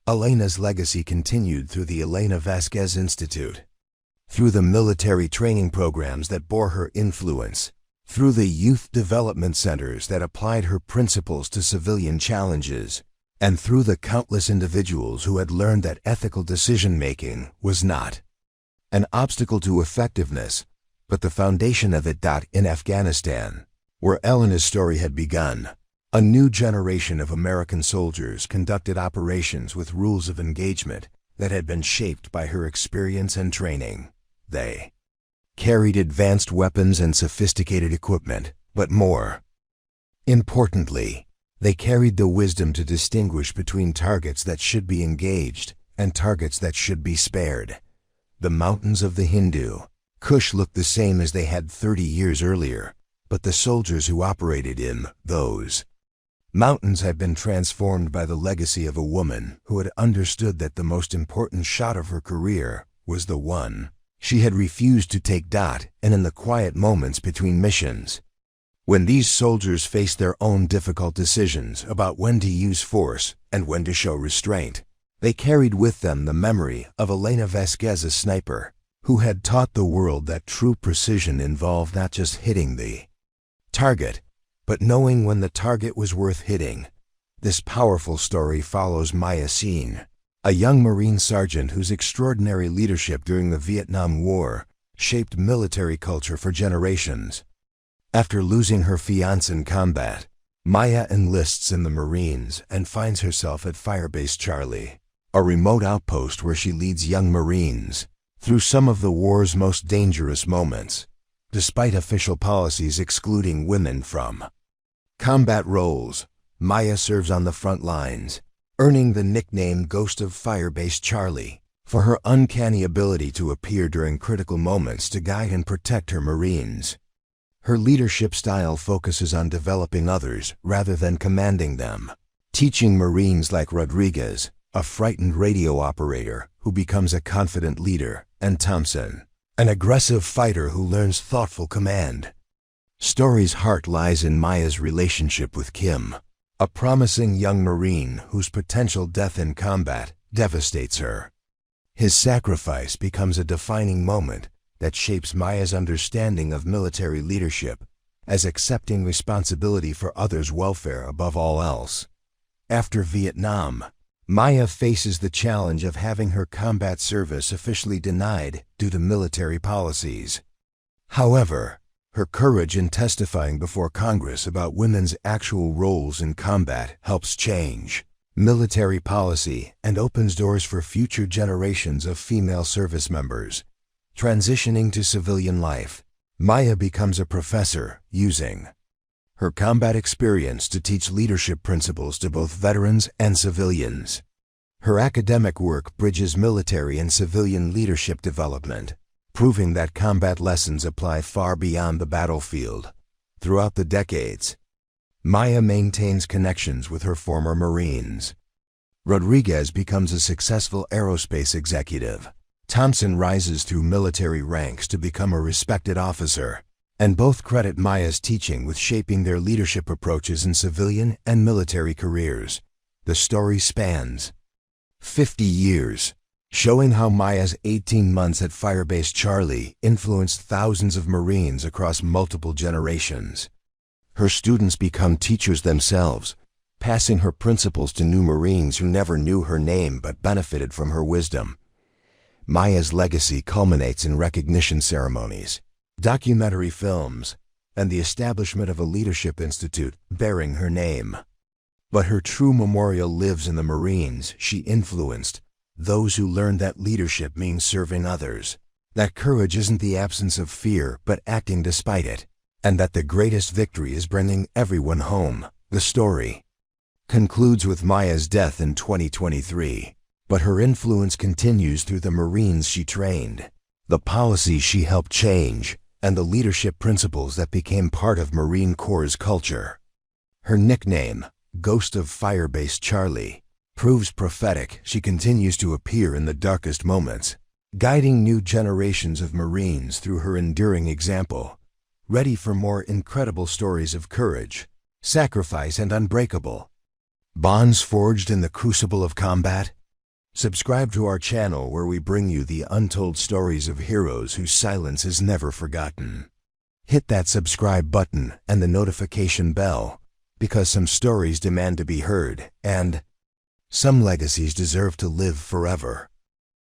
Elena's legacy continued through the Elena Vasquez Institute, through the military training programs that bore her influence, through the youth development centers that applied her principles to civilian challenges, and through the countless individuals who had learned that ethical decision-making was not an obstacle to effectiveness, but the foundation of it. In Afghanistan, where Elena's story had begun, A new generation of American soldiers conducted operations with rules of engagement that had been shaped by her experience and training. They carried advanced weapons and sophisticated equipment, but more importantly, they carried the wisdom to distinguish between targets that should be engaged and targets that should be spared. The mountains of the Hindu Kush looked the same as they had 30 years earlier, but the soldiers who operated in those mountains had been transformed by the legacy of a woman who had understood that the most important shot of her career was the one she had refused to take. And in the quiet moments between missions, when these soldiers faced their own difficult decisions about when to use force and when to show restraint, they carried with them the memory of Elena Vasquez, a sniper who had taught the world that true precision involved not just hitting the target, but knowing when the target was worth hitting. This powerful story follows Maya Singh, a young Marine sergeant whose extraordinary leadership during the Vietnam War shaped military culture for generations. After losing her fiancé in combat, Maya enlists in the Marines and finds herself at Firebase Charlie, a remote outpost where she leads young Marines through some of the war's most dangerous moments. Despite official policies excluding women from combat roles, Maya serves on the front lines, earning the nickname Ghost of Firebase Charlie for her uncanny ability to appear during critical moments to guide and protect her Marines. Her leadership style focuses on developing others rather than commanding them, teaching Marines like Rodriguez, a frightened radio operator who becomes a confident leader, and Thompson, an aggressive fighter who learns thoughtful command. Story's heart lies in Maya's relationship with Kim, a promising young Marine whose potential death in combat devastates her. His sacrifice becomes a defining moment that shapes Maya's understanding of military leadership as accepting responsibility for others' welfare above all else. After Vietnam, Maya faces the challenge of having her combat service officially denied due to military policies. However, her courage in testifying before Congress about women's actual roles in combat helps change military policy and opens doors for future generations of female service members. Transitioning to civilian life, Maya becomes a professor, using her combat experience to teach leadership principles to both veterans and civilians. Her academic work bridges military and civilian leadership development, proving that combat lessons apply far beyond the battlefield. Throughout the decades, Maya maintains connections with her former Marines. Rodriguez becomes a successful aerospace executive. Thompson rises through military ranks to become a respected officer, and both credit Maya's teaching with shaping their leadership approaches in civilian and military careers. The story spans 50 years, showing how Maya's 18 months at Firebase Charlie influenced thousands of Marines across multiple generations. Her students become teachers themselves, passing her principles to new Marines who never knew her name but benefited from her wisdom. Maya's legacy culminates in recognition ceremonies, documentary films, and the establishment of a leadership institute bearing her name. But her true memorial lives in the Marines she influenced, those who learned that leadership means serving others, that courage isn't the absence of fear but acting despite it, and that the greatest victory is bringing everyone home. The story concludes with Maya's death in 2023. But her influence continues through the Marines she trained, the policies she helped change, and the leadership principles that became part of Marine Corps' culture. Her nickname, Ghost of Firebase Charlie, proves prophetic. She continues to appear in the darkest moments, guiding new generations of Marines through her enduring example. Ready for more incredible stories of courage, sacrifice, and unbreakable bonds forged in the crucible of combat? Subscribe to our channel where we bring you the untold stories of heroes whose silence is never forgotten. Hit that subscribe button and the notification bell, because some stories demand to be heard, and some legacies deserve to live forever.